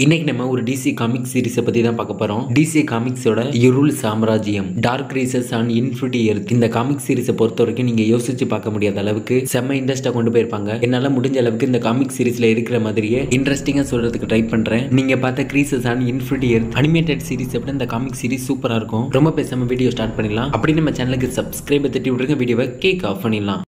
இன்னைக்கு நம்ம ஒரு டிசி காமிக் சீரிஸை பத்தி தான் பார்க்க போறோம். டிசி காமிக்ஸோட இருள் சாம்ராஜ்யம், dark races and infinity earth. இந்த காமிக் சீரிஸை பொறுத்த வரைக்கும் நீங்க யோசிச்சு பார்க்க முடியாத அளவுக்கு செம்ம இன்ட்ரெஸ்டா கொண்டு போயிருப்பாங்க. என்னால முடிஞ்ச அளவுக்கு இந்த காமிக் சீரிஸ்ல இருக்கிற மாதிரியே இன்ட்ரெஸ்டிங்கா சொல்றதுக்கு ட்ரை பண்றேன். நீங்க பார்த்த greases and infinity earth animated series விட இந்த காமிக் சீரிஸ் சூப்பரா இருக்கும். ரொம்ப பேசாம வீடியோ ஸ்டார்ட் பண்ணிடலாம். அப்படி நம்ம சேனலுக்கு சப்ஸ்கிரைப் தட்டி விட்டுருங்க, வீடியோவை கேக் ஆஃப் பண்ணிடலாம்.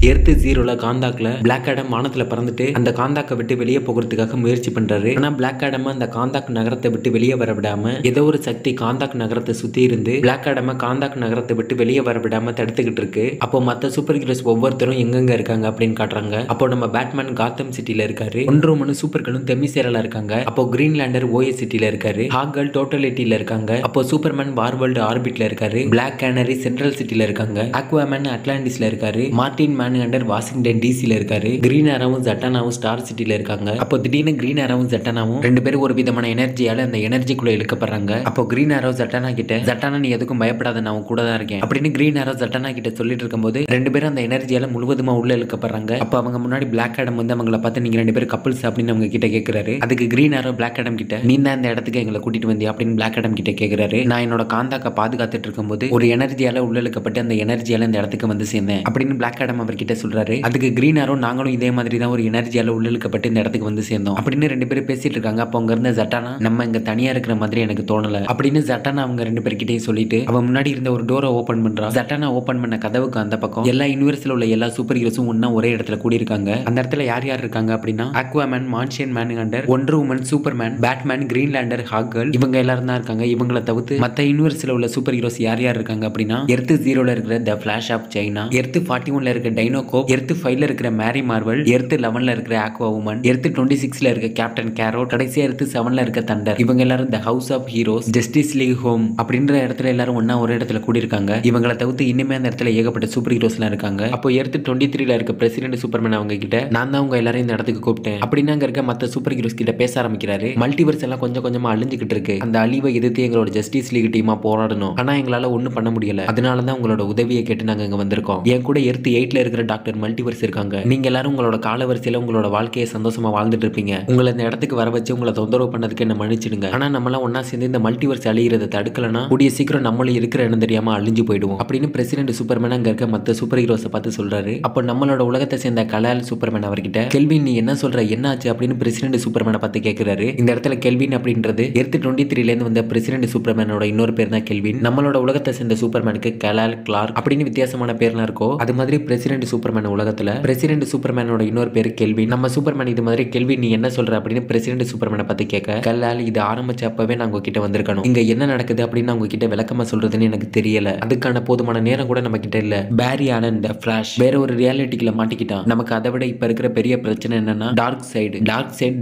எர்த் ஜீரோல காந்தாக்ல பிளாக் ஆடம் வானத்துல பறந்துட்டு அந்த காந்தாக்கை விட்டு வெளியே போகிறதுக்காக முயற்சி பண்றாரு. ஆனா பிளாக் ஆடம் அந்த காந்தாக் நகரத்தை விட்டு வெளியே வர விடாம ஏதோ ஒரு சக்தி காந்தாக் நகரத்தை சுத்தி இருந்து பிளாக் ஆடம் காந்தாக் நகரத்தை விட்டு வெளியே வர விடாம தடுத்துக்கிட்டு இருக்கு. அப்போ மத்த சூப்பர் ஹீரோஸ் ஒவ்வொருத்தரும் எங்கெங்க இருக்காங்க அப்படின்னு காட்டுறாங்க. அப்போ நம்ம பேட்மேன் காத்தம் சிட்டில இருக்காரு. ஒன்று சூப்பர்களும் தெமிசேரலா இருக்காங்க. அப்போ கிரீன்லாண்டர் ஓஎஸ் சிட்டில இருக்காரு. ஹாக்கல் டோட்டலிட்டில இருக்காங்க. அப்போ சூப்பர்மேன் வார்வேர்ல்டு ஆர்பிட்ல இருக்காரு. பிளாக் கேனரி சென்ட்ரல் சிட்டில இருக்காங்க. அக்வாமேன் அட்லாண்டிஸ்ல இருக்காரு. மார்டின் மேன்ஹண்டர் வாஷிங்டன் டிசில இருக்காரு. கிரீன் ஆரோவும் ஜட்டானாவும் ஸ்டார் சிட்டில இருக்காங்க. அப்போ திடீர்னு கிரீன் ஆரோவும் ஜட்டானாவும் ரெண்டு பேரும் ஒரு விதமான எனர்ஜியால அந்த எனர்ஜிக்குள்ள இழுக்கப்படுறாங்க. அப்போ கிரீன் ஆரோ ஜட்டானா கிட்ட, ஜட்டானா நீ எதுக்கும் பயப்படாத, நான் கூட தான் இருக்கேன் அப்படின்னு கிரீன் ஆரோ ஜட்டானா கிட்ட சொல்லிட்டு இருக்கும்போது ரெண்டு பேரும் அந்த எனர்ஜியால முழுவதுமா உள்ள இழுக்கப்படுறாங்க. அப்போ அவங்க முன்னாடி பிளாக் ஆடம் வந்து அவங்கள பார்த்து நீங்க ரெண்டு பேரும் கப்பிள்ஸ் அப்படின்னு அவங்க கிட்ட கேட்கிறாரு. அதுக்கு கிரீன் ஆரோ பிளாக் ஆடம் கிட்ட, நீ தான் இந்த இடத்துக்கு எங்களை கூட்டிட்டு வந்தியா அப்படின்னு பிளாக் ஆடம் கிட்ட கேட்கிறாரு. நான் என்னோட காந்தாக்க பாதுகாத்துட்டு இருக்கும்போது ஒரு எனர்ஜியால உள்ள இழுக்கப்பட்டு அந்த எனர்ஜியால இந்த இடத்துக்கு வந்து சேர்ந்தேன் அப்படின்னு பிளாக் ஆடம் அவர்கிட்ட சொல்றாரு. அதுக்கு கிரீன் ஆரோ, நாங்களும் இதே மாதிரி தான் ஒரு எனர்ஜியால உள்ளிழுக்கப்பட்டு இந்த இடத்துக்கு வந்து சேர்ந்தோம் அப்படின்னு ரெண்டு பேரும் பேசிட்டு இருக்காங்க. அப்போ அங்க இருந்த ஜட்டானா, நம்ம இங்க தனியா இருக்கிற மாதிரி எனக்கு தோணல அப்படின்னு ஜட்டானா அவங்க ரெண்டு பேர்கிட்டயும் சொல்லிட்டு அவன் முன்னாடி இருந்த ஒரு டோரை ஓபன் பண்றா. ஜட்டானா ஓபன் பண்ண கதவுக்கு அந்த பக்கம் எல்லா யூனிவர்ஸ்ல உள்ள எல்லா சூப்பர் ஹீரோஸும் ஒண்ணா ஒரே இடத்துல கூடி இருக்காங்க. அந்த இடத்துல யார் யார் இருக்காங்க அப்படின்னா Aquaman, Martian Manhunter, Wonder Woman, Superman, Batman, Green Lantern, Hawkgirl, இவங்க எல்லாரும் தான் இருக்காங்க. இவங்களை தவிர்த்து மத்த யூனிவர்ஸ்ல உள்ள சூப்பர் ஹீரோஸ் யார் யார் இருக்காங்க அப்படின்னா எர்த் ஜீரோல இருக்கிற த ஃபிளாஷ் ஆஃப் சைனா, எர்த் 41ல இருக்கிற டைனோகோ, எர்த் 5ல இருக்கிற மேரி மார்வல், எர்த் 11ல இருக்கிற ஆக்வா உமன், எர்த் 26ல இருக்க கேப்டன் கேரோ, கடைசியா எர்த் 7ல இருக்க தண்டர். இவங்க எல்லாரும் the house of heroes, Justice League home அப்படின்ற இடத்துல எல்லாரும் ஒண்ணா ஒரு இடத்துல கூடி இருக்காங்க. இவங்களை தவிர்த்து இன்னுமே அந்த இடத்துல ஏகப்பட்ட சூப்பர் ஹீரோஸ் எல்லாம் இருக்காங்க. அப்போ எர்த் 23ல இருக்க பிரசிடென்ட் சூப்பர்மேன் அவங்க கிட்ட, நான் தான் உங்க எல்லாரும் இந்த இடத்துக்கு கூப்பிட்டேன் அப்படின்னு அங்க இருக்க மத்த சூப்பர் ஹீரோஸ் கிட்ட பேச ஆரம்பிக்கிறாரு. மல்டிவர்ஸ் எல்லாம் கொஞ்சம் கொஞ்சமா அழிஞ்சுக்கிட்டு இருக்கு. அந்த அழிவை எதிர்த்து எங்களோட ஜஸ்டிஸ் லீக் டீமா போராடணும். ஆனா எங்களால ஒண்ணும் பண்ண முடியல. அதனாலதான் உங்களோட உதவியை கேட்டு நாங்க இங்க வந்திருக்கோம். என் கூட எர்த் 8ல இருக்கிற டாக்டர் மல்டிவர்ஸ் இருக்காங்க. நீங்க எல்லாரும் உங்களோட காலவரிசையில உங்களோட வாழ்க்கையை சந்தோஷமா வாழ்ந்துட்டு இருப்பீங்க. உங்களை இந்த இடத்துக்கு வர வச்சு உங்களை தொந்தரவு பண்ணதுக்கு என்ன மன்னிச்சிடுங்க. ஆனா நம்மளாம் ஒன்னா சேர்ந்து இந்த மல்டிவர்ஸ் அழிகிறத தடுக்கலனா கூடிய சீக்கிரம் நம்மளும் இருக்கிற இடம் தெரியாம அழிஞ்சு போயிடுவோம் அப்படின்னு பிரசிடென்ட் சூப்பர்மேன் அங்க இருக்க மத்த சூப்பர் ஹீரோஸை பார்த்து சொல்றாரு. அப்போ நம்மளோட உலகத்தை சேர்ந்த கலால் சூப்பர்மேன் அவர்கிட்ட, கெல்வின் நீ என்ன சொல்ற, என்ன ஆச்சு அப்படின்னு பிரசிடென்ட் சூப்பர்மேனை பார்த்து கேட்கிறாரு. இந்த இடத்துல கெல்வின் அப்படின்றது எர்த் 23ல இருந்து வந்த பிரசிடென்ட் சூப்பர்மேனோட இன்னொரு பேர் தான் கெல்வின். நம்மளோட உலகத்தை சேர்ந்த சூப்பர்மேனுக்கு கலால், கிளார்க் அப்படின்னு வித்தியாசமான பேர்லாம் இருக்கோ அது மாதிரி பிரசிடென்ட் சூப்பர்மேன் உலகத்துல பிரசிடென்ட் சூப்பர்மேனோட இன்னொரு பேரு கெல்வின். நம்ம சூப்பர்மேன் இது மாதிரி கெல்வின் நீ என்ன சொல்ற அப்படின்னு பிரசிடென்ட் சூப்பர்மேனை பார்த்து கேட்க, கல்லால் இது ஆரம்பிச்ச அப்பவே நான் உங்ககிட்ட வந்திருக்கணும். இங்க என்ன நடக்குது அப்படின்னு அவங்க கிட்ட விளக்கமா சொல்றதுன்னு எனக்கு தெரியல. அதுக்கான போதுமான நேரம் கூட நம்ம கிட்ட இல்ல. பேரி ஆலன் த ஃபிளாஷ் வேற ஒரு ரியாலிட்டிக்குள்ள மாட்டிக்கிட்டான். நமக்கு அதை விட இப்ப இருக்கிற பெரிய பிரச்சனை என்னன்னா டார்க் சைடு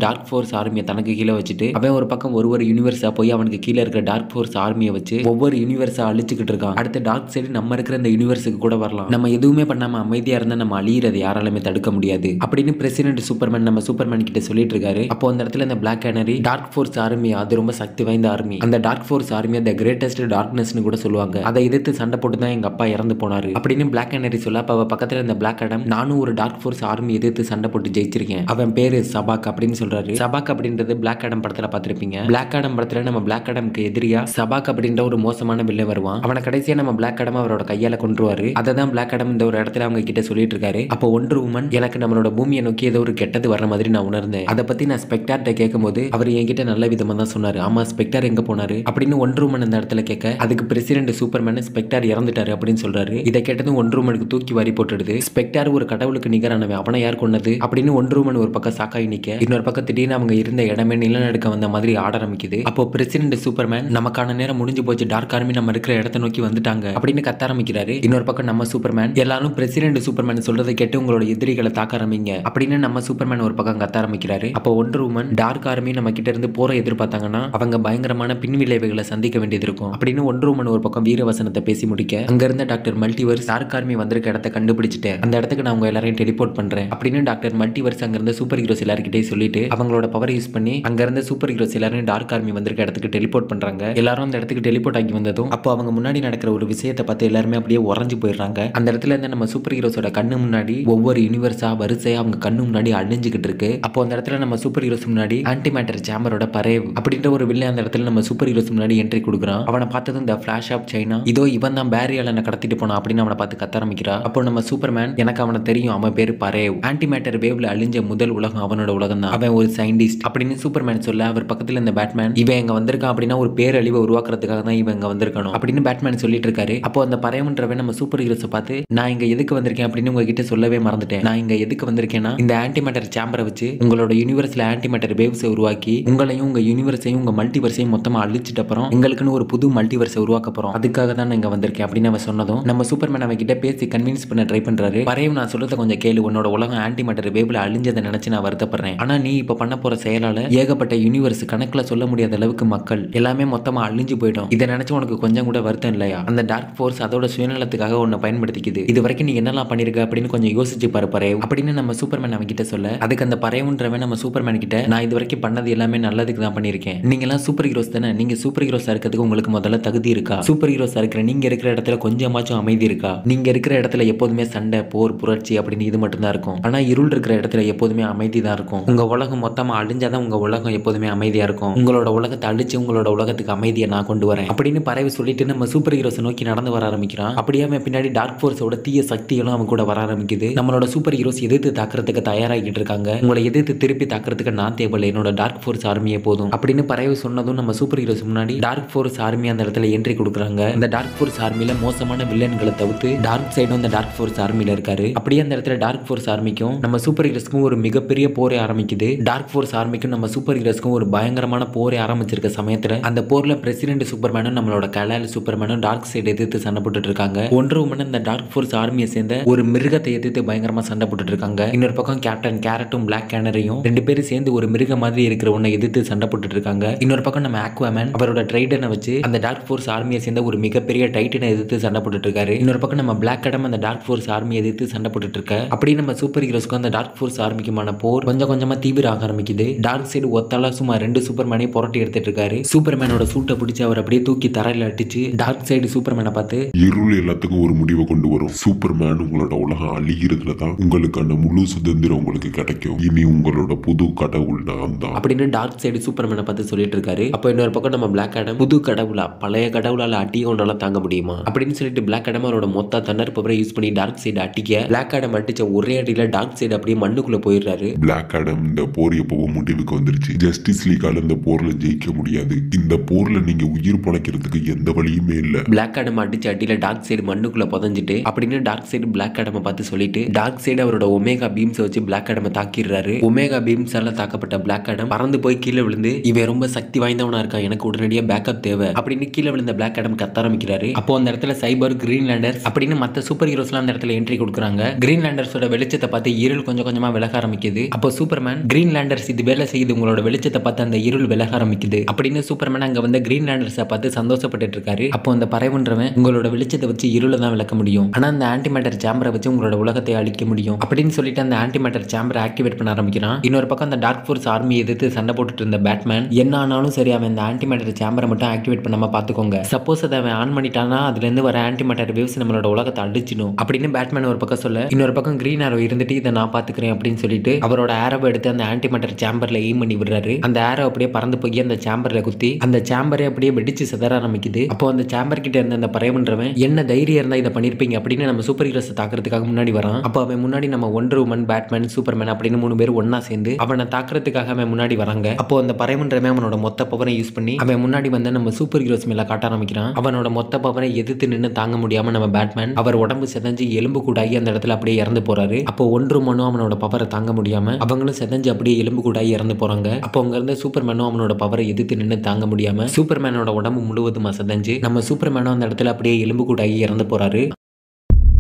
டார்க் ஃபோர்ஸ் ஆர்மியை தனக்கு கீழே வச்சுட்டு அவன் ஒரு பக்கம் ஒரு யூனிவர்ஸா போய் அவனுக்கு கீழே இருக்கிற டார்க் ஃபோர்ஸ் ஆர்மியை வச்சு ஒவ்வொரு யூனிவர்ஸா அழிச்சுக்கிட்டு இருக்கான். அடுத்து டார்க் சைடு நம்ம இருக்கிற இந்த யூனிவர்ஸுக்கு கூட வரலாம். நம்ம எதுவுமே பண்ணாம அமைதியா இருந்தா நம்ம அழியறதை யாராலுமே தடுக்க முடியாது அப்படின்னு பிரசிடென்ட் சூப்பர்மேன் நம்ம சூப்பர்மேன் கிட்ட சொல்லிட்டு இருக்காரு. அப்போ அந்த இடத்துல இந்த Black Canary, dark force army, அது ரொம்ப சக்தி வாய்ந்த ஆர்மி. அந்த டார்க் ஃபோர்ஸ் ஆர்மியை த கிரேட்டஸ்ட் டார்க்னஸ்னு கூட சொல்லுவாங்க. அதை எதிர்த்து சண்டை போட்டு தான் எங்க அப்பா இறந்து போனாரு அப்படின்னு பிளாக் கேனரி சொல்ல, அப்ப அவ பக்கத்துல இந்த பிளாக் ஆடம், நானும் ஒரு டார்க் ஃபோர்ஸ் ஆர்மி எதிர்த்து சண்டை போட்டு ஜெயிச்சிருக்கேன். அவன் பேரு சபாக் அப்படின்னு சொல்றாரு. சபாக் அப்படின்றது பிளாக் ஆடம் படத்துல பார்த்திருப்பீங்க. பிளாக் ஆடம் படத்துல நம்ம பிளாக் ஆடம்க்கு எதிரியா சபாக் அப்படின்ற ஒரு மோசமான வில்லன் வருவான். அவனை கடைசியா நம்ம பிளாக் ஆடம் அவரோட கையால கொன்றுவாரு. அதை தான் பிளாக் ஆடம் இந்த ஒரு இடத்துல அவங்க கிட்ட சொல்லிட்டு இருக்காரு. அப்போ ஒண்டர் உமன், எனக்கு நம்மளோட பூமியை நோக்கி ஏதோ ஒரு கெட்டது வர்ற மாதிரி நான் உணர்ந்தேன். அதை பத்தி நான் ஸ்பெக்டார்ட்ட கேட்கும்போது அவர் என்கிட்ட நல்ல விதமா தான் சொன்னாரு. ஆமா, ஸ்பெக்டார் எங்க போனாரு அப்படின்னு ஒண்டர் உமன் அந்த இடத்துல கேட்க, அதுக்கு பிரசிடென்ட் சூப்பர்மேன் ஸ்பெக்டார் இறந்துட்டாரு அப்படின்னு சொல்றாரு. இதை கேட்டதும் ஒண்டர் உமனுக்கு தூக்கி வாரி போட்டுடுது. ஸ்பெக்டார் ஒரு கடவுளுக்கு நிகரானவன், அவனை யார் கொன்னது அப்படின்னு ஒண்டர் உமன் ஒரு பக்கம் சாக்காய் நிக்க, இன்னொரு பக்கம் திடீர்னு அவங்க இருந்த இடமே நிலநடுக்க வந்த மாதிரி ஆட ஆரம்பிக்குது. அப்போ பிரசிடென்ட் சூப்பர்மேன், நமக்கான நேரம் முடிஞ்சு போச்சு, டார்க் ஆர்மி நம்ம இருக்கிற இடத்தை நோக்கி வந்துட்டாங்க அப்படின்னு கத்த ஆரம்பிக்கிறாரு. இன்னொரு பக்கம் நம்ம சூப்பர்மேன், எல்லாரும் பிரசிடென்ட் சூப்பர்மேன் சொல்றதை கேட்டு உங்களோட எதிரிகளை தாக்க ஆரம்பிங்க அப்படின்னு நம்ம சூப்பர்மேன் ஒரு பக்கம் கத்த ஆரம்பிக்கிறாரு. அப்போ ஒண்டர் உமன், டார்க் ஆர்மி நம்ம கிட்ட இருந்து போற எதிர்பார்த்தாங்கன்னா அவங்க பயங்கரமான பின்விளைவுகளை சந்திக்க வேண்டியது இருக்கும் அப்படின்னு ஒண்டர் உமன் ஒரு பக்கம் வீரவசனத்தை பேசி முடிக்க, அங்க இருந்த டாக்டர் மல்டிவர்ஸ் டார்க் ஆர்மி வந்திருக்க இடத்தை கண்டுபிடிச்சிட்டேன், அந்த இடத்துக்கு நான் உங்க எல்லாரையும் டெலிபோர்ட் பண்றேன் அப்படின்னு டாக்டர் மல்டிவர்ஸ் அங்க இருந்த சூப்பர் ஹீரோஸ் எல்லார்கிட்டே சொல்லிட்டு அவங்களோட பவர் யூஸ் பண்ணி அங்க இருந்த சூப்பர் ஹீரோஸ் எல்லாரும் டார்க் ஆர்மி வந்திருக்க இடத்துக்கு டெலிபோர்ட் பண்றாங்க. எல்லாரும் அந்த இடத்துக்கு டெலிபோர்ட் ஆகி வந்ததும் அப்போ அவங்க முன்னாடி நடக்கிற ஒரு விஷயத்தை பார்த்து எல்லாருமே அப்படியே உறைஞ்சு போயிடுறாங்க. அந்த இடத்துல இருந்து நம்ம சூப்பர் ஹீரோஸோட ஹீரோஸோட கண்ணு முன்னாடி ஒவ்வொரு யூனிவர்ஸா வரிசையா அவங்க கண்ணு முன்னாடி அழிஞ்சுக்கிட்டு இருக்கு. அப்போ அந்த இடத்துல நம்ம சூப்பர் ஹீரோஸ் முன்னாடி ஆன்டி மேட்டர் சேம்பரோட பரேவ் அப்படின்ற ஒரு வில்லன் அந்த இடத்துல நம்ம சூப்பர் ஹீரோஸ் முன்னாடி என்ட்ரி கொடுக்குறான். அவனை பார்த்ததும் இந்த ஃபிளாஷ் ஆஃப் சைனா இதோ இவன் தான் பேரி அலனை கடத்திட்டு போனான் அப்படின்னு அவனை பார்த்து கத்த ஆரம்பிக்கிறா. அப்போ நம்ம சூப்பர்மேன் எனக்கு அவனை தெரியும், அவன் பேரு பரேவ், ஆன்டி மேட்டர் வேவ்ல அழிஞ்ச முதல் உலகம் அவனோட உலகம் தான், அவன் ஒரு சயின்டிஸ்ட் அப்படின்னு சூப்பர்மேன் சொல்ல அவர் பக்கத்துல இந்த பேட்மேன் இவன் எங்க வந்திருக்கான் அப்படின்னா ஒரு பேரழிவை உருவாக்குறதுக்காக தான் இவன் இங்க வந்திருக்கணும் அப்படின்னு பேட்மேன் சொல்லிட்டு இருக்காரு. அப்போ அந்த பரேவ்ன்றவன் நம்ம சூப்பர் ஹீரோஸை பார்த்து நான் இங்க எதுக்கு வந்திருக்கேன் அப்படின்னு உங்ககிட்ட சொல்லவே மறந்துட்டேன். நான் இங்க எதுக்கு வந்திருக்கேன்னா இந்த ஆன்டி மேட்டர் சேம்பரை வச்சு உங்களோட யூனிவர்ஸ்ல ஆன்டி மேட்டர் வேவ்ஸை உருவாக்கி உங்களையும் உங்க யூனிவர்ஸையும் உங்க மல்டிவர்ஸையும் மொத்தமா அழிச்சிட்ட அப்புறம் எங்களுக்குன்னு ஒரு புது மல்டிவர்ஸை உருவாக்க போறோம், அதுக்காக தான் நான் இங்க வந்திருக்கேன் அப்படின்னு அவன் சொன்னதும் நம்ம சூப்பர்மேன் அவன் கிட்ட பேசி கன்வின்ஸ் பண்ண ட்ரை பண்றாரு. பரேவ் நான் சொல்றத கொஞ்சம் கேளு, உன்னோட உலகம் ஆன்டி மேட்டர் வேவ்ல அழிஞ்சதை நினைச்சு நான் வருத்தப்படுறேன். ஆனா நீ இப்ப பண்ண போற செயலால ஏகப்பட்ட யூனிவர்ஸ் கணக்குல சொல்ல முடியாத அளவுக்கு மக்கள் எல்லாமே மொத்தமா அழிஞ்சு போயிடும். இதை நினைச்சு உனக்கு கொஞ்சம் கூட வருத்தம் இல்லையா? அந்த டார்க் ஃபோர்ஸ் அதோட சுயநலத்துக்காக உன்னை பயன்படுத்திக்குது. இது வரைக்கும் நீ என்னெல்லாம் பண்ணிருக்க அப்படின்னு கொஞ்சம் யோசிச்சு பாரு பரேவ் அப்படின்னு நம்ம சூப்பர்மேன் அவன் கிட்ட சொல்ல அதுக்கு அந்த பரேவ்ன்றவன் நம்ம சூப்பர்மேன் கிட்ட நான் இது வரைக்கும் பண்ணது எல்லாமே நல்லதுக்கு தான் பண்ணிருக்கேன். நீங்க எல்லாம் சூப்பர் ஹீரோஸ் தானே, நீங்க சூப்பர் ஹீரோஸா இருக்கிறதுக்கு உங்களுக்கு முதல்ல தகுதி இருக்கா? சூப்பர் ஹீரோஸா இருக்கிற நீங்க இருக்கிற இடத்துல கொஞ்சமாச்சும் அமைதி இருக்கா? நீங்க இருக்கிற இடத்துல எப்போதுமே சண்டை போர் புரட்சி அப்படின்னு இது மட்டும் தான் இருக்கும். ஆனா இருள் இருக்கிற இடத்துல எப்போதுமே அமைதி தான் இருக்கும். உங்க உலகம் மொத்தமா அழிஞ்சாதான் உங்க உலகம் எப்போதுமே அமைதியா இருக்கும். உங்களோட உலகத்தை அழிச்சு உங்களோட உலகத்துக்கு அமைதியை நான் கொண்டு வரேன் அப்படின்னு பறவை சொல்லிட்டு நம்ம சூப்பர் ஹீரோஸ் நோக்கி நடந்து வர ஆரம்பிக்கிறான். அப்படியே அவன் பின்னாடி டார்க் ஃபோர்ஸோட தீய சக்திகளும் அவன் கூட வர ஆரம்பிக்குது. நம்மளோட சூப்பர் ஹீரோஸ் எதிர்த்து தாக்குறதுக்கு தயாராகிட்டு இருக்காங்க. உங்களை எதிர்த்து திருப்பி தாக்குறதுக்கு நான் தேவையில்லை, என்னோட டார்க் ஃபோர்ஸ் ஆர்மியே போதும் அப்படின்னு பறவை சொன்னதும் நம்ம சூப்பர் ஹீரோஸ் முன்னாடி டார்க் ஃபோர்ஸ் ஆர்மி அந்த இடத்துல என்ட்ரி கொடுக்குறாங்க. இந்த டார்க் ஃபோர்ஸ் ஆர்மியில மோசமான வில்லன்களை தவிர்த்து டார்க் சைடும் அந்த டார்க் ஃபோர்ஸ் ஆர்மியில இருக்காரு. அப்படியே அந்த இடத்துல டார்க் ஃபோர்ஸ் ஆர்மிக்கும் நம்ம சூப்பர் ஹீரோஸ்க்கும் ஒரு மிகப்பெரிய போரே ஆரம்பிக்குது. டார்க் ஃபோர்ஸ் ஆர்மிக்கும் நம்ம சூப்பர் ஹீரோஸ்க்கும் ஒரு பயங்கரமான போரே ஆரம்பிச்சிருக்க சமயத்துல அந்த போர்ல பிரசிடென்ட் சூப்பர்மேனும் நம்மளோட கலால் சூப்பர்மேனும் டார்க் சைடு எதிர்த்து சண்டை போட்டுட்டு இருக்காங்க. ஒன்று மணி இந்த டார்க் ஃபோர்ஸ் ஆர்மியை சேர்ந்த ஒரு மிருகத்தை எதிர்த்து பயங்கரமா சண்டை போட்டுட்டு இருக்காங்க. இன்னொரு பக்கம் கேப்டன் கேரட்டும் பிளாக் கேனரியும் ரெண்டு பேரும் சேர்ந்து ஒரு மிருக மாதிரி இருக்கிற ஒன்னை எதிர்த்து சண்டை போட்டுட்டு இருக்காங்க. இன்னொரு பக்கம் நம்ம ஆக்வாமேன் அவரோட ட்ரைடனை வச்சு அந்த டார்க் ஃபோர்ஸ் ஆர்மியை சேர்ந்த ஒரு மிகப்பெரிய டைட்டனை எதிர்த்து சண்டை போட்டுட்டு இருக்காரு. இன்னொரு பக்கம் நம்ம பிளாக் அடம் அந்த டார்க் ஃபோர்ஸ் ஆர்மியை எதிர்த்து சண்டை போட்டுட்டு இருக்க அப்படி நம்ம சூப்பர் ஹீரோஸ்க்கு அந்த டார்க் ஃபோர்ஸ் ஆர்மிக்குமான போர் கொஞ்சம் கொஞ்சமா தீவிர ஆக ஆரம்பிக்குது. டார்க் சைடு ஒத்தாலா சும்மா ரெண்டு சூப்பர்மேனையும் புரட்டி எடுத்துட்டு இருக்காரு. சூப்பர்மேனோட சூட்டை பிடிச்சி அவர் அப்படியே தூக்கி தரையில அடிச்சு டார்க் சைடு சூப்பர்மேனை பார்த்து இருள் எல்லாத்துக்கும் ஒரு முடிவை கொண்டு வரும். சூப்பர்மேன் உங்களோட உலகம் அழிகிறதுல தான் உங்களுக்கான முழு சுதந்திரம் உங்களுக்கு கிடைக்கும். இனி உங்களோட புது கடவுள் நான் தான் அப்படின்னு டார்க் சைடு சூப்பர்மேனை பார்த்து சொல்லிட்டு இருக்காரு. அப்போ இன்னொரு பக்கம் நம்ம பிளாக் ஆடம் புது கடவுளா பழைய கடவுளால அட்டிய ஒன்றால தாங்க முடியுமா அப்படின்னு சொல்லிட்டு பிளாக் ஆடம் அவரோட மொத்த தன்னர் பவரை யூஸ் பண்ணி டார்க் சைடு அட்டிக்க பிளாக் ஆடம் அடிச்ச ஒரே அடியில டார்க் சைடு அப்படியே மண்ணுக்குள்ள போயிடுறாரு. பிளாக் ஆடம் இந்த போர் எப்பவும் முடிவுக்கு வந்துருச்சு. ஜஸ்டிஸ் லீகால இந்த போர்ல ஜெயிக்க முடியாது. இந்த போர்ல நீங்க உயிர் பழைக்கிறதுக்கு எந்த வழியுமே இல்ல. பிளாக் ஆடம் அடிச்ச அடியில டார்க் சைடு மண்ணுக்குள்ள புதஞ்சிட்டு அப்படின்னு டார்க் சைடு பிளாக் ஆடமை பார்த்து சொல்லிட்டு டார்க் சைடு அவரோட ஒமேகா பீம்ஸ் வச்சு பிளாக் ஆடமை தாக்கிடுறாரு. ஒமேகா பீம்ஸால தாக்கப்பட்ட பிளாக் ஆடம் பறந்து போய் கீழே விழுந்து இவன் ரொம்ப சக்தி வாய்ந்தவனா இருக்கா, எனக்கு உடனடியா பேக்கப் தேவை அப்படின்னு கீழே விழுந்த பிளாக் ஆடம் கத்த ஆரம்பிக்கிறாரு. அப்போ அந்த இடத்துல சைபர் கிரீன்லாண்டர்ஸ் அப்படின்னு மத்த சூப்பர் ஹீரோஸ்லாம் அந்த இடத்துல என்ட்ரி கொடுக்குறாங்க. கிரீன்லாண்டர்ஸோட வெளிச்சத்தை பார்த்து இருள் கொஞ்சம் கொஞ்சமா விலக ஆரம்பிக்குது. அப்போ சூப்பர்மேன் கிரீன்லாண்டர்ஸ் இது வேலை செய்யுது, உங்களோட வெளிச்சத்தை பார்த்து அந்த இருள் விலக ஆரம்பிக்குது அப்படின்னு சூப்பர்மேன் அங்க வந்து கிரீன்லாண்டர்ஸை பார்த்து சந்தோஷப்பட்டு இருக்காரு. அப்போ அந்த பறவைன்றவன் உங்களோட வெளிச்சத்தை வச்சு இருளை தான் விளக்க முடியும், ஆனா அந்த ஆன்டி மேட்டர் சேம்பரை வச்சு உங்களோட உலகத்தை அழிக்க முடியும் அப்படின்னு சொல்லிட்டு அந்த ஆன்டி மேட்டர் சேம்பரை ஆக்டிவேட் பண்ண ஆரம்பிக்கிறான். இன்னொரு பக்கம் அந்த டார்க் ஃபோர்ஸ் ஆர்மி எதிர்த்து சண்டை போட்டுட்டு இருந்த பேட்மேன் என்ன ஆனாலும் சரி அவன் இந்த ஆன்டி மேட்டர் சேம்பரை மட்டும் ஆக்டிவேட் பண்ணாம பாத்துக்கோங்க, சப்போஸ் அதை அவன் ஆன் பண்ணிட்டானா அதுல இருந்து வர ஆன்டி மேட்டர் வேவ்ஸ் நம்மளோட உலகத்தை அழிச்சிடும் அப்படின்னு பேட்மேன் ஒரு பக்கம் சொல்ல இன்னொரு பக்கம் கிரீன் ஆரோ இருந்துட்டு இதை நான் பாத்துக்கிறேன் அப்படின்னு சொல்லிட்டு அவரோட ஆரோவை எடுத்து அந்த ஆன்டி மேட்டர் சேம்பர்ல எய்ம் பண்ணி விடுறாரு. அந்த ஆரோ அப்படியே பறந்து போய் அந்த சேம்பர்ல குத்தி அந்த சேம்பரை அப்படியே வெடிச்சு சிதற ஆரம்பிக்குது. அப்போ அந்த சேம்பர் கிட்ட இருந்த அந்த பறவைன்றவன் என்ன தைரியம் இருந்தா இதை பண்ணிருப்பீங்க அப்படின்னு நம்ம சூப்பர் ஹீரோஸ் தாக்குறதுக்காக முன்னாடி வரான். அப்போ அவன் முன்னாடி நம்ம ஒண்டர் உமன் பேட்மேன் சூப்பர்மேன் அப்படின்னு 3 பேர் ஒன்னா சேர்ந்து அவனை தாக்குறதுக்காக அவன் முன்னாடி வராங்க. அப்போ அந்த பறவைன்றவன் அவனோட மொத்த பவரை யூஸ் பண்ணி அவன் முன்னாடி வந்து நம்ம சூப்பர் ஹீரோஸ் மேல காட்ட ஆரம்பிக்கிறான். அவனோட மொத்த பவரை எதிர்த்து நின்று தாங்க முடியாம நம்ம பேட்மேன் அவர் உடம்பு செதஞ்சு எலும்பு கூடாகி அந்த இடத்துல அப்படியே இறந்து போறாரு. அப்போ ஒன்று மனும் அவனோட பவரை தாங்க முடியாம அவங்களும் செதஞ்சு அப்படியே எலும்பு கூடாகி இறந்து போறாங்க. அப்போ அங்க இருந்த சூப்பர்மேனும் அவனோட பவரை எதிர்த்து நின்று தாங்க முடியாம சூப்பர்மேனோட உடம்பு முழுவதுமா செதஞ்சு நம்ம சூப்பர்மேனும் அந்த இடத்துல அப்படியே எலும்பு கூடாகி இறந்து போறாரு.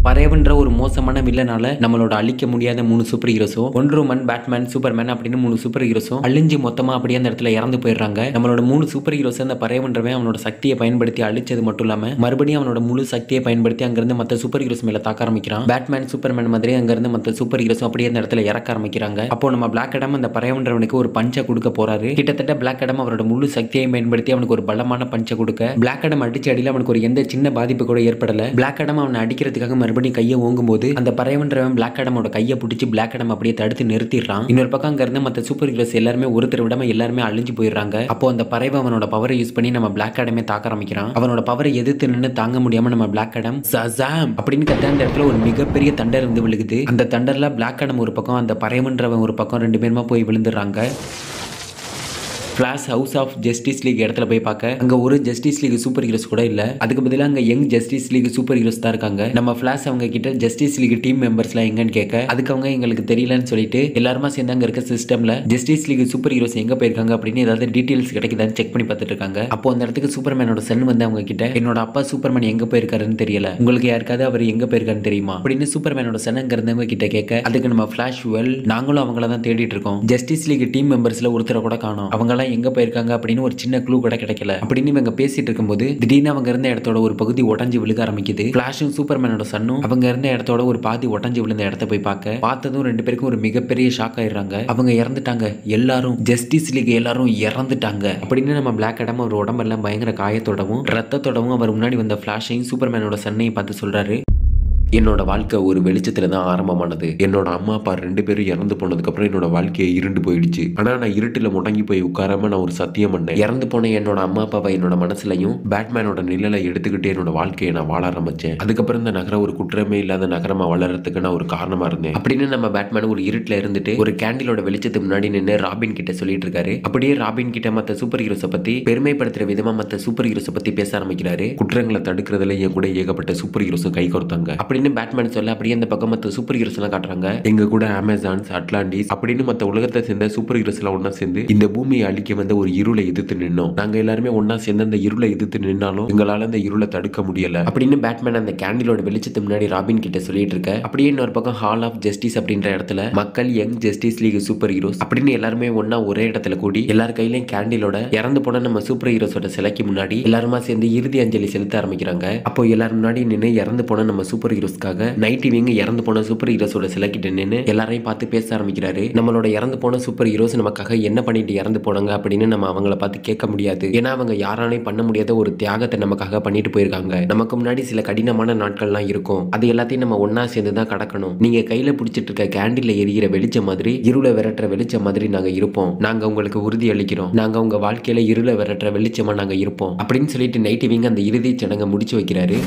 பரேவ்ன்ற ஒரு மோசமான வில்லனால நம்மளோட அழிக்க முடியாத 3 சூப்பர் ஹீரோஸும் ஒண்டர் உமன் பேட்மேன் சூப்பர்மேன் அப்படின்னு 3 சூப்பர் ஹீரோஸும் அழிஞ்சு மொத்தமா அப்படியே அந்த இடத்துல இறந்து போயிடுறாங்க. நம்மளோட 3 சூப்பர் ஹீரோஸ் அந்த பரேவ்ன்றவன் அவனோட சக்தியை பயன்படுத்தி அழிச்சது மட்டும் இல்லாம மறுபடியும் அவனோட முழு சக்தியை பயன்படுத்தி அங்கிருந்து மற்ற சூப்பர் ஹீரோஸ் மேல தாக்க ஆரம்பிக்கிறான். பேட்மேன் சூப்பர்மேன் மாதிரி அங்கிருந்து மற்ற சூப்பர் ஹீரோஸும் அப்படியே அந்த இடத்துல இறக்க ஆரம்பிக்கிறாங்க. அப்போ நம்ம பிளாக் அடம் அந்த பரேவ்ன்றவனுக்கு ஒரு பஞ்சை கொடுக்க போறாரு. கிட்டத்தட்ட பிளாக் அடம் அவரோட முழு சக்தியை பயன்படுத்தி அவனுக்கு ஒரு பலமான பஞ்சை கொடுக்க பிளாக் அடம் அடிச்ச அடியில் அவனுக்கு ஒரு எந்த சின்ன பாதிப்பு கூட ஏற்படல. பிளாக் அடம் அவனை அடிக்கிறதுக்காக மறுபடியும் மறுபடியும் கையை ஓங்கும்போது அந்த பறவைன்றவன் பிளாக் ஆடமோட கையை பிடிச்சி பிளாக் ஆடம் அப்படியே தடுத்து நிறுத்திடுறான். இன்னொரு பக்கம் அங்க இருந்து மற்ற சூப்பர் ஹீரோஸ் எல்லாருமே ஒருத்தர் விடாம எல்லாருமே அழிஞ்சு போயிடுறாங்க. அப்போ அந்த பறவை அவனோட பவரை யூஸ் பண்ணி நம்ம பிளாக் ஆடமே தாக்க ஆரம்பிக்கிறான். அவனோட பவரை எதிர்த்து நின்று தாங்க முடியாம நம்ம பிளாக் ஆடம் சசாம் அப்படின்னு கத்த அந்த இடத்துல ஒரு மிகப்பெரிய தண்டர் இருந்து விழுகுது. அந்த தண்டர்ல பிளாக் ஆடம் ஒரு பக்கம் அந்த பறவைன்றவன் ஒரு பக்கம் ரெண்டு பேருமா போய் விழுந்துடுறாங்க. Flash house of Justice League இடத்துல போய் பார்க்க அங்க ஒரு ஜஸ்டிஸ் லீக் சூப்பர் ஹீரோஸ் கூட இல்ல. அதுக்கு பதிலாக அங்க young Justice League super heroes தான் இருக்காங்க. நம்ம ஃபிளாஷ் அவங்க கிட்ட ஜஸ்டிஸ் லீக் டீம் மெம்பர்ஸ்லாம் எங்கன்னு கேட்க அதுக்கு அவங்க எங்களுக்கு தெரியலன்னு சொல்லிட்டு எல்லாருமா சேர்ந்து அங்க இருக்க சிஸ்டம்ல ஜஸ்டிஸ் லீக் சூப்பர் ஹீரோஸ் எங்க போயிருக்காங்க அப்படின்னு ஏதாவது டீடைல்ஸ் கிடைக்குதான்னு செக் பண்ணி பார்த்துட்டு இருக்காங்க. அப்போ அந்த இடத்துக்கு சூப்பர்மேனோட சன் வந்து அவங்க கிட்ட என்னோட அப்பா சூப்பர்மேன் எங்க போயிருக்காருன்னு தெரியல, உங்களுக்கு யாருக்காவது அவர் எங்க போயிருக்காருன்னு தெரியுமா அப்படின்னு சூப்பர்மேனோட சன் அங்க இருந்தவங்க கிட்ட கேட்க அதுக்கு நம்ம ஃபிளாஷ் நாங்களும் அவங்கள தான் தேடிட்டு இருக்கோம், ஜஸ்டிஸ் லீக் டீம் மெம்பர்ஸ்ல ஒருத்தரை கூட காணோம், அவங்க எல்லாம் எங்க போயிருக்காங்க அப்படின்னு ஒரு சின்ன க்ளூ கூட கிடைக்கல அப்படின்னு இவங்க பேசிட்டு இருக்கும்போது திடீர்னு அவங்க இருந்த இடத்தோட ஒரு பகுதி உடைஞ்சு விழுக ஆரம்பிக்குது. ஃபிளாஷும் சூப்பர்மேனோட சன்னும் அவங்க இருந்த இடத்தோட ஒரு பாதி உடைஞ்சு விழுந்த இடத்த போய் பார்த்ததும் ரெண்டு பேருக்கும் ஒரு மிகப்பெரிய ஷாக் ஆயிடுறாங்க. அவங்க இறந்துட்டாங்க, எல்லாரும் ஜஸ்டிஸ் லீக் எல்லாரும் இறந்துட்டாங்க அப்படின்னு நம்ம பிளாக் ஆடம் அவர் உடம்பெல்லாம் பயங்கர காயத்தோடவும் ரத்தத்தோடவும் அவர் முன்னாடி வந்த ஃபிளாஷையும் சூப்பர்மேனோட சன்னையும் பார்த்து சொல்றாரு, என்னோட வாழ்க்கை ஒரு வெளிச்சத்துல தான் ஆரம்பமானது. என்னோட அம்மா அப்பா ரெண்டு பேரும் இறந்து போனதுக்கு அப்புறம் என்னோட வாழ்க்கையை இருண்டு போயிடுச்சு. ஆனா நான் இருட்டுல முடங்கி போய் உட்காராம நான் ஒரு சத்தியம் பண்ணேன், இறந்து போன என்னோட அம்மா அப்பாவை என்னோட மனசுலையும் பேட்மேனோட நிழலை எடுத்துக்கிட்டே என்னோட வாழ்க்கையை நான் வாழ ஆரம்பிச்சேன். அதுக்கப்புறம் இந்த நகரம் ஒரு குற்றமே இல்லாத நகரமா வளர்றதுக்கு நான் ஒரு காரணமா இருந்தேன் அப்படின்னு நம்ம பேட்மேன் ஒரு இருட்டுல இருந்துட்டு ஒரு கேண்டிலோட வெளிச்சத்துக்கு முன்னாடி நின்று ராபின் கிட்ட சொல்லிட்டு இருக்காரு. அப்படியே ராபின் கிட்ட மத்த சூப்பர் ஹீரோஸை பத்தி பெருமைப்படுத்துற விதமா மத்த சூப்பர் ஹீரோஸை பத்தி பேச ஆரம்பிக்கிறாரு. குற்றங்களை தடுக்கிறதுல என் கூட ஏகப்பட்ட சூப்பர் ஹீரோஸும் கை கோர்த்தாங்க அப்படின்னு பேட்மேன் சொல்ல அப்படியே அந்த பக்கம் மற்ற சூப்பர் ஹீரோஸ் எல்லாம் காட்டுறாங்க. எங்க கூட அமேசான்ஸ் அட்லாண்டிஸ் அப்படின்னு மற்ற உலகத்தை சேர்ந்த சூப்பர் ஹீரோஸ் எல்லாம் ஒன்னா சேர்ந்து இந்த பூமியை அழிக்க வந்த ஒரு இருளை எதிர்த்து நின்னோம். நாங்க எல்லாருமே ஒன்னா சேர்ந்து அந்த இருளை எதிர்த்து நின்னாலும் எங்களால அந்த இருளை தடுக்க முடியல அப்படின்னு பேட்மேன் அந்த கேண்டிலோட வெளிச்சத்துக்கு முன்னாடி ராபின் கிட்ட சொல்லிட்டு இருக்க அப்படியே இன்னொரு பக்கம் ஹால் ஆஃப் ஜஸ்டிஸ் அப்படின்ற இடத்துல மக்கள் young Justice League super heroes அப்படின்னு எல்லாருமே ஒன்னா ஒரே இடத்துல கூடி எல்லார் கையிலையும் கேண்டிலோட இறந்து போன நம்ம சூப்பர் ஹீரோஸோட சிலைக்கு முன்னாடி எல்லாருமா சேர்ந்து இறுதி அஞ்சலி செலுத்த ஆரம்பிக்கிறாங்க. அப்போ எல்லாரும் முன்னாடி நின்று இறந்து போன நம்ம சூப்பர் ஹீரோஸ்க்காக நைட் இவங்க இறந்து போன சூப்பர் ஹீரோஸோட சிலைக்கிட்ட நின்று எல்லாரையும் பார்த்து பேச ஆரம்பிக்கிறாரு. நம்மளோட இறந்து போன சூப்பர் ஹீரோஸ் நமக்காக என்ன பண்ணிட்டு இறந்து போனாங்க அப்படின்னு நம்ம அவங்கள பார்த்து கேட்க முடியாது. ஏன்னா அவங்க யாராலையும் பண்ண முடியாத ஒரு தியாகத்தை நமக்காக பண்ணிட்டு போயிருக்காங்க. நமக்கு முன்னாடி சில கடினமான நாட்கள்லாம் இருக்கும், அது எல்லாத்தையும் நம்ம ஒன்னா சேர்ந்து தான் கடக்கணும். நீங்க கையில பிடிச்சிட்டு இருக்க கேண்டில்ல எரிகிற வெளிச்சம் மாதிரி இருளை விரட்டுற வெளிச்சம் மாதிரி நாங்க இருப்போம், நாங்க உங்களுக்கு உறுதி அளிக்கிறோம், நாங்க உங்க வாழ்க்கையில இருளை விரட்டுற வெளிச்சமா நாங்க இருப்போம் அப்படின்னு சொல்லிட்டு நைட் இவங்க அந்த இறுதி சடங்கை முடிச்சு வைக்கிறாரு.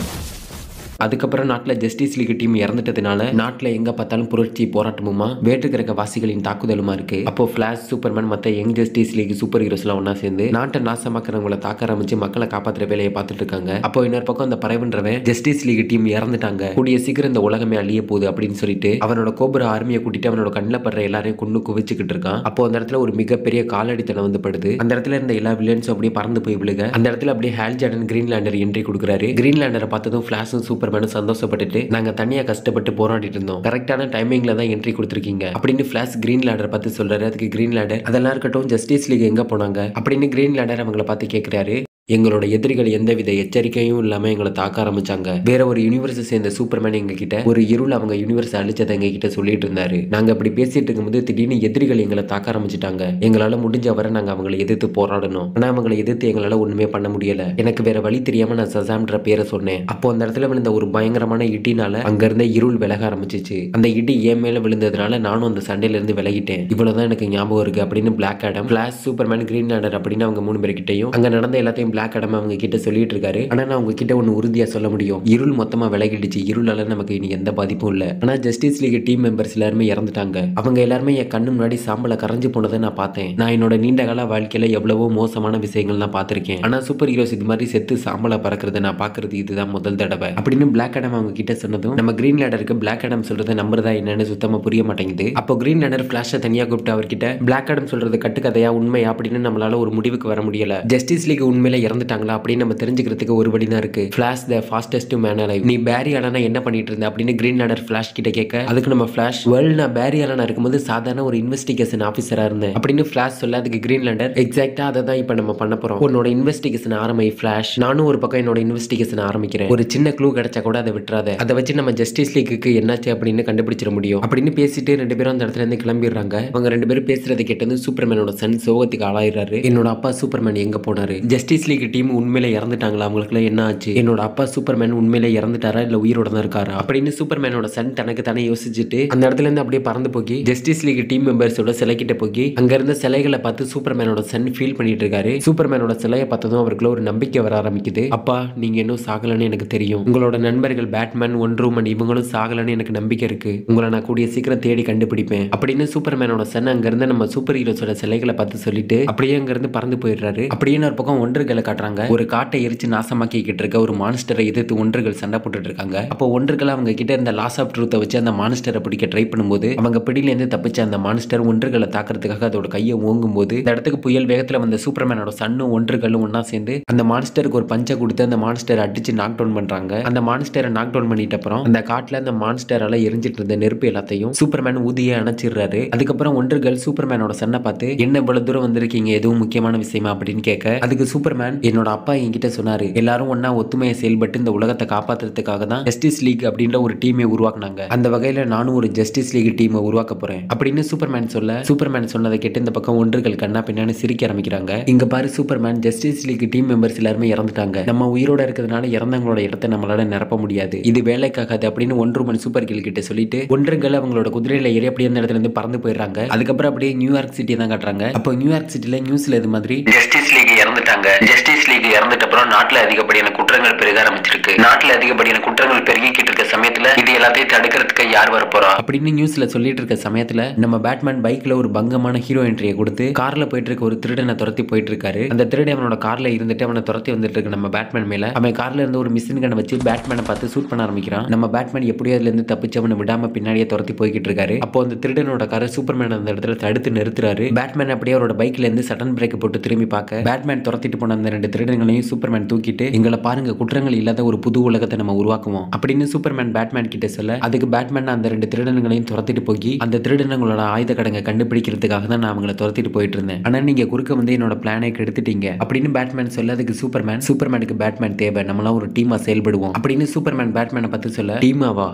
அதுக்கப்புறம் நாட்டில் ஜஸ்டிஸ் லீக் டீம் இறந்துட்டதுனால நாட்டில் எங்க பார்த்தாலும் புரட்சி போராட்டமுமா வேற்றுக்கிரக வாசிகளின் தாக்குதலுமா இருக்கு. அப்போ ஃபிளாஷ் சூப்பர்மேன் மற்ற young Justice League super heroes எல்லாம் ஒன்னா சேர்ந்து நாட்டை நாசமாக்குறவங்களை தாக்க ஆரம்பிச்சு மக்களை காப்பாற்றுற வேலையை பார்த்துட்டு இருக்காங்க. அப்போ இன்னொரு பக்கம் அந்த பறவைன்றவன் ஜஸ்டிஸ் லீக் டீம் இறந்துட்டாங்க, கூடிய சீக்கிரம் இந்த உலகமே அழிய போகுது அப்படின்னு சொல்லிட்டு அவனோட கோபுர ஆர்மியை கூட்டிட்டு அவனோட கண்ணில் படுற எல்லாரையும் கொண்டு குவிச்சுக்கிட்டு இருக்கான். அப்போ அந்த இடத்துல ஒரு மிகப்பெரிய காலடித்தனம் வந்து படுது. அந்த இடத்துல இருந்த எல்லா வில்லன்ஸும் அப்படியே பறந்து போய் விழுக அந்த இடத்துல அப்படியே ஹால் ஜார்டன் கிரீன்லாண்டர் என்ட்ரி கொடுக்குறாரு. கிரீன்லாண்டரை பார்த்ததும் ஃபிளாஷும் சூப்பர் சந்தோஷப்பட்டுட்டு நாங்க தனியா கஷ்டப்பட்டு போராடிட்டு இருந்தோம், கரெக்டான டைமிங்ல தான் என்ட்ரி கொடுத்துருக்கீங்க அப்படின்னு ஃபிளாஷ் கிரீன்லாண்டர் பார்த்து சொல்றாரு. அதுக்கு கிரீன்லாண்டர் அதெல்லாம் இருக்கட்டும், ஜஸ்டிஸ் லீக் எங்க போனாங்க அப்படின்னு கிரீன்லாண்டர் அவங்கள பார்த்து கேட்கிறாரு. எங்களோட எதிரிகள் எந்தவித எச்சரிக்கையும் இல்லாம எங்களை தாக்க ஆரம்பிச்சாங்க. வேற ஒரு யூனிவர்ஸ் சேர்ந்த சூப்பர்மேன் எங்க கிட்ட ஒரு இருள் அவங்க யூனிவர்ஸ் அழிச்சதை எங்க கிட்ட சொல்லிட்டு இருந்தாரு. நாங்க அப்படி பேசிட்டு இருக்கும்போது திடீர்னு எதிரிகள் எங்களை தாக்க ஆரம்பிச்சிட்டாங்க. எங்களால முடிஞ்ச வரை நாங்க அவங்களை எதிர்த்து போராடணும், ஆனா அவங்களை எதிர்த்து எங்களால ஒண்ணுமே பண்ண முடியல. எனக்கு வேற வழி தெரியாம நான் சசாம்ன்ற பேரை சொன்னேன். அப்போ அந்த இடத்துல விழுந்த ஒரு பயங்கரமான இடினால அங்க இருந்த இருள் விலக ஆரம்பிச்சிச்சு. அந்த இடி என் மேல விழுந்ததுனால நானும் அந்த சண்டையில இருந்து விலகிட்டேன். இவ்வளவுதான் எனக்கு ஞாபகம் இருக்கு அப்படின்னு பிளாக் ஆடம், ஃபிளாஷ், சூப்பர்மேன், கிரீன்லாண்டர் அப்படின்னு அவங்க 3 பேர்கிட்டையும் அங்க நடந்த எல்லாத்தையும் பிளாக் ஆடம் அவங்க கிட்ட சொல்லிட்டு இருக்காரு. ஆனா நான் உங்ககிட்ட ஒன்னு உறுதியா சொல்ல முடியும், இருள் மொத்தமா விலகிடுச்சு, இருளால நமக்கு இனி எந்த பாதிப்பும் இல்ல. ஆனா ஜஸ்டிஸ் லீக் டீம் மெம்பர்ஸ் எல்லாருமே இறந்துட்டாங்க. அவங்க எல்லாருமே என் கண்ணு முன்னாடி சாம்பல கரைஞ்சு போனதை நான் பார்த்தேன். நான் என்னோட நீண்ட கால வாழ்க்கையில எவ்வளவோ மோசமான விஷயங்கள் நான் பார்த்திருக்கேன். ஆனா சூப்பர் ஹீரோஸ் இது மாதிரி செத்து சாம்பல பறக்கிறத நான் பாக்குறது இதுதான் முதல் தடவை அப்படின்னு பிளாக் ஆடம் அவங்க கிட்ட சொன்னதும் நம்ம கிரீன்லாண்டருக்கு பிளாக் ஆடம் சொல்றதை நம்புறதா என்னன்னு சுத்தமா புரிய மாட்டேங்குது. அப்போ கிரீன்லாண்டர் ஃபிளாஷை தனியா கூப்பிட்டு அவர்கிட்ட பிளாக் ஆடம் சொல்றது கட்டுக்கதையா உண்மையா அப்படின்னு நம்மளால ஒரு முடிவுக்கு வர முடியல. ஜஸ்டிஸ் லீக் உண்மையில இறந்துட்டாங்களா அப்படின்னு நம்ம தெரிஞ்சுக்கிறதுக்கு ஒரு வழி தான் இருக்கு. Flash the fastest man alive, நீ பேரி ஆலனா என்ன பண்ணிட்டு இருந்த அப்படின்னு கிரீன்லாண்டர் ஃபிளாஷ் கிட்ட கேட்க அதுக்கு நம்ம ஃபிளாஷ் நான் பேரி ஆலனா இருக்கும்போது சாதாரண ஒரு இன்வெஸ்டிகேஷன் ஆஃபீஸரா இருந்தேன் அப்படின்னு ஃபிளாஷ் சொல்ல அதுக்கு கிரீன்லாண்டர் எக்ஸாக்டா அதை தான் இப்ப நம்ம பண்ண போறோம். உன்னோட இன்வெஸ்டிகேஷன் ஆரம்பி ஃபிளாஷ், நானும் ஒரு பக்கம் என்னோட இன்வெஸ்டிகேஷன் ஆரம்பிக்கிறேன். ஒரு சின்ன க்ளூ கிடைச்சா கூட அதை விட்டுறாத, அதை வச்சு நம்ம ஜஸ்டிஸ் லீக்கு என்னாச்சு அப்படின்னு கண்டுபிடிச்சிட முடியும் அப்படின்னு பேசிட்டு 2 பேரும் அந்த இடத்துல இருந்து கிளம்பிடுறாங்க. அவங்க 2 பேரும் பேசுறதை கேட்டது சூப்பர்மேனோட சன் சோகத்துக்கு ஆளாயிடுறாரு. என்னோட அப்பா சூப்பர்மேன் எங்க போனாரு, ஜஸ்டிஸ் லீக் டீம் உண்மையில இறந்துட்டாங்களா, அவங்களுக்கு என்ன ஆச்சு, என்னோட அப்பா சூப்பர்மேன் உண்மையில இறந்துட்டாரா இல்ல உயிரோட தான் இருக்காரா அப்படின்னு சூப்பர்மேனோட சன் தனக்கு தானே யோசிச்சுட்டு அந்த இடத்துல இருந்து அப்படியே பறந்து போய் ஜஸ்டிஸ் லீக் டீம் மெம்பர்ஸோட சிலை கிட்ட போய் அங்க இருந்த சிலைகளை பார்த்து சூப்பர்மேனோட சன் ஃபீல் பண்ணிட்டு இருக்காரு. சூப்பர்மேனோட சிலையை பார்த்ததும் அவருக்குள்ள ஒரு நம்பிக்கை வர ஆரம்பிக்குது. அப்பா, நீங்க இன்னும் சாகலன்னு எனக்கு தெரியும். உங்களோட நண்பர்கள் பேட்மேன், ஒண்டர் உமன் இவங்களும் சாகலன்னு எனக்கு நம்பிக்கை இருக்கு. உங்களை நான் கூடிய சீக்கிரம் தேடி கண்டுபிடிப்பேன் அப்படின்னு சூப்பர்மேனோட சன் அங்க இருந்து நம்ம சூப்பர் ஹீரோஸோட சிலைகளை பார்த்து சொல்லிட்டு அப்படியே அங்க இருந்து பறந்து போயிடுறாரு. அப்படியே ஒரு பக்கம் ஒன்றுகளை காட்டுறாங்க. ஒரு காட்டை எரிச்சு நாசமாக்கிக்கிட்டு இருக்க ஒரு மான்ஸ்டரை எதிர்த்து ஒன்றுகள் சண்டை போட்டுட்டு இருக்காங்க. அப்போ ஒன்றுகள் அவங்க கிட்ட இருந்த லாஸ் ஆஃப் ட்ரூத்தை வச்சு அந்த மான்ஸ்டரை பிடிக்க ட்ரை பண்ணும்போது அவங்க பிடியில இருந்து தப்பிச்ச அந்த மான்ஸ்டர் ஒன்றுகளை தாக்குறதுக்காக அதோட கையை ஓங்கும் போது இந்த இடத்துக்கு புயல் வேகத்துல வந்த சூப்பர்மேனோட சன்னும் ஒன்றுகளும் ஒன்னா சேர்ந்து அந்த மான்ஸ்டருக்கு ஒரு பஞ்சை கொடுத்து அந்த மான்ஸ்டரை அடிச்சு நாக் டவுன் பண்றாங்க. அந்த மான்ஸ்டரை நாக் டவுன் பண்ணிட்ட அப்புறம் அந்த காட்டுல அந்த மான்ஸ்டரால எரிஞ்சிட்டு இருந்த நெருப்பு எல்லாத்தையும் சூப்பர்மேன் ஊதிய அணைச்சிடுறாரு. அதுக்கப்புறம் ஒன்றுகள் சூப்பர்மேனோட சன்னை பார்த்து என்ன இவ்வளவு தூரம் வந்திருக்கீங்க, எதுவும் முக்கியமான விஷயமா அப்படின்னு கேட்க அதுக்கு சூப்பர்மேன் என்னோட அப்பா என்கிட்ட சொன்னாரு, எல்லாரும் ஒன்னா ஒத்துமையை செயல்பட்டு இந்த உலகத்தை காப்பாத்துறதுக்காக தான் ஜஸ்டிஸ் லீக் அப்படின்ற ஒரு டீமை உருவாக்குனாங்க. அந்த வகையில நானும் ஒரு ஜஸ்டிஸ் லீக் டீமை உருவாக்க போறேன் அப்படின்னு சூப்பர்மேன் சொல்ல சூப்பர்மேன் சொன்னதை கேட்டு இந்த பக்கம் ஒன்றுகள் கண்ணா பின்னான்னு சிரிக்க ஆரம்பிக்கிறாங்க. இங்க பாரு Superman, Justice League team members எல்லாருமே இறந்துட்டாங்க. நம்ம உயிரோட இருக்கிறதுனால இறந்தவங்களோட இடத்தை நம்மளால நிரப்ப முடியாது. இது வேலைக்காகாது அப்படின்னு ஒன்று மணி சூப்பர் கில் கிட்ட சொல்லிட்டு ஒன்றுகள் அவங்களோட குதிரையில ஏறி அப்படியே அந்த இடத்துல இருந்து பறந்து போயிடுறாங்க. அதுக்கப்புறம் அப்படியே நியூயார்க் சிட்டியை தான் காட்டுறாங்க. அப்போ நியூயார்க் சிட்டில நியூஸ்ல இது மாதிரி ஜஸ்டிஸ் லீக் இறந்துட்டாங்க. ஜஸ்டிஸ் லீக் இறந்துட்ட அப்புறம் நாட்டுல அதிகப்படியான குற்றங்கள் பெருக ஆரம்பிச்சிருக்கு. நாட்டுல அதிகப்படியான குற்றங்கள் பெருகிக்கிட்டு இருக்க சமயத்துல இது எல்லாத்தையும் தடுக்கிறதுக்கு யார் வரப்போறா அப்படின்னு நியூஸ்ல சொல்லிட்டு இருக்க சமயத்துல நம்ம பேட்மேன் பைக்ல ஒரு பங்கமான ஹீரோ என்ட்ரியை கொடுத்து கார்ல போயிட்டு இருக்க ஒரு திருடனை துரத்தி போயிட்டு இருக்காரு. அந்த திருடன் அவனோட கார்ல இருந்துட்டு அவனை துரத்தி வந்துட்டு இருக்கு நம்ம பேட்மேன் மேல. அவன் கார்ல இருந்து ஒரு மிஷின் கன் வச்சு பேட்மேனை பார்த்து ஷூட் பண்ண ஆரம்பிக்கிறான். நம்ம பேட்மேன் எப்படியோ அதுல இருந்து தப்பிச்சு அவனை விடாம பின்னாடியே துரத்தி போய்கிட்டு இருக்காரு. அப்போ அந்த திருடனோட காரை சூப்பர்மேன் அந்த இடத்துல தடுத்து நிறுத்துறாரு. பேட்மேன் அப்படியே அவரோட பைக்ல இருந்து சடன் பிரேக் போட்டு திரும்பி பார்க்க பேட்மேன் துரத்திட்டு போன அந்த ரெண்டு திருடங்களையும் சூப்பர்மேன் தூக்கிட்டு எங்களை பாருங்க, குற்றங்கள் இல்லாத ஒரு புது உலகத்தை நம்ம உருவாக்குவோம் அப்படின்னு சூப்பர்மேன் பேட்மேன் கிட்ட சொல்ல அதுக்கு பேட்மேன் அந்த ரெண்டு திருடங்களையும் துரத்திட்டு போய் அந்த திருடங்களோட ஆயுத கடங்க கண்டுபிடிக்கிறதுக்காக தான் நான் அவங்களை துரத்திட்டு போயிட்டு இருந்தேன். ஆனா நீங்க குறுக்க வந்து என்னோட பிளானை கெடுத்துட்டீங்க அப்படின்னு பேட்மேன் சொல்ல அதுக்கு சூப்பர்மேனுக்கு பேட்மேன் தேவை, நம்மளாம் ஒரு டீமா செயல்படுவோம் அப்படின்னு சூப்பர்மேன் பேட்மேனை பார்த்து சொல்ல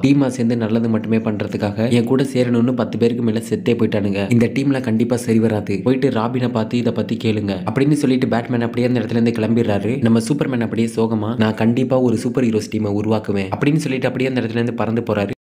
டீமா சேர்ந்து நல்லது மட்டுமே பண்றதுக்காக என் கூட சேரணும்னு 10 பேருக்கு மேல செத்தே போயிட்டானுங்க. இந்த டீம்ல கண்டிப்பா சரி வராது, போயிட்டு ராபினை பார்த்து இதை பத்தி கேளுங்க அப்படின்னு சொல்லிட்டு பேட்மேன் அப்படியே அந்த இடத்துல இருந்து கிளம்பிடுறாரு. நம்ம சூப்பர்மேன் அப்படியே சோகமா நான் கண்டிப்பா ஒரு சூப்பர் ஹீரோஸ் டீமை உருவாக்குவேன் அப்படின்னு சொல்லிட்டு அப்படியே அந்த இடத்துல இருந்து பறந்து போறாரு.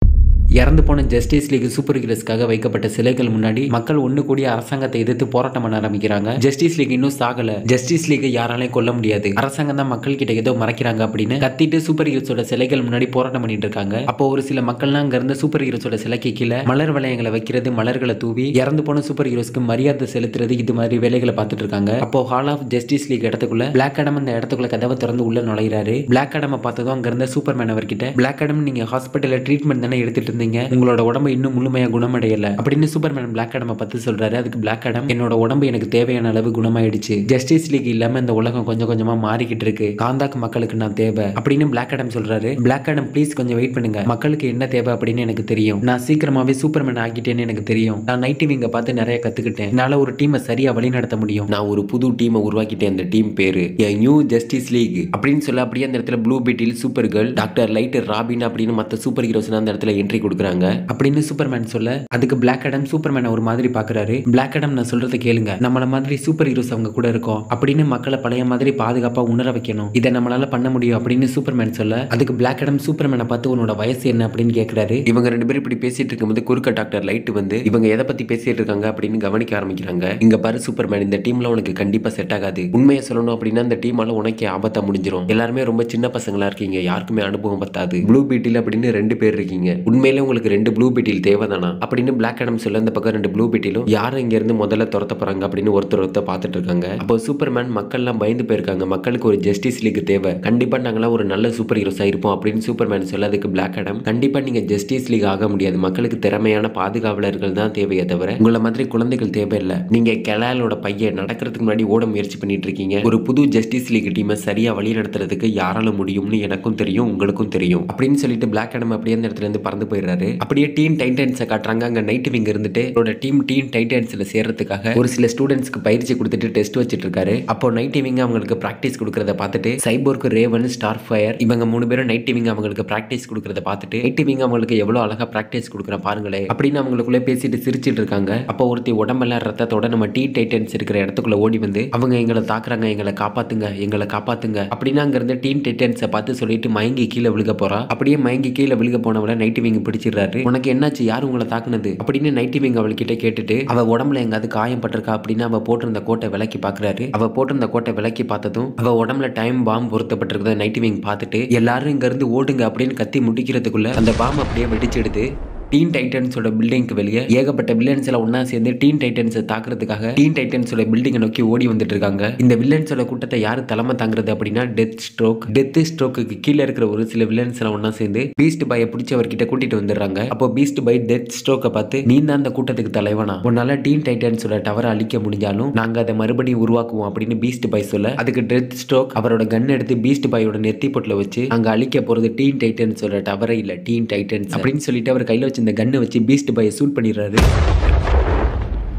இறந்து போன ஜஸ்டிஸ் லீக் சூப்பர் ஹீரோஸ்க்காக வைக்கப்பட்ட சிலைகள் முன்னாடி மக்கள் ஒண்ணு கூடிய அரசாங்கத்தை எதிர்த்து போராட்டம் பண்ண ஆரம்பிக்கிறாங்க. ஜஸ்டிஸ் லீக் இன்னும் சாகல, ஜஸ்டிஸ் லீக் யாராலையும் கொல்ல முடியாது, அரசாங்கம் தான் மக்கள் கிட்ட ஏதோ மறைக்கிறாங்க அப்படின்னு கத்திட்டு சூப்பர் ஹீரோஸோட சிலைகள் முன்னாடி போராட்டம் பண்ணிட்டு இருக்காங்க. அப்போ ஒரு சில மக்கள்லாம் அங்க இருந்த சூப்பர் ஹீரோஸோட சிலைக்கு கீழே மலர் வளையங்களை வைக்கிறது, மலர்களை தூவி இறந்து போன சூப்பர் ஹீரோஸ்க்கு மரியாதை செலுத்துறது, இது மாதிரி வேலைகளை பார்த்துட்டு இருக்காங்க. அப்போ ஹால் ஆஃப் ஜஸ்டிஸ் லீக் இடத்துக்குள்ள பிளாக் ஆடம் அந்த இடத்துக்குள்ள கதவை திறந்து உள்ள நுழையிறாரு. பிளாக் ஆடமை பார்த்ததும் அங்க இருந்த சூப்பர்மேன் அவர்கிட்ட பிளாக் ஆடம், நீங்க ஹாஸ்பிட்டல்ல ட்ரீட்மெண்ட் தானே எடுத்துட்டு இருந்தீங்க, உங்களோட உடம்பு இன்னும் முழுமையா குணமடையல அப்படின்னு சூப்பர்மேன் பிளாக் ஆடமை பார்த்து சொல்றாரு. அதுக்கு பிளாக் ஆடம் என்னோட உடம்பு எனக்கு தேவையான அளவு குணமாயிடுச்சு, ஜஸ்டிஸ் லீக் இல்லாம இந்த உலகம் கொஞ்சம் கொஞ்சமா மாறிக்கிட்டு இருக்கு, காந்தாக்கு மக்களுக்கு நான் தேவை அப்படின்னு பிளாக் ஆடம் சொல்றாரு. பிளாக் ஆடம் ப்ளீஸ் கொஞ்சம் வெயிட் பண்ணுங்க, மக்களுக்கு என்ன தேவை அப்படின்னு எனக்கு தெரியும், நான் சீக்கிரமாவே சூப்பர்மேன் ஆகிட்டேன்னு எனக்கு தெரியும், நான் நைட் விங்க பார்த்து நிறைய கத்துக்கிட்டேன், என்னால ஒரு டீமை சரியா வழி நடத்த முடியும், நான் ஒரு புது டீமை உருவாக்கிட்டேன், அந்த டீம் பேரு நியூ ஜஸ்டிஸ் லீக் அப்படின்னு சொல்ல அப்படியே அந்த இடத்துல Blue Beetle, Supergirl, Doctor Light, Robin அப்படின்னு மற்ற சூப்பர் ஹீரோஸ் அந்த இடத்துல என்ட்ரி கொடுக்குறாங்க அப்படின்னு சூப்பர்மேன் சொல்ல அதுக்கு பிளாக் ஆடம் சூப்பர்மேன் ஒரு மாதிரி பாக்குறாரு. பிளாக் ஆடம் நான் சொல்றதை கேளுங்க, நம்மள மாதிரி சூப்பர் ஹீரோஸ் அவங்க கூட இருக்கோம் அப்படின்னு மக்களை பழைய மாதிரி பாதுகாப்பா உணர வைக்கணும், இதை நம்மளால பண்ண முடியும் அப்படின்னு சூப்பர்மேன் சொல்ல அதுக்கு பிளாக் ஆடம் சூப்பர்மேனை பார்த்து உன்னோட வயசு என்ன அப்படின்னு கேட்கிறாரு. இவங்க ரெண்டு பேரும் இப்படி பேசிட்டு இருக்கும்போது குறுக்க டாக்டர் லைட் வந்து இவங்க எதை பத்தி பேசிட்டு இருக்காங்க அப்படின்னு கவனிக்க ஆரம்பிக்கிறாங்க. இங்க பாரு சூப்பர்மேன், இந்த டீம்ல உனக்கு கண்டிப்பா செட் ஆகாது, உண்மையை சொல்லணும் அப்படின்னா இந்த டீமால உனக்கு ஆபத்தா முடிஞ்சிடும், எல்லாருமே ரொம்ப சின்ன பசங்களா இருக்கீங்க, யாருக்குமே அனுபவம் பத்தாது, ப்ளூ பீட்டில் அப்படின்னு 2 பேர் இருக்கீங்க, உண்மையிலே உங்களுக்கு 2 ப்ளூ பீட்டில் தேவைதானா அப்படின்னு பிளாக் ஆடம் சொல்ல இந்த பக்கம் 2 ப்ளூ பீட்டிலும் யாரும் இங்க இருந்து முதல்ல துரத்த போறாங்க அப்படின்னு ஒருத்தர் பார்த்துட்டு இருக்காங்க. அப்போ சூப்பர்மேன் மக்கள்லாம் பயந்து போயிருக்காங்க, மக்களுக்கு ஒரு ஜஸ்டிஸ் லீக் தேவை, கண்டிப்பா நாங்களாம் ஒரு நல்ல சூப்பர் ஹீரோஸ் ஆயிருப்போம் அப்படின்னு சூப்பர்மேன் சொல்ல அதுக்கு பிளாக் ஆடம் கண்டிப்பா நீங்க ஜஸ்டிஸ் லீக் ஆக முடியாது, மக்களுக்கு திறமையான பாதுகாவலர்கள் தான் தேவையே தவிர உங்களை மாதிரி குழந்தைகள் தேவையில்லை, நீங்க கெலாலோட பையன் நடக்கிறதுக்கு முன்னாடி ஓட முயற்சி பண்ணிட்டு இருக்கீங்க, ஒரு புது ஜஸ்டிஸ் லீக் டீமை சரியா வழி நடத்துறதுக்கு யாரால முடியும்னு எனக்கும் தெரியும் உங்களுக்கும் தெரியும் அப்படின்னு சொல்லிட்டு பிளாக் ஆடம் அப்படியே அந்த இடத்துல இருந்து பறந்து போயிடுறாரு. போயிடுறாரு. அப்படியே டீன் டைட்டன்ஸை காட்டுறாங்க. அங்க நைட் விங் இருந்துட்டு அவரோட டீம் டீன் டைட்டன்ஸ்ல சேர்றதுக்காக ஒரு சில ஸ்டூடெண்ட்ஸ்க்கு பயிற்சி கொடுத்துட்டு டெஸ்ட் வச்சிட்டு இருக்காரு. அப்போ நைட் விங் அவங்களுக்கு பிராக்டிஸ் கொடுக்கறத பார்த்துட்டு சைபோர்க், ரேவன், ஸ்டார் ஃபயர் இவங்க 3 பேரும் நைட் விங் அவங்களுக்கு பிராக்டிஸ் கொடுக்கறத பார்த்துட்டு நைட் விங் அவங்களுக்கு எவ்வளவு அழகா பிராக்டிஸ் கொடுக்குற பாருங்களே அப்படின்னு அவங்களுக்குள்ள பேசிட்டு சிரிச்சிட்டு இருக்காங்க. அப்போ ஒருத்தி உடம்பெல்லாம் ரத்தத்தோட நம்ம டீன் டைட்டன்ஸ் இருக்கிற இடத்துக்குள்ள ஓடி வந்து அவங்க எங்களை தாக்குறாங்க, எங்களை காப்பாத்துங்க, எங்களை காப்பாத்துங்க அப்படின்னு அங்க இருந்து டீன் டைட்டன்ஸை பார்த்து சொல்லிட்டு மயங்கி கீழே விழுக போறா. அப்படியே மயங்கி கீழே விழுக போனவளை நைட் விங் பிடிச்சிடுறாரு. உனக்கு என்னாச்சு, யார் உங்களை தாக்குனது அப்படின்னு நைட் விங் அவள்கிட்ட கேட்டுட்டு அவ உடம்புல எங்காவது காயம் பட்டிருக்கா அப்படின்னு அவ போட்டிருந்த கோட்டை விலக்கி பாக்குறாரு. அவ போட்டிருந்த கோட்டை விலக்கி பார்த்ததும் அவ உடம்புல டைம் பாம் பொருத்தப்பட்டிருக்கிறத நைட் விங் பார்த்துட்டு எல்லாரும் இங்க இருந்து ஓடுங்க அப்படின்னு கத்தி முடிக்கிறதுக்குள்ள அந்த பாம் அப்படியே வெடிச்சிடுது. டீன் டைட்டன்ஸோட பில்டிங்க்கு வெளியே ஏகப்பட்ட வில்லன்ஸ் எல்லாம் ஒன்னா சேர்ந்து டீன் டைட்டன்ஸை தாக்குறதுக்காக டீன் டைட்டன்ஸோட பில்டிங்கை நோக்கி ஓடி வந்துட்டு இருக்காங்க. இந்த வில்லன்ஸோட கூட்டத்தை யாரு தலைமை தாங்குறது அப்படின்னா டெத் ஸ்ட்ரோக்கு கீழே இருக்கிற ஒரு சில வில்லன்ஸ் எல்லாம் ஒன்னா சேர்ந்து பீஸ்ட் பாயை பிடிச்சி அவர்கிட்ட கூட்டிட்டு வந்துடுறாங்க. அப்போ பீஸ்ட் பாய் டெத் ஸ்ட்ரோக்கை பார்த்து நீ தான் அந்த கூட்டத்துக்கு தலைவனா, உன்னால டீன் டைட்டன்ஸோட டவரை அழிக்க முடிஞ்சாலும் நாங்க அதை மறுபடியும் உருவாக்குவோம் அப்படின்னு பீஸ்ட் பாய் சொல்ல அதுக்கு டெத் ஸ்ட்ரோக் அவரோட கன் எடுத்து பீஸ்ட் பாயோட நெத்தி பொட்டில் வச்சு அங்க அழிக்க போறது டீன் டைட்டன்ஸோட டவரை இல்ல டீன் டைட்டன்ஸ் அப்படின்னு சொல்லிட்டு அவர் கையில இந்த கன்னை வச்சு பீஸ்ட் பாயை ஷூட் பண்ணிடுறாரு.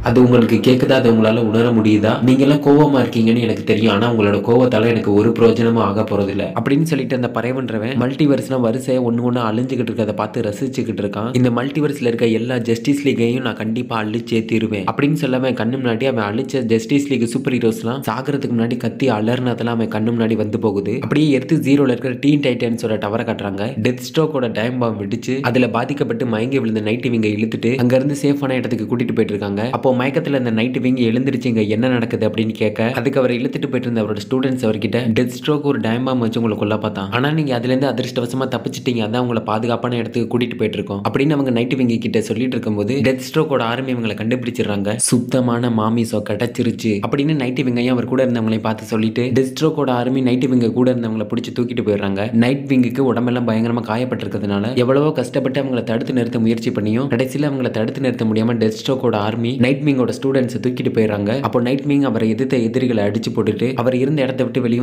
அது உங்களுக்கு கேட்குதா, அது உங்களால உணர முடியுதா? நீங்க எல்லாம் கோவமா இருக்கீங்கன்னு எனக்கு தெரியும், ஆனா உங்களோட கோவத்தால எனக்கு ஒரு பிரயோஜனமும் ஆக போறது இல்ல அப்படின்னு சொல்லிட்டு அந்த பறைவன்றவன் மல்டிவர்ஸ்லாம் வரிசையா ஒண்ணு அழிஞ்சுக்கிட்டு இருக்கிறத பார்த்து ரசிச்சுக்கிட்டு இருக்கான். இந்த மல்டிவர்ஸ்ல இருக்க எல்லா ஜஸ்டிஸ் லீகையும் நான் கண்டிப்பா அழிச்சே தீருவேன் அப்படின்னு சொல்ல அவன் கண்ணு முன்னாடி அவன் அழிச்ச ஜஸ்டிஸ் லீக் சூப்பர் ஹீரோஸ்லாம் சாகிறதுக்கு முன்னாடி கத்தி அலர்னதெல்லாம் அவன் கண்ணு முன்னாடி வந்து போகுது. அப்படியே எடுத்து ஜீரோல இருக்கிற டீன் டைட்டன்ஸோட டவரை காட்டுறாங்க. டெத் ஸ்ட்ரோக்கோட டைம் பாம் வெடிச்சு அதுல பாதிக்கப்பட்டு மயங்கி விழுந்த நைட் விங்க இழுத்துட்டு அங்க இருந்து சேஃபான இடத்துக்கு கூட்டிட்டு போயிட்டு இருக்காங்க. அப்போ மயக்கத்துல இந்த நைட் விங் எழுந்திருச்சு இங்க என்ன நடக்குது அப்படின்னு கேட்க அதுக்கு அவர் இழுத்துட்டு போயிட்டு இருந்த அவரோட ஸ்டூடெண்ட்ஸ் அவர்கிட்ட டெத் ஸ்ட்ரோக் ஒரு டைம் பாம் வச்சு உங்களை கொல்ல பார்த்தான், ஆனா நீங்க அதுல இருந்து அதிர்ஷ்டவசமா தப்பிச்சிட்டீங்க, அதான் உங்களை பாதுகாப்பான இடத்துக்கு கூட்டிட்டு போயிட்டு இருக்கோம் அப்படின்னு அவங்க நைட் விங் கிட்ட சொல்லிட்டு இருக்கும்போது டெத் ஸ்ட்ரோக்கோட ஆர்மி இவங்களை கண்டுபிடிச்சிடுறாங்க. சுத்தமான மாமிசோ கிடைச்சிருச்சு அப்படின்னு நைட் விங்கையும் அவர் கூட இருந்தவங்களை பார்த்து சொல்லிட்டு டெத் ஸ்ட்ரோக்கோட ஆர்மி நைட் விங்க கூட இருந்தவங்களை பிடிச்சி தூக்கிட்டு போயிடுறாங்க. நைட் விங்குக்கு உடம்பெல்லாம் பயங்கரமா காயப்பட்டிருக்கிறதுனால எவ்வளவோ கஷ்டப்பட்டு அவங்களை தடுத்து நிறுத்த முயற்சி பண்ணியும் கடைசியில் அவங்களை தடுத்து நிறுத்த முடியாம டெத் ஸ்ட்ரோக்கோட ஆர்மி நைட் விங்கோட ஸ்டூடெண்ட்ஸ் தூக்கிட்டு போயிடுறாங்க. அப்போ நைட் விங் அவரை எதிர்த்த எதிரிகளை அடிச்சு போட்டுட்டு அவர் இருந்த இடத்தை விட்டு வெளியே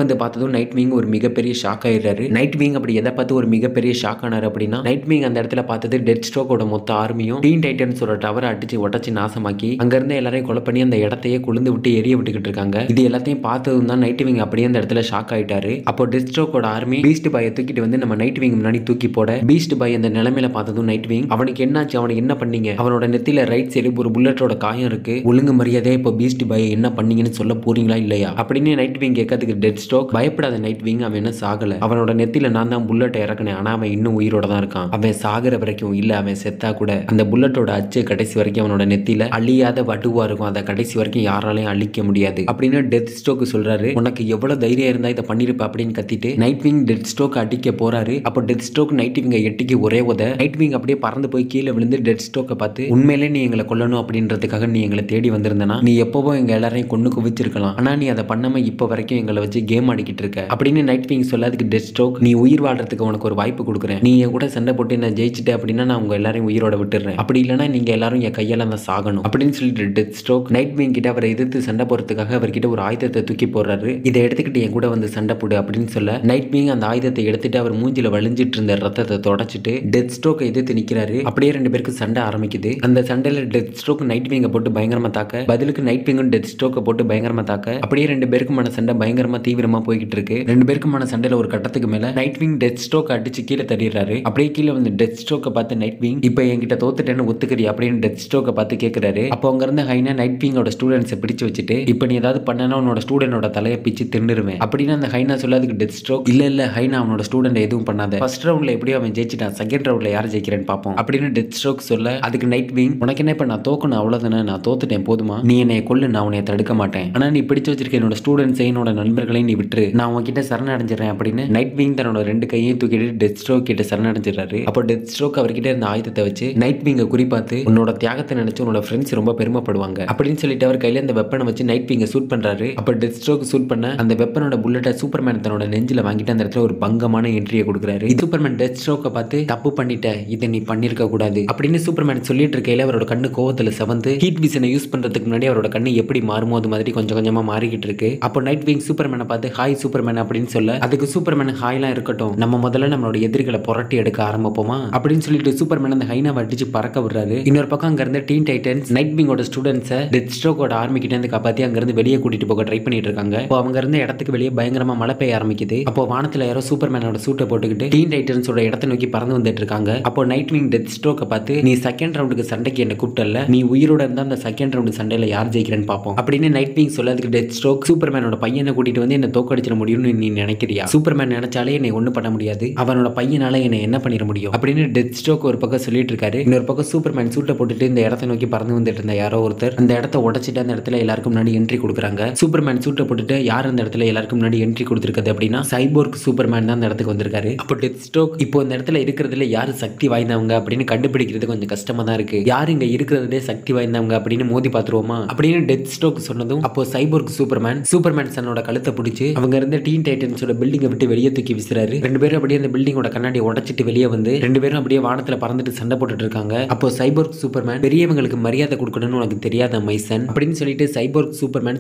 வந்து பார்த்ததும் நைட் விங் ஒரு மிகப்பெரிய ஷாக் ஆயிடுறாரு. நைட் விங் அப்படி எதை பார்த்து ஒரு மிகப்பெரிய ஷாக் ஆனாரு அப்படின்னா நைட் விங் அந்த இடத்துல பார்த்தது டெத் ஸ்ட்ரோக்கோட மொத்த ஆர்மியும் டீன் டைட்டன்ஸோட டவரை அடிச்சு உடச்சு நாசமாக்கி அங்க இருந்து எல்லாரையும் கொலை பண்ணி அந்த இடத்தையே குளிந்து விட்டு எரிய விட்டுக்கிட்டு இருக்காங்க. இது எல்லாத்தையும் பார்த்ததும் தான் நைட் விங் அப்படியே அந்த இடத்துல ஷாக் ஆயிட்டாரு. அப்போ டெத் ஸ்ட்ரோக்கோட ஆர்மி பீஸ்ட் பாயை தூக்கிட்டு வந்து நம்ம நைட் விங் முன்னாடி தூக்கி போட பீஸ்ட் பாய் அந்த நிலைமையில பார்த்ததும் நைட் விங் அவனுக்கு என்னாச்சு, அவனுக்கு என்ன பண்ணீங்க, அவனோட நெத்தியில ரைட் சைடு ஒரு புல்லட்டோட காயம் இருக்கு, ஒழுங்கு மரியாதையா இப்போ பீஸ்ட் பாய் என்ன பண்ணீங்கன்னு சொல்ல போறீங்களா இல்லையா அப்படின்னு நைட் விங் கேட்கறதுக்கு டெத் ஸ்ட்ரோக் பயப்படாத நைட் விங், அவன் என்ன சாகல, அவனோட நெத்தியில நான் தான் புல்லட்டை இறக்குனேன், ஆனா அவன் இன்னும் உயிரோட தான் இருக்கான், அவன் சாகிற வரைக்கும் இல்ல அவன் செத்தா கூட அந்த புல்லட்டோட அச்சு கடைசி வரைக்கும் அவனோட நெத்தியில அழியாத வடுவா இருக்கும், அதை கடைசி வரைக்கும் யாராலையும் அழிக்க முடியாது அப்படின்னு டெத் ஸ்ட்ரோக் சொல்றாரு. உனக்கு எவ்வளவு தைரியம் இருந்தா இதை பண்ணிருப்ப அப்படின்னு கத்திட்டு நைட் விங் டெத் ஸ்ட்ரோக் அடிக்க போறாரு. அப்போ டெத் ஸ்ட்ரோக் நைட் விங்க எட்டிக்கு ஒரே உத நைட் விங் அப்படியே பறந்து போய் கீழே விழுந்து டெத் ஸ்ட்ரோக்கை பார்த்து உண்மையிலே நீ எங்களை கொல்லணும் அப்படின்றதுக்காக நீ எங்களை தேடி வந்திருந்தனா நீ எப்பவும் எங்க எல்லாரையும் கொண்டு குவிச்சிருக்கலாம், ஆனா நீ அதை பண்ணாம இப்ப வரைக்கும் எங்களை வச்சு கேம் ஆடிக்கிட்டு இருக்க அப்படின்னு நைட் விங் சொல்ல அதுக்கு டெத் ஸ்ட்ரோக் நீ உயிர் வாழ்றதுக்கு உனக்கு ஒரு வாய்ப்பு கொடுக்குறேன், நீ என் கூட சண்டை போட்டு நான் ஜெயிச்சுட்டேன் அப்படின்னா நான் உங்க எல்லாரையும் உயிரோட விட்டுறேன், அப்படி இல்லைன்னா நீங்க எல்லாரும் என் கையால தான் சாகணும் அப்படின்னு சொல்லிட்டு டெத் ஸ்ட்ரோக் நைட் விங் கிட்ட அவரை எதிர்த்து சண்டை போறதுக்காக அவர்கிட்ட ஒரு ஆயுதத்தை தூக்கி போடுறாரு. இதை எடுத்துக்கிட்டு என் கூட வந்து சண்டை போடு அப்படின்னு சொல்ல நைட் விங் அந்த ஆயுதத்தை எடுத்துட்டு அவர் மூஞ்சில வழிஞ்சிட்டு இருந்த ரத்தத்தை தொடச்சிட்டு டெத் ஸ்ட்ரோக்கை எதிர்த்து நிக்கிறாரு. அப்படியே ரெண்டு பேருக்கு சண்டை ஆரம்பிக்குது. அந்த சண்டையில டெத் ஸ்ட்ரோக் நைட் விங்க போட்டு பயங்கரமா தாக்க பதிலுக்கு நைட் விங்கும் டெத் ஸ்ட்ரோக்கை போட்டு பயங்கரமா தாக்க அப்படியே ரெண்டு பேருக்குமான சண்டை பயங்கரமா தீவிரமா போய்கிட்டு இருக்கு. ரெண்டு பேருக்குமான சண்டையில ஒரு கட்டத்துக்கு மேல நைட் விங் டெத் ஸ்ட்ரோக் அடிச்சு கீழே தள்ளிடுறாரு. அப்படியே கீழே வந்து டெத் ஸ்ட்ரோக்கை பார்த்து நைட் விங் இப்போ என்கிட்ட தோத்துட்டேன்னு ஒத்துக்கிறீ அப்படின்னு டெத் ஸ்ட்ரோக்கை பார்த்து கேட்கிறாரு. அப்போ அங்க இருந்த ஹைனா நைட் விங்கோட ஸ்டூடெண்ட்ஸை பிடிச்சு வச்சுட்டு இப்போ நீ ஏதாவது பண்ணனா உன்னோட ஸ்டூடெண்டோட தலையை பிச்சு தின்னுருவேன் அப்படின்னு அந்த ஹைனா சொல்லாதுக்கு டெத் ஸ்ட்ரோக் இல்ல ஹைனா அவனோட ஸ்டூடெண்ட் எதுவும் பண்ணாத, ஃபர்ஸ்ட் ரவுண்ட்ல எப்படியோ அவன் ஜெயிச்சிட்டான், செகண்ட் ரவுண்ட்ல யார் ஜெயிக்கிறேன்னு பார்ப்போம் அப்படின்னு டெத் ஸ்ட்ரோக் சொல்ல அதுக்கு நைட் விங் உனக்கு என்ன இப்ப நான் தோக்கணும் அவ்வளவுதானே, நான் தோத்துட்டேன் போதுமா, நீ என்னை கொல்லு நான் உன்னை தடுக்க மாட்டேன், ஆனா நீ பிடிச்சு வச்சிருக்க என்னோட ஸ்டூடெண்ட்ஸை என்னோட நண்பர்களையும் நீ விட்டுரு, நான் உன்கிட்ட சரணடைஞ்சிடறேன் அப்படின்னு நைட் விங் தன்னோட ரெண்டு கையையும் தூக்கிட்டு டெத் ஸ்ட்ரோக் கிட்ட சரணடைஞ்சிடறாரு. அப்போ டெத் ஸ்ட்ரோக் அவர்கிட்ட இருந்த ஆயுதத்தை வச்சு நைட் விங்க குறிப்பாத்து உன்னோட தியாகத்தை நினைச்சு உன்னோட ஃப்ரெண்ட்ஸ் ரொம்ப பெருமைப்படுவாங்க அப்படின்னு சொல்லிட்டு அவர் கையில அந்த வெப்பனை வச்சு நைட் விங்க சூட் பண்றாரு. அப்போ டெத் ஸ்ட்ரோக் சூட் பண்ண அந்த வெப்பனோட புல்லட்டை சூப்பர்மேன் தன்னோட நெஞ்சில வாங்கிட்டு அந்த இடத்துல ஒரு பங்கமான என்ட்ரியை கொடுக்குறாரு. இது சூப்பர்மேன் டெத் ஸ்ட்ரோக்கை பார்த்து தப்பு பண்ணிட்ட, இதை நீ பண்ணிருக்க கூடாது அப்படின்னு சூப்பர்மேன் சொல்லிட்டு இருக்கையில அவரோட கண்ணு கோவத்துல கோவத்துல செவந்து ஹீட் விஷனை யூஸ் பண்றதுக்கு முன்னாடி அவரோட கண்ணு எப்படி மாறுமோ அது மாதிரி கொஞ்சம் கொஞ்சமா மாறிக்கிட்டு இருக்கு. அப்போ நைட் விங் சூப்பர்மேனை பார்த்து ஹாய் சூப்பர்மேன் அப்படின்னு சொல்ல அதுக்கு சூப்பர்மேன் ஹாய்லாம் இருக்கட்டும், நம்ம முதல்ல நம்மளோட எதிரிகளை புரட்டி எடுக்க ஆரம்பிப்போமா அப்படின்னு சொல்லிட்டு சூப்பர்மேன் அந்த ஹைனாவை அடிச்சு பறக்க விடுறாரு. இன்னொரு பக்கம் அங்க இருந்த டீன் டைட்டன்ஸ் நைட் விங்கோட ஸ்டூடெண்ட்ஸை டெத் ஸ்ட்ரோக்கோட ஆர்மி கிட்ட இருந்து காப்பாத்தி அங்க இருந்து வெளியே கூட்டிட்டு போக ட்ரை பண்ணிட்டு இருக்காங்க. அப்போ அவங்க இருந்த இடத்துக்கு வெளியே பயங்கரமா மழை பெய்ய ஆரம்பிக்குது. அப்போ வானத்துல யாரோ சூப்பர்மேனோட சூட்டை போட்டுக்கிட்டு டீன் டைட்டன்ஸோட இடத்தை நோக்கி பறந்து வந்துட்டு இருக்காங்க. அப்போ நைட் விங் டெத் ஸ்ட்ரோக்கை பார்த்து நீ செகண்ட் ரவுண்டுக்கு சண்டைக்கு என்ன கூப்பிட்டல, நீ உயிரோட இருந்தா அந்த செகண்ட் ரவுண்டு சண்டையில யார் ஜெயிக்கிறேன்னு பார்ப்போம் அப்படின்னு நைட் விங் சொல்ல அதுக்கு டெத் ஸ்ட்ரோக் சூப்பர்மேனோட பையனை கூட்டிட்டு வந்து என்ன தோக்கடிச்சிட முடியும்னு நீ நினைக்கிறியா? சூப்பர்மேன் நினைச்சாலே என்னை ஒன்றும் பண்ண முடியாது, அவனோட பையனால என்னை என்ன பண்ணிட முடியும் அப்படின்னு டெத் ஸ்ட்ரோக் ஒரு பக்கம் சொல்லிட்டு இருக்காரு. இன்னொரு பக்கம் சூப்பர்மேன் சூட்டை போட்டுட்டு இந்த இடத்தை நோக்கி பறந்து வந்துட்டு இருந்த யாரோ ஒருத்தர் அந்த இடத்த உடைச்சிட்டு அந்த இடத்துல எல்லாருக்கும் முன்னாடி என்ட்ரி கொடுக்குறாங்க. சூப்பர்மேன் சூட்டை போட்டுட்டு யார் அந்த இடத்துல எல்லாருக்கும் முன்னாடி என்ட்ரி கொடுத்துருக்காது அப்படின்னா சைபோர்க் சூப்பர்மேன் தான் அந்த இடத்துக்கு வந்திருக்காரு. அப்போ டெத் ஸ்ட்ரோக் இப்போ இந்த இடத்துல இருக்கிறதுல யாரு சக்தி வாய்ந்தவங்க அப்படின்னு கண்டுபிடிக்கிறது கொஞ்சம் கஷ்டமா தான் இருக்கு, யார் இங்க இருக்கிறதே சக்தி வாய்ந்தவங்க அப்படின்னு மோதி பாத்துருவோமா அப்படின்னு டெத் ஸ்ட்ரோக் சொன்னதும் அப்போ சைபோர்க் சூப்பர்மேன் சன்னோட கழுத்தை பிடிச்சு அவங்க இருந்த டீன் டைட்டன்ஸோட பில்டிங்கை விட்டு வெளியே தூக்கி விசுறாரு. ரெண்டு பேரும் அப்படியே அந்த பில்டிங்கோட கண்ணாடி உடைச்சிட்டு வெளியே வந்து ரெண்டு பேரும் அப்படியே வானத்துல பறந்துட்டு சண்டை போட்டுட்டு இருக்காங்க. அப்போ சைபோர்க் சூப்பர்மேன் பெரியவங்களுக்கு மரியாதை கொடுக்கணும்னு உனக்கு தெரியாத மைசன் அப்படின்னு சொல்லிட்டு சைபோர்க்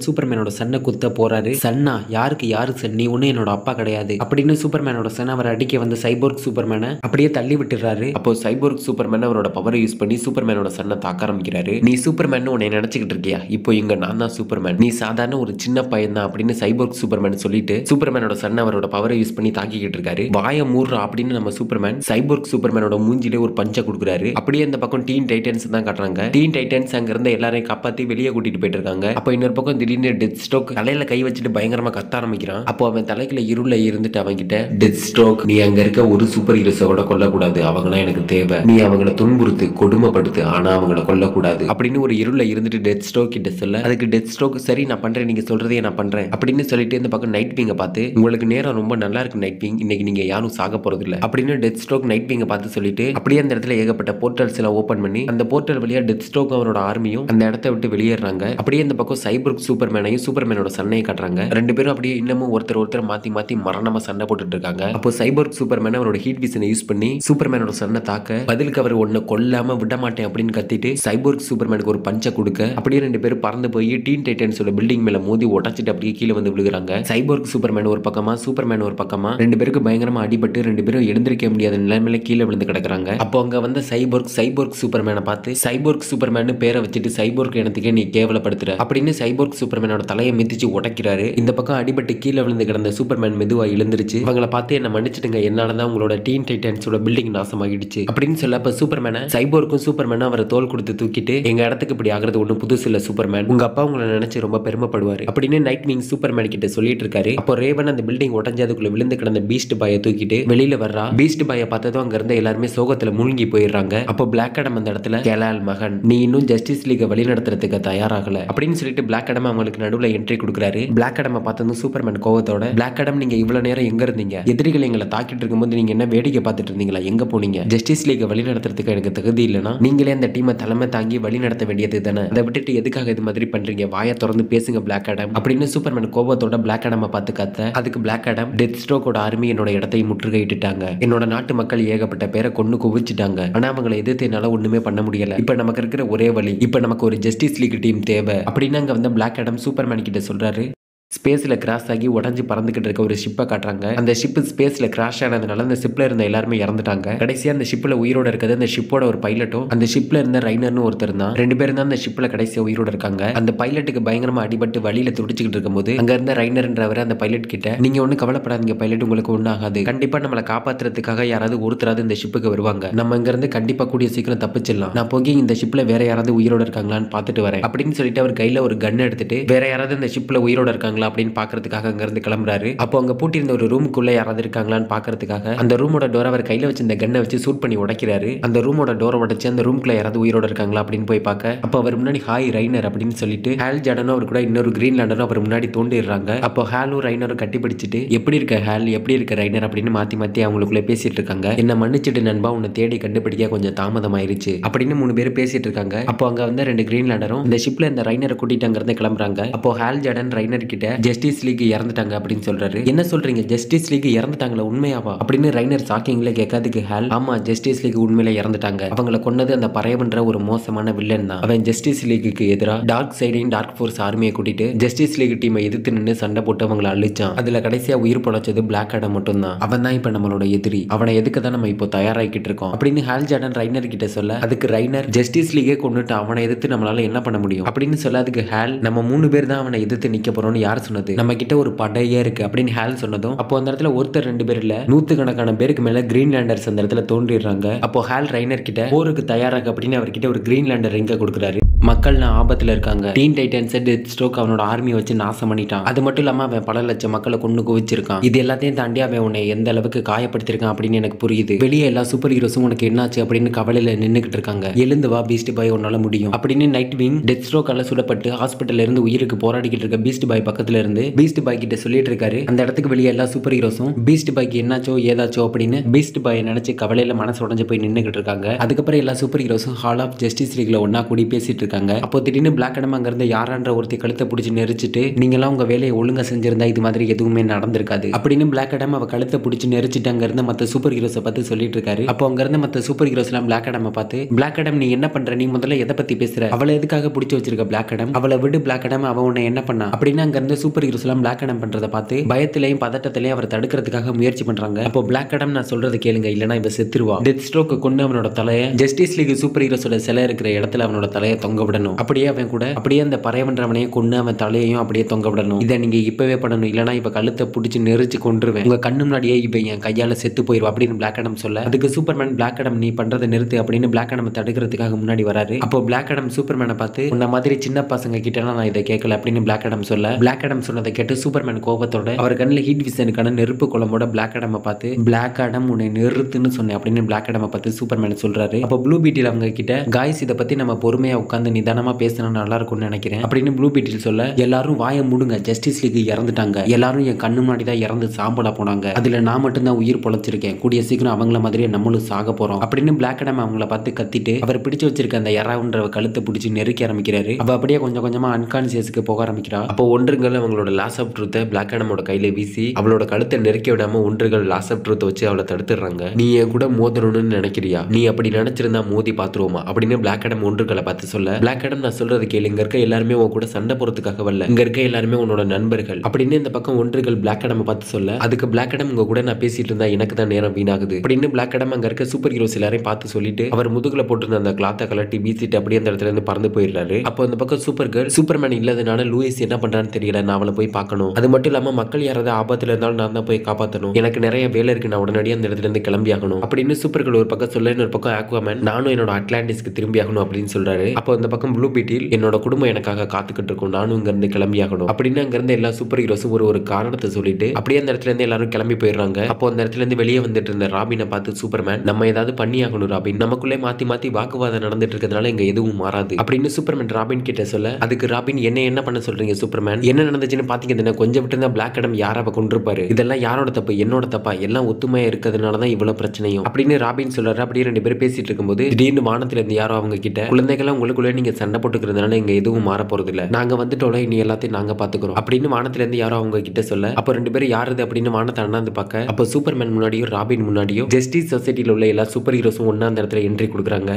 சூப்பர்மேனோட சன்னை குத்த போறாரு. சன்னா யாருக்கு யாரு சன், நீ ஒண்ணு என்னோட அப்பா கிடையாது அப்படின்னு சூப்பர்மேனோட சன் அவர் அடிக்க வந்து சைபோர்க் சூப்பர்மேனை அப்படியே தள்ளி விட்டுறாரு. அப்போ சைபோர்க் சூப்பர்மேன் அவரோட பவரை யூஸ் பண்ணி சூப்பர்மேனோட சன்னை தாக்க ஆரம்பிக்கிறாரு. நீ சூப்பர்மேன் உன்னை நினைச்சுக்கிட்டு இருக்கியா, இப்போ இங்க நான் தான் சூப்பர்மேன், நீ சாதாரண ஒரு சின்ன பையன் தான் அப்படின்னு சைபோர்க் சூப்பர்மேன் சொல்லிட்டு சூப்பர்மேனோட சன் அவரோட பவரை யூஸ் பண்ணி தாக்கிக்கிட்டு இருக்காரு. வாய மூடுறா அப்படின்னு நம்ம சூப்பர்மேன் சைபோர்க் சூப்பர்மேனோட மூஞ்சிலே ஒரு பஞ்சை கொடுக்குறாரு. அப்படியே அந்த பக்கம் டீன் டைட்டன்ஸ் தான் காட்டுறாங்க. டீன் டைட்டன்ஸ் அங்க இருந்த எல்லாரையும் காப்பாத்தி வெளியே கூட்டிட்டு போயிட்டு இருக்காங்க. அப்போ இன்னொரு பக்கம் திடீர்னு டெத் ஸ்ட்ரோக் தலையில கை வச்சுட்டு பயங்கரமா கத்த ஆரம்பிக்கிறான். அப்போ அவன் தலைக்குள்ள இருள இருந்துட்டு அவங்க கிட்ட டெத் ஸ்ட்ரோக் நீ அங்க இருக்க ஒரு சூப்பர் ஹீரோஸோட கொல்லக்கூடாது, அவங்களாம் எனக்கு தேவை, நீ அவங்கள துன்புறுத்து கொடுமைப்படுத்து ஆனா அவங்கள கொல்லக்கூடாது அப்படின்னு ஒரு இருள இருந்துட்டு டெத் ஸ்ட்ரோக் கிட்ட சொல்ல அதுக்கு டெத் ஸ்ட்ரோக் சரி நான் பண்றேன், நீங்க சொல்றதே நான் பண்றேன் அப்படின்னு சொல்லிட்டு இந்த பக்கம் நைட் விங்க பார்த்து உங்களுக்கு நேரம் ரொம்ப நல்லா இருக்கு நைட் விங், இன்னைக்கு நீங்க யாரும் சாக போறது இல்ல அப்படின்னு டெத் ஸ்ட்ரோக் நைட் விங்க பார்த்து சொல்லிட்டு அப்படியே அந்த இடத்துல ஏகப்பட்ட போர்ட்டல்ஸ் எல்லாம் ஓபன் பண்ணி அந்த போர்ட்டல் வழியா டெத் ஸ்ட்ரோக் அவரோட ஆர்மியும் அந்த இடத்தை விட்டு வெளியேறாங்க. அப்படியே இந்த பக்கம் சைபோர்க் சூப்பர்மேனையும் சூப்பர்மேனோட சண்டையை காட்டுறாங்க. ரெண்டு பேரும் அப்படியே இன்னமும் ஒருத்தர் மாத்தி மாத்தி மரணமா சண்டை போட்டுட்டு இருக்காங்க. அப்போ சைபோர்க் சூப்பர்மேன் அவரோட ஹீட் விஷனை யூஸ் பண்ணி சூப்பர்மேனோட சண்டை தாக்க பதிலுக்கு அவர் ஒன்ன கொல்லாம விட மாட்டேன் அப்படின்னு கத்திட்டு சைபோர்க் சூப்பர்மேனுக்கு ஒரு பஞ்சை கொடுக்க அப்படியே ரெண்டு பேரும் பறந்து போய் டீன் டைட்டன்ஸோட பில்டிங் மேல மோதி உடைச்சிட்டு அப்படியே கீழே வந்து விழுகுறாங்க. சைபோர்க் சூப்பர்மேன் ஒரு பக்கமா சூப்பர்மேன் ஒரு பக்கமா ரெண்டு பேருக்கு பயங்கரமா அடிபட்டு ரெண்டு பேரும் எழுந்திருக்க முடியாத நிலைமையில கீழே விழுந்து கிடக்குறாங்க. அப்போ அங்க வந்த சைபோர்க் சூப்பர்மேனை பார்த்து சைபோர்க் சூப்பர்மேன் பேரை வச்சுட்டு சைபோர்க் இனத்துக்கே நீ கேவலப்படுத்துற அப்படின்னு சைபோர்க் சூப்பர்மேனோட தலையை மிதிச்சு உடைக்கிறாரு. இந்த பக்கம் அடிபட்டு கீழே விழுந்து கிடந்த சூப்பர்மேன் மெதுவா எழுந்திருச்சு அவங்கள பார்த்து என்ன மன்னிச்சிடுங்க, என்னாலதான் உங்களோட டீன் டைட்டன்ஸோட பில்டிங் நாசமாகிடுச்சு அப்படின்னு சொல்ல அப்ப சூப்பர்மேனை சைபோர்க்கும் சூப்பர்மேனும் அவரை தோல் கொடுத்து தூக்கிட்டு எங்க இடத்துக்கு இப்படி ஆகிறது ஒண்ணு புதுசு இல்ல சூப்பர்மேன், உங்க அப்பா உங்களை நினைச்சு ரொம்ப பெருமைப்படுவாரு அப்படின்னு நைட் விங் சூப்பர்மேன் கிட்ட சொல்லிட்டு இருக்காரு. அப்போ ரேவன் அந்த பில்டிங் உடஞ்சதுக்குள்ள விழுந்து கிடந்த பீஸ்ட் பாயை தூக்கிட்டு வெளியில வர்றா. பீஸ்ட் பாயை பார்த்ததும் அங்க இருந்த எல்லாருமே சோகத்துல மூழ்கி போயிடுறாங்க. அப்போ பிளாக் அடம் அந்த இடத்துல கெலால் மகன் நீ இன்னும் ஜஸ்டிஸ் லீக வழி நடத்துறதுக்கு தயாராகல அப்படின்னு சொல்லிட்டு பிளாக் அடம் அவங்களுக்கு நடுவுல என்ட்ரி கொடுக்குறாரு. பிளாக் அடம் பார்த்ததும் சூப்பர்மேன் கோவத்தோட பிளாக் அடம் நீங்க இவ்வளவு நேரம் எங்க இருந்தீங்க, எதிரிகள் எங்களை தாக்கிட்டு இருக்கும்போது நீங்க என்ன வேடிக்கை பார்த்துட்டு இருந்தீங்களா, எங்க போனீங்க, ஜஸ்டிஸ் லீக வழி நடத்துறதுக்கு எனக்கு தகுதி இல்லைன்னா நீங்களே அந்த டீமை தலைமை தாங்கி வழி நடத்த வேண்டியது தானே, அதை விட்டுட்டு எதுக்காக இது மாதிரி பண்றீங்க, வாயை திறந்து பேசுங்க பிளாக் அடம் அப்படின்னு சூப்பர்மேன் கோபத்தோட பிளாக் அடம் பார்த்து கத்த அதுக்கு பிளாக் அடம் டெத் ஸ்ட்ரோக்கோட ஆர்மி என்னோட இடத்தை முற்றுகையிட்டுட்டாங்க, என்னோட நாட்டு மக்கள் ஏகப்பட்ட பேரை கொண்டு குவிச்சிட்டாங்க, ஆனா அவங்களை எதிர்த்து என்னால ஒண்ணுமே பண்ண முடியல, இப்ப நமக்கு இருக்கிற ஒரே வழி இப்ப நமக்கு ஒரு ஜஸ்டிஸ் லீக் டீம் தேவை அப்படின்னு அங்க வந்து பிளாக் அடம் சூப்பர்மேன் கிட்ட சொல்றாரு. ஸ்பேஸ்ல கிராஸ் ஆகி உடஞ்சி பறந்துகிட்டு இருக்க ஒரு ஷிப்பை காட்டுறாங்க. அந்த ஷிப் ஸ்பேஸ்ல கிராஷ் ஆனதுனால அந்த ஷிப்ல இருந்த எல்லாருமே இறந்துட்டாங்க. கடைசியா அந்த ஷிப்ல உயிரோட இருக்கிறது அந்த ஷிப்போட ஒரு பைலட்டும் அந்த ஷிப்ல இருந்த ரைனர்னு ஒருத்தர் தான். ரெண்டு பேரும் தான் அந்த ஷிப்ல கடைசியா உயிரோட இருக்காங்க. அந்த பைலட்டுக்கு பயங்கரமா அடிபட்டு வழியில துடிச்சுக்கிட்டு இருக்கும்போது அங்க இருந்த ரைனர்ன்றவர் அந்த பைலட் கிட்ட நீங்க ஒண்ணு கவலைப்படாதீங்க பைலட், உங்களுக்கு ஒண்ணு ஆகாது, கண்டிப்பா நம்மளை காப்பாத்துறதுக்காக யாராவது ஒருத்தராது இந்த ஷிப்புக்கு வருவாங்க, நம்ம இங்க இருந்து கண்டிப்பா கூடிய சீக்கிரம் தப்பிச்சிடலாம், நான் போய் இந்த ஷிப்ல வேற யாராவது உயிரோட இருக்காங்களான்னு பாத்துட்டு வரேன் அப்படின்னு சொல்லிட்டு அவர் கையில ஒரு கன் எடுத்துட்டு வேற யாராவது இந்த ஷிப்ல உயிரோட இருக்காங்களா அப்படின்னு பாக்குறதுக்காக அங்க இருந்து கிளம்புறாரு. அப்போ அங்க பூட்டியிருந்த ஒரு ரூமுக்குள்ள யாராவது இருக்காங்களான்னு பாக்குறதுக்காக அந்த ரூமோட டோரை அவர் கையில வச்சு இந்த கன்னை வச்சு சூட் பண்ணி உடைக்கிறாரு. அந்த ரூமோட டோரை உடைச்சு அந்த ரூம்குள்ள யாராவது உயிரோட இருக்காங்களா அப்படின்னு போய் பார்க்க அப்போ அவர் முன்னாடி ஹாய் ரைனர் அப்படின்னு சொல்லிட்டு ஹால் ஜார்டனும் அவர் கூட இன்னொரு கிரீன் லேண்டரும் அவர் முன்னாடி தோண்டிடுறாங்க. அப்போ ஹாலும் ரைனரும் கட்டி பிடிச்சிட்டு எப்படி இருக்க ஹால் எப்படி இருக்க ரைனர் அப்படின்னு மாத்தி மாத்தி அவங்களுக்குள்ள பேசிட்டு இருக்காங்க. என்ன மன்னிச்சிட்டு நண்பா, உன்னை தேடி கண்டுபிடிக்க கொஞ்சம் தாமதம் ஆயிருச்சு அப்படின்னு 3 பேர் பேசிட்டு இருக்காங்க. அப்போ அங்க வந்து 2 கிரீன் லேண்டரும் இந்த ஷிப்ல இந்த ரைனரை கூட்டிட்டு அங்க இருந்து கிளம்புறாங்க. அப்போ ஹால் ஜார்டன் ரைனர் கிட்ட கிட்ட ஜஸ்டிஸ் லீக் இறந்துட்டாங்க அப்படின்னு சொல்றாரு. என்ன சொல்றீங்க, ஜஸ்டிஸ் லீக் இறந்துட்டாங்களா, உண்மையாவா அப்படின்னு ரைனர் ஷாக்கிங்ல கேட்காதுக்கு ஹால் ஆமா ஜஸ்டிஸ் லீக் உண்மையில இறந்துட்டாங்க, அவங்கள கொன்னது அந்த பறையவன்ற ஒரு மோசமான வில்லன் தான். அவன் ஜஸ்டிஸ் லீக்கு எதிராக டார்க் சைடையும் டார்க் ஃபோர்ஸ் ஆர்மியை கூட்டிட்டு ஜஸ்டிஸ் லீக் டீமை எதிர்த்து நின்று சண்டை போட்டு அவங்களை அழிச்சான். அதுல கடைசியா உயிர் பொழைச்சது பிளாக் ஆடம் மட்டும் தான். அவன் தான் இப்ப நம்மளோட எதிரி, அவனை எதுக்கு தான் நம்ம இப்போ தயாராகிட்டு இருக்கோம் அப்படின்னு ஹால் ஜார்டன் ரைனர் கிட்ட சொல்ல, அதுக்கு ரைனர் ஜஸ்டிஸ் லீகே கொண்டுட்டு அவனை எதிர்த்து நம்மளால என்ன பண்ண முடியும் அப்படின்னு சொல்ல, அதுக்கு ஹால் நம்ம 3 பேர் தான் அவனை எதிர்த்து நிக்க போறோம்னு யார் சொன்னது, நம்ம கிட்ட ஒரு படையே இருக்கு அப்படின்னு ஹால் சொன்னதும், அப்போ அந்த இடத்துல ஒருத்தர் 2 பேர் இல்ல 100கணக்கான பேருக்கு மேல கிரீன்லாண்டர்ஸ் அந்த இடத்துல தோன்றிடுறாங்க. அப்போ ஹால் ரைனர் கிட்ட போருக்கு தயாராக அப்படின்னு அவர்கிட்ட ஒரு கிரீன்லாண்டர் ரிங்க கொடுக்குறாரு. மக்கள் ஆபத்துல இருக்காங்க, டீன் டைட்டன்ஸ் டெத் ஸ்ட்ரோக் அவனோட ஆர்மியை வச்சு நாசம் பண்ணிட்டான், அது மட்டும் இல்லாம அவன் பல லட்சம் மக்களை கொண்டு குவிச்சிருக்கான், இது எல்லாத்தையும் தாண்டி அவன் உன்னை எந்த அளவுக்கு காயப்படுத்திருக்கான் அப்படின்னு எனக்கு புரியுது, வெளியே எல்லா சூப்பர் ஹீரோஸும் உனக்கு என்னாச்சு அப்படின்னு கவலையில நின்னுகிட்டு இருக்காங்க, எழுந்து வா பீஸ்ட் பாய் உன்னால முடியும் அப்படின்னு நைட் விங் டெத் ஸ்ட்ரோக்கால சுடப்பட்டு ஹாஸ்பிட்டல்ல இருந்து உயிருக்கு போராடிக்கிட்டு இருக்க பீஸ்ட் பாய் பக்கத்துல இருந்து பீஸ்ட் பாய் கிட்ட சொல்லிட்டு இருக்காரு. அந்த இடத்துக்கு வெளியே எல்லா சூப்பர் ஹீரோஸும் பீஸ்ட் பாய்க்கு என்னாச்சோ ஏதாச்சோ அப்படின்னு பீஸ்ட் பாய் நினைச்சு கவலையில மனசு உடஞ்சு போய் நின்னுகிட்டு இருக்காங்க. அதுக்கப்புறம் எல்லா சூப்பர் ஹீரோஸும் ஹால் ஆஃப் ஜஸ்டிஸ் லீக்ல ஒன்னா கூடி பேசிட்டு இருக்காங்க. அப்போ திடீர்னு பிளாக் ஆடம் அங்க இருந்து யாரான்ற ஒருத்தி கழுத்தை பிடிச்சி நெரிச்சிட்டு, நீங்க எல்லாம் உங்க வேலையை ஒழுங்கா செஞ்சிருந்தா இது மாதிரி எதுவுமே நடந்திருக்காது அப்படின்னு பிளாக் ஆடம் அவ கழுத்தை பிடிச்சி நெரிச்சிட்டு அங்க இருந்த மத்த சூப்பர் ஹீரோஸை பார்த்து சொல்லிட்டு இருக்காரு. அப்போ அங்க இருந்த மத்த சூப்பர் ஹீரோஸ் எல்லாம் பிளாக் ஆடம் பார்த்து, பிளாக் ஆடம் நீ என்ன பண்ற, நீ முதல்ல எதை பத்தி பேசுற, அவளை எதுக்காக பிடிச்சி வச்சிருக்க பிளாக் ஆடம், அவளை விடு பிளாக் ஆடம், அவ உன்னை என்ன பண்ணா அப்படின்னு அங்க இருந்த சூப்பர் ஹீரோஸ் எல்லாம் பிளாக் ஆடம் பண்றதை பார்த்து பயத்திலையும் பதட்டத்திலையும் அவரை தடுக்கிறதுக்காக முயற்சி பண்றாங்க. அப்போ பிளாக் ஆடம் நான் சொல்றது கேளுங்க, இல்லனா இவ செத்துருவா, டெத் ஸ்ட்ரோக் கொண்டு அவனோட தலையை ஜஸ்டிஸ் லீக் சூப்பர் ஹீரோஸோட சிலை இருக்கிற இடத்துல அவனோட தலையை தொங்க விடணும், அப்படியே அவன் கூட அப்படியே அந்த பறையவன்றவனையும் கொண்டு அவன் தலையையும் அப்படியே தொங்க விடணும், இதை நீங்க இப்பவே பண்ணணும், இல்லனா இவ கழுத்தை பிடிச்சி நெரிச்சு கொன்றுவேன், உங்க கண்ணு முன்னாடியே இவ என் கையால செத்து போயிருவா அப்படின்னு பிளாக் ஆடம் சொல்ல, அதுக்கு சூப்பர்மேன் பிளாக் ஆடம் நீ பண்றதை நிறுத்து அப்படின்னு பிளாக் ஆடம் தடுக்கிறதுக்காக முன்னாடி வராரு. அப்போ பிளாக் ஆடம் சூப்பர்மேனை பார்த்து, உன்ன மாதிரி சின்ன பசங்க கிட்ட நான் இதை கேட்கல அப்படின்னு பிளாக் ஆடம் சொல்ல, பிளாக் ஆடம் சொன்னதை கேட்டு சூப்பர்மேன் கோபத்தோட அவர் கண்ணில் ஹீட் விசனுக்கான நெருப்பு குழம்போட பிளாக் ஆடம் பார்த்து, பிளாக் ஆடம் உன்னை நிறுத்துன்னு சொன்னேன் அப்படின்னு பிளாக் ஆடம் பார்த்து சூப்பர்மேன் சொல்றாரு. அப்போ ப்ளூ பீட்டில் அவங்க கிட்ட, காய்ஸ் இதை பத்தி நம்ம பொறுமையா உட்காந்து நிதானமா பேசினா நல்லா இருக்கும்னு நினைக்கிறேன் அப்படின்னு ப்ளூ பீட்டில் சொல்ல, எல்லாரும் வாயை மூடுங்க, ஜஸ்டிஸ் லீக் இறந்துட்டாங்க, எல்லாரும் என் கண்ணு முன்னாடி தான் இறந்து சாம்பலா போனாங்க, அதுல நான் மட்டும் தான் உயிர் பொழைச்சிருக்கேன், கூடிய சீக்கிரம் அவங்கள மாதிரியே நம்மளும் சாக போறோம் அப்படின்னு பிளாக் ஆடம் அவங்கள பார்த்து கத்திட்டு அவர் பிடிச்சு வச்சிருக்க அந்த யாராவுன்ற கழுத்தை பிடிச்சி நெருக்கி ஆரம்பிக்கிறாரு. அவ அப்படியே கொஞ்சம் கொஞ்சமா அன்கான்சியஸ்க்கு போக ஆரம்பிக்கிறா. அப்போ ஒன்றுகள் அவங்களோட லாஸ் ஆஃப் ட்ரூத்தை பிளாக் ஆடமோட கையில வீசி அவளோட கழுத்தை நெருக்கி விடாம ஒன்றுகள் லாஸ் ஆஃப் ட்ரூத்தை வச்சு அவளை தடுத்துறாங்க. நீ என் கூட மோதணும்னு நினைக்கிறியா, நீ அப்படி நினைச்சிருந்தா மோதி பாத்துருவோமா அப்படின்னு பிளாக் ஆடம் ஒன்றுகளை பார்த்து சொல்ல, பிளாக் ஆடம் நான் சொல்றது கேளு, இங்க இருக்க எல்லாருமே உன் கூட சண்டை போறதுக்காக வரல, இங்க இருக்க எல்லாருமே உன்னோட நண்பர்கள் அப்படின்னு இந்த பக்கம் ஒன்றுகள் பிளாக் ஆடம் பார்த்து சொல்ல, அதுக்கு பிளாக் ஆடம் உங்க கூட நான் பேசிட்டு இருந்தா எனக்கு தான் நேரம் வீணாகுது அப்படின்னு பிளாக் ஆடம் அங்க இருக்க சூப்பர் ஹீரோஸ் எல்லாரையும் பார்த்து சொல்லிட்டு அவர் முதுகுல போட்டு அந்த கிளாத்தை கலட்டி வீசிட்டு அப்படியே அந்த இடத்துல இருந்து பறந்து போயிடுறாரு. அப்போ அந்த பக்கம் சூப்பர் கேர்ள் சூப்பர்மேன் இல்லாதனால லூயிஸ் என்ன பண்றான்னு தெரியல, நான் அவளை போய் பார்க்கணும், அது மட்டும் இல்லாம மக்கள் யாராவது ஆபத்துல இருந்தாலும் நான் தான் போய் காப்பாற்றணும், எனக்கு நிறைய வேலை இருக்கு, நான் உடனடியாக அந்த இடத்துல இருந்து கிளம்பி ஆகணும் அப்படின்னு சூப்பர் கேர்ள் ஒரு பக்கம் சொல்ல, இன்னொரு பக்கம் ஆக்வாமேன் நானும் என்னோட அட்லாண்டிஸ்க்கு திரும்பி ஆகணும் அப்படின்னு சொல்றாரு. அப்போ அந்த பக்கம் ப்ளூ பீட்டில் என்னோட குடும்பம் எனக்காக காத்துக்கிட்டு இருக்கும், நானும் இங்க இருந்து கிளம்பி ஆகணும் அப்படின்னு அங்க இருந்து எல்லா சூப்பர் ஹீரோஸும் ஒரு காரணத்தை சொல்லிட்டு அப்படியே அந்த இடத்துல இருந்து எல்லாரும் கிளம்பி போயிடுறாங்க. அப்போ அந்த இடத்துல இருந்து வெளியே வந்துட்டு இருந்த ராபினை பார்த்து சூப்பர்மேன், நம்ம ஏதாவது பண்ணி ஆகணும் ராபின், நமக்குள்ளே மாத்தி மாத்தி வாக்குவாதம் நடந்துட்டு இருக்கிறதுனால இங்க எதுவும் மாறாது அப்படின்னு சூப்பர்மேன் ராபின் கிட்ட சொல்ல, அதுக்கு ராபின் என்ன பண்ண சொல்றீங்க சூப்பர்மேன், என்ன நடந்துச்சுன்னு பாத்தீங்கன்னா கொஞ்சம் விட்டு இருந்தா பிளாக் ஆடம் யாராவ கொண்டிருப்பாரு, இதெல்லாம் யாரோட தப்பு, என்னோட தப்பா, எல்லாம் ஒத்துமையா இருக்கிறதுனாலதான் இவ்வளவு பிரச்சனையும் அப்படின்னு ராபின் சொல்றாரு. அப்படியே 2 பேரும் பேசிட்டு இருக்கும்போது திடீர்னு வானத்துல இருந்து யாரோ அவங்க கிட்ட, குழந்தைகள்லாம் உங்களுக்குள்ளே நீங்க சண்டை போட்டுக்கிறதுனால இங்க எதுவும் மாற போறது இல்ல, நாங்க வந்துட்டோம், இனி எல்லாத்தையும் நாங்க பாத்துக்கிறோம் அப்படின்னு வானத்துல இருந்து யாரோ அவங்க கிட்ட சொல்ல, அப்போ 2 பேரும் யாருது அப்படின்னு வானத்தை அண்ணாந்து பார்க்க, அப்போ சூப்பர்மேன் முன்னாடியும் ராபின் முன்னாடியும் ஜஸ்டிஸ் சொசைட்டில உள்ள எல்லா சூப்பர் ஹீரோஸும் ஒன்னா அந்த இடத்துல என்ட்ரி கொடுக்குறாங்க.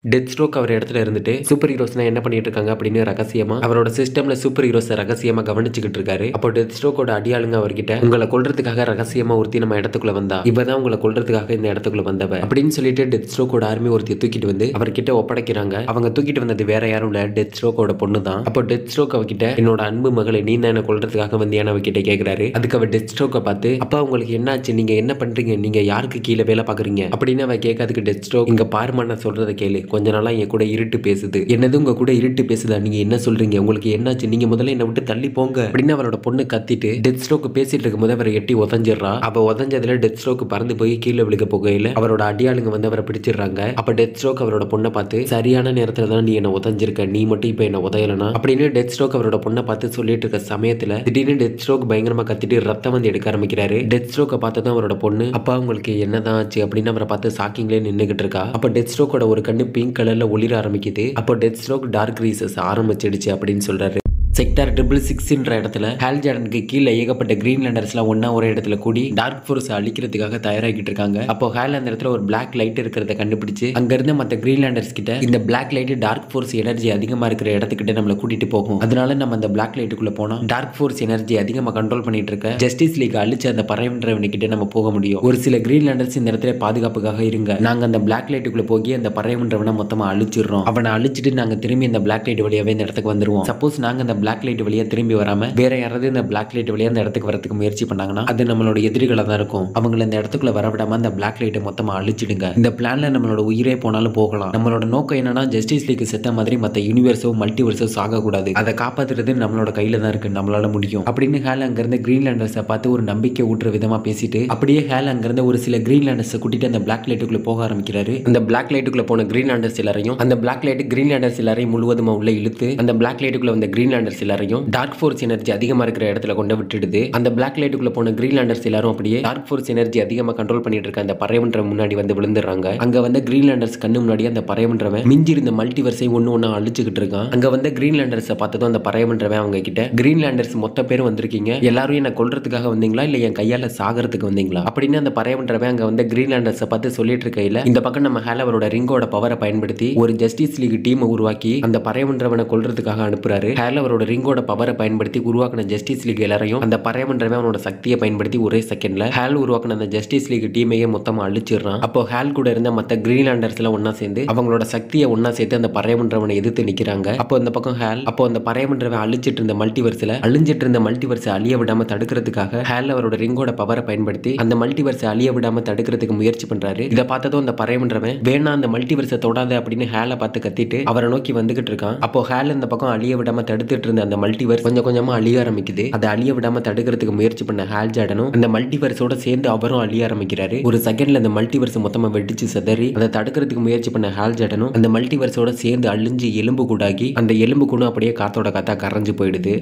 டெத் ஸ்ட்ரோக் அவர் இடத்துல இருந்துட்டு சூப்பர் ஹீரோஸ்னா என்ன பண்ணிட்டு இருக்காங்க அப்படின்னு ரகசியமா அவரோட சிஸ்டம்ல சூப்பர் ஹீரோஸ் ரகசியமா கவனிச்சுக்கிட்டு இருக்காரு. அப்போ டெத் ஸ்ட்ரோக்கோட அடியாளுங்க அவர்கிட்ட, உங்களை கொல்றதுக்காக ரகசியமா ஒருத்தி நம்ம இடத்துக்குள்ள வந்தா, இவதான் உங்களை கொல்றதுக்காக இந்த இடத்துக்குள்ள வந்தவ அப்படின்னு சொல்லிட்டு டெத் ஸ்ட்ரோக்கோட ஆர்மி ஒருத்தி தூக்கிட்டு வந்து அவர்கிட்ட ஒப்படைக்கிறாங்க. அவங்க தூக்கிட்டு வந்தது வேற யாரும் இல்ல, டெத் ஸ்ட்ரோக்கோட பொண்ணு தான். அப்போ டெத் ஸ்ட்ரோக் அவகிட்ட, என்னோட அன்பு மகளை நீ தான் என்ன கொல்றதுக்காக வந்தியான அவகிட்ட கேட்கிறாரு. அதுக்கு அவ டெத் ஸ்ட்ரோக்கை பார்த்து, அப்பா உங்களுக்கு என்னாச்சு, நீங்க என்ன பண்றீங்க, நீங்க யாருக்கு கீழே வேலை பாக்குறீங்க அப்படின்னு அவ கேட்காதுக்கு டெத் ஸ்ட்ரோக், இங்க பாருமா நான் சொல்றதை கேளு, கொஞ்ச நாளா என் கூட இருட்டு பேசுது, என்னது உங்க கூட இருட்டு பேசுதா, நீங்க என்ன சொல்றீங்க, உங்களுக்கு என்னாச்சு, நீங்க முதல்ல என்ன விட்டு தள்ளி போங்க அப்படின்னு அவரோட பொண்ணு கத்திட்டு டெத் ஸ்ட்ரோக் பேசிட்டு இருக்கும்போது அவரை எட்டி உதஞ்சிடறா. அவ உதஞ்சதுல டெத் ஸ்ட்ரோக் பறந்து போய் கீழே விழுக போகையில அவரோட அடியாளுங்க வந்து அவரை பிடிச்சிடுறாங்க. அப்ப டெத் ஸ்ட்ரோக் அவரோட பொண்ணை பார்த்து, சரியான நேரத்துல தான் நீ என்ன உதஞ்சிருக்க, நீ மட்டும் இப்ப என்ன உதையலனா அப்படின்னு டெத் ஸ்ட்ரோக் அவரோட பொண்ணை பார்த்து சொல்லிட்டு இருக்க சமயத்துல திடீர்னு டெத் ஸ்ட்ரோக் பயங்கரமா கத்திட்டு ரத்தம் வந்து எடுக்க ஆரம்பிக்கிறாரு. டெத் ஸ்ட்ரோக்கை பார்த்ததும் அவரோட பொண்ணு, அப்பா உங்களுக்கு என்னதான் ஆச்சு அப்படின்னு அவரை பார்த்து ஷாக்கிங்லேயே நின்னுகிட்டு இருக்கா. அப்ப டெத் ஸ்ட்ரோக்கோட ஒரு கண்ணு பிங்க் கலர்ல ஒளிர ஆரம்பிக்குது. அப்போ டெத் ஸ்ட்ரோக் டார்க் ரீசஸ் ஆரம்பிச்சிடுச்சு அப்படின்னு சொல்றாரு. செக்டார் 666ன்ற இடத்துல ஹால் ஜார்டனுக்கு கீழே ஏகப்பட்ட கிரீன்லாண்டர்ஸ்லாம் ஒன்னா ஒரு இடத்துல கூடி டார்க் ஃபோர்ஸ் அழிக்கிறதுக்காக தயாராகிட்டு இருக்காங்க. அப்போ ஹால் அந்த இடத்துல ஒரு பிளாக் லைட் இருக்கிறத கண்டுபிடிச்சு அங்க இருந்த மத்த கிரீன்லாண்டர்ஸ் கிட்ட இந்த black light dark force energy அதிகமா இருக்கிற இடத்துக்கிட்ட நம்மள கூட்டிட்டு போகும். அதனால நம்ம அந்த பிளாக் லைட்டுக்குள்ள போனா டார்க் ஃபோர்ஸ் எனர்ஜி அதிகமா கண்ட்ரோல் பண்ணிட்டு இருக்க ஜஸ்டிஸ் லீக் அழிச்சு அந்த பறவைன்றவனை கிட்ட நம்ம போக முடியும். ஒரு சில கிரீன்லாண்டர்ஸ் இந்த இடத்துல பாதுகாப்புக்காக இருங்க, நாங்க அந்த பிளாக் லைட்டுக்குள்ள போய் அந்த பறவைன்றவனை மொத்தமா அழிச்சிடுறோம். அவனை அழிச்சிட்டு நாங்க திரும்பி அந்த பிளாக் லைட் வழியாவே இந்த இடத்துக்கு வந்துருவோம். சப்போஸ் நாங்க அந்த பிளாக் லைட் வழியா திரும்பி வராம வேற யாராவது இந்த பிளாக் லைட் வழியா அந்த இடத்துக்கு வரதுக்கு முயற்சி பண்ணாங்கன்னா அது நம்மளோட எதிரிகளா தான் இருக்கும். அவங்களை இந்த இடத்துக்குள்ள வரவிடாம அந்த பிளாக் லைட்டை மொத்தமா அழிச்சிடுங்க. இந்த பிளான்ல நம்மளோட உயிரே போனாலும் போகலாம். நம்மளோட நோக்கம் என்னன்னா ஜஸ்டிஸ் லீக் செத்த மாதிரி மத்த யூனிவர்ஸோ மல்டிவர்ஸோ சாக கூடாது. அதை காப்பாத்துறது நம்மளோட கையில தான் இருக்கு, நம்மளால முடியும் அப்படின்னு ஹால் அங்க இருந்த கிரீன்லாண்டர்ஸை பார்த்து ஒரு நம்பிக்கை ஊட்டுற விதமா பேசிட்டு அப்படியே ஹால் அங்க இருந்த ஒரு சில கிரீன்லாண்டர்ஸை கூட்டிட்டு அந்த பிளாக் லைட்டுக்குள்ள போக ஆரம்பிக்கிறாரு. அந்த பிளாக் லைட்டுக்குள்ள போன கிரீன்லாண்டர்ஸ் எல்லாரையும் அந்த பிளாக் லைட் கிரீன்லாண்டர்ஸ் எல்லாரையும் முழுவதுமா உள்ள இழுத்து அந்த பிளாக் லைட்டுக்குள்ள வந்த கிரீன்லாண்டர்ஸ் எல்லாரையும் டார்க் ஃபோர்ஸ் எனர்ஜி அதிகமா இருக்கிற இடத்துல கொண்டு விட்டுடுது. அந்த பிளாக் லைட்டுக்குள்ள போன கிரீன்லாண்டர்ஸ் எல்லாரும் அப்படியே டார்க் ஃபோர்ஸ் எனர்ஜி அதிகமா கண்ட்ரோல் பண்ணிட்டு இருக்க அந்த பறவைன்ற முன்னாடி வந்து விழுந்துறாங்க. அங்க வந்து கிரீன்லாண்டர்ஸ் கண்ணு முன்னாடி அந்த பறவைன்றவன் மிஞ்சி இருந்த மல்டிவர்ஸை ஒண்ணா அழிச்சுக்கிட்டு இருக்கான். அங்க வந்து கிரீன்லாண்டர்ஸை பார்த்ததும் அந்த பறவைன்றவன் அவங்க கிட்ட கிரீன்லாண்டர்ஸ் மொத்த பேரும் வந்திருக்கீங்க, எல்லாரும் என்ன கொல்றதுக்காக வந்தீங்களா இல்ல என் கையால சாகறதுக்கு வந்தீங்களா அப்படின்னு அந்த பறவைன்றவன் அங்க வந்து கிரீன்லாண்டர்ஸை பார்த்து சொல்லிட்டு இருக்கையில இந்த பக்கம் நம்ம ஹால் அவரோட ரிங்கோட பவரை பயன்படுத்தி ஒரு ஜஸ்டிஸ் லீக் டீமை உருவாக்கி அந்த பறவைன்றவனை கொல்றதுக்காக அனுப்புறாரு. ஹால் அவரோட ரிங்கோட பவரை பயன்படுத்தி உருவாக்கின ஜஸ்டிஸ் லீக் எல்லாரையும் அந்த பறவைன்றவன் அவனோட சக்தியை பயன்படுத்தி ஒரே செகண்ட்ல ஹால் உருவாக்கின அந்த ஜஸ்டிஸ் லீக் டீமையே மொத்தமா அழிச்சிடுறான். அப்போ ஹால் கூட இருந்த மத்த கிரீன்லாண்டர்ஸ் எல்லாம் ஒன்னா சேர்ந்து அவங்களோட சக்தியை ஒன்னா சேர்த்து அந்த பறவைன்றவனை எதிர்த்து நிக்கிறாங்க. அப்போ அந்த பக்கம் ஹால் அந்த பறவைன்றவன் அழிச்சிட்டு இருந்த மல்டிவர்ஸ் அழிய விடாம தடுக்கிறதுக்காக ஹால் அவரோட ரிங்கோட பவரை பயன்படுத்தி அந்த மல்டிவர்ஸ் அழிய விடாம தடுக்கிறதுக்கு முயற்சி பண்றாரு. இதை பார்த்ததும் அந்த பறவைன்றவன் வேணா அந்த மல்டிவர்ஸை தொடாத அப்படின்னு ஹாலை பார்த்து கத்திட்டு அவரை நோக்கி வந்துகிட்டு இருக்கான். அப்போ ஹால் இந்த பக்கம் அழிய விடாம தடுத்துட்டு இருந்த அந்த மல்டிவர்ஸ் கொஞ்சம் கொஞ்சமா அழிய ஆரம்பிக்குது. அதை அழிய விடாம தடுக்கிறதுக்கு முயற்சி பண்ண ஹால் ஜார்டனும் அந்த மல்டிவர்ஸோட சேர்ந்து அவரும் அழிய ஆரம்பிக்கிறாரு. ஒரு செகண்ட்ல அந்த மல்டிவர்ஸ் மொத்தமா வெடிச்சு சிதறி அதை தடுக்கிறதுக்கு முயற்சி பண்ண ஹால் ஜார்டனும் அந்த மல்டிவர்ஸோட சேர்ந்து அழிஞ்சு எலும்பு கூடாகி அந்த எலும்பு கூடும் அப்படியே காத்தோட காத்தா கரைஞ்சு போயிடுது.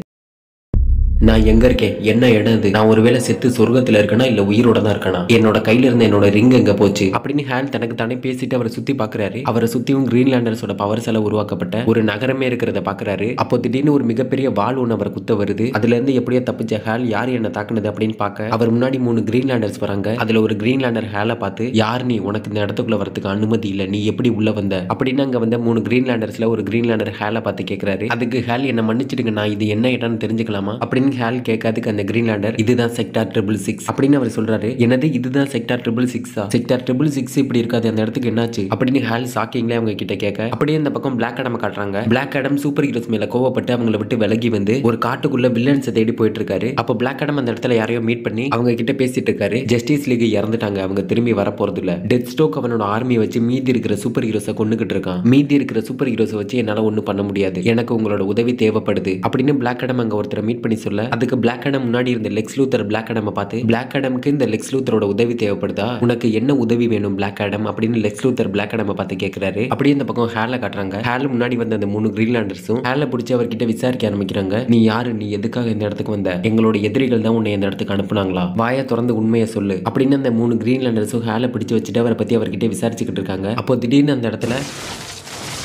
நான் எங்க இருக்கேன், என்ன இடம் இது, நான் ஒருவேளை செத்து சொர்க்கத்துல இருக்கனா இல்ல உயிரோட தான் இருக்கனா, என்னோட கையில இருந்த என்னோட ரிங் எங்க போச்சு அப்படின்னு ஹால் தனக்கு தானே பேசிட்டு அவரை சுத்தி பாக்குறாரு. அவரை சுத்தியும் கிரீன்லாண்டர்ஸோட பவர்ஸால உருவாக்கப்பட்ட ஒரு நகரமே இருக்கிறத பாக்குறாரு. அப்போ திடீர்னு ஒரு மிகப்பெரிய வாள் ஒன்று அவரை குத்த வருது. அதுல இருந்து எப்படியோ தப்பிச்ச ஹால் யார் என்ன தாக்குனது அப்படின்னு பார்க்க அவர் முன்னாடி 3 கிரீன்லாண்டர்ஸ் வராங்க. அதுல ஒரு கிரீன்லாண்டர் ஹாலை பார்த்து யார் நீ, உனக்கு இந்த இடத்துக்குள்ள வரதுக்கு அனுமதி இல்ல, நீ எப்படி உள்ள வந்த அப்படின்னு அங்க வந்த 3 கிரீன்லாண்டர்ஸ்ல ஒரு கிரீன்லாண்டர் ஹாலை பார்த்து கேட்கிறாரு. அதுக்கு ஹால் என்ன மன்னிச்சிடுங்க, நான் இது என்ன இடம்னு தெரிஞ்சுக்கலாமா அப்படின்னு ஹால் கேட்காதுக்கு அந்த கிரீன்லாண்டர் இதுதான் செக்டார் 666 அப்படின்னு அவர் சொல்றாரு. என்னது இதுதான் செக்டார் 666? செக்டார் 666 இப்படி இருக்காது, அந்த இடத்துக்கு என்னாச்சு அப்படின்னு ஹால் ஷாக்கிங்ல அவங்க கிட்ட கேட்க அப்படியே இந்த பக்கம் பிளாக் ஆடம் காட்டுறாங்க. பிளாக் ஆடம் சூப்பர் ஹீரோஸ் மேல கோவப்பட்டு அவங்கள விட்டு விலகி வந்து ஒரு காட்டுக்குள்ள வில்லன்ஸை தேடி போயிட்டு இருக்காரு. அப்போ பிளாக் ஆடம் அந்த இடத்துல யாரையோ மீட் பண்ணி அவங்க கிட்ட பேசிட்டு இருக்காரு. ஜஸ்டிஸ் லீக் இறந்துட்டாங்க, அவங்க திரும்பி வர போறது இல்ல. டெத் ஸ்டோக் அவனோட ஆர்மியை வச்சு மீதி இருக்கிற சூப்பர் ஹீரோஸை கொண்டுகிட்டு இருக்கான். மீதி இருக்கிற சூப்பர் ஹீரோஸை வச்சு என்னால ஒண்ணும் பண்ண முடியாது, எனக்கு உங்களோட உதவி தேவைப்படுது அப்படின்னு பிளாக் ஆடம் அங்க ஒருத்தரை மீட் பண்ணி சொல்ல அதுக்கு பிளாக் ஆடம் முன்னாடி இருந்த லெக்ஸ் லூத்தர் பிளாக் ஆடமை பார்த்து பிளாக் ஆடம்க்கு இந்த லெக்ஸ் லூத்தரோட உதவி தேவைப்படுதா, உனக்கு என்ன உதவி வேணும் பிளாக் ஆடம் அப்படின்னு லெக்ஸ் லூத்தர் பிளாக் ஆடமை பார்த்து கேட்கிறாரு. அப்படியே இந்த பக்கம் ஹாலை காட்டுறாங்க. ஹால் முன்னாடி வந்த அந்த 3 கிரீன்லாண்டர்ஸும் ஹாலை பிடிச்சி அவர்கிட்ட விசாரிக்க ஆரம்பிக்கிறாங்க. நீ யாரு, நீ எதுக்காக இந்த இடத்துக்கு வந்த, எங்களோட எதிரிகள் தான் உன்னை இந்த இடத்துக்கு அனுப்புனாங்களா, வாயை திறந்து உண்மையை சொல்லு அப்படின்னு அந்த 3 கிரீன்லாண்டர்ஸும் ஹாலை பிடிச்சு வச்சுட்டு அவரை பத்தி அவர்கிட்ட விசாரிச்சுக்கிட்டு இருக்காங்க. அப்போ திடீர்னு அந்த இடத்துல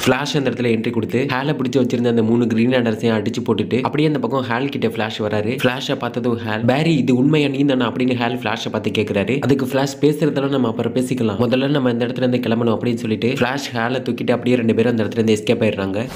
ஃபிளாஷ் அந்த இடத்துல என்ட்ரி கொடுத்து ஹாலை பிடிச்சி வச்சிருந்த அந்த 3 கிரீன்லாண்டர்ஸையும் அடிச்சு போட்டுட்டு அப்படியே அந்த பக்கம் ஹால் கிட்ட ஃபிளாஷ் வராரு. ஃபிளாஷை பார்த்ததும் ஹால் பேரி இது உண்மையா நீ தானே அப்படின்னு ஹால் ஃபிளாஷை பார்த்து கேட்கிறாரு. அதுக்கு ஃபிளாஷ் பேசுறதெல்லாம் நம்ம அப்புறம் பேசிக்கலாம், முதல்ல நம்ம இந்த இடத்துல இருந்து கிளம்பணும் அப்படின்னு சொல்லிட்டு ஃபிளாஷ் ஹாலை தூக்கிட்டு அப்படியே 2 பேரும் அந்த இடத்துல இருந்து எஸ்கேப் ஆயிடுறாங்க.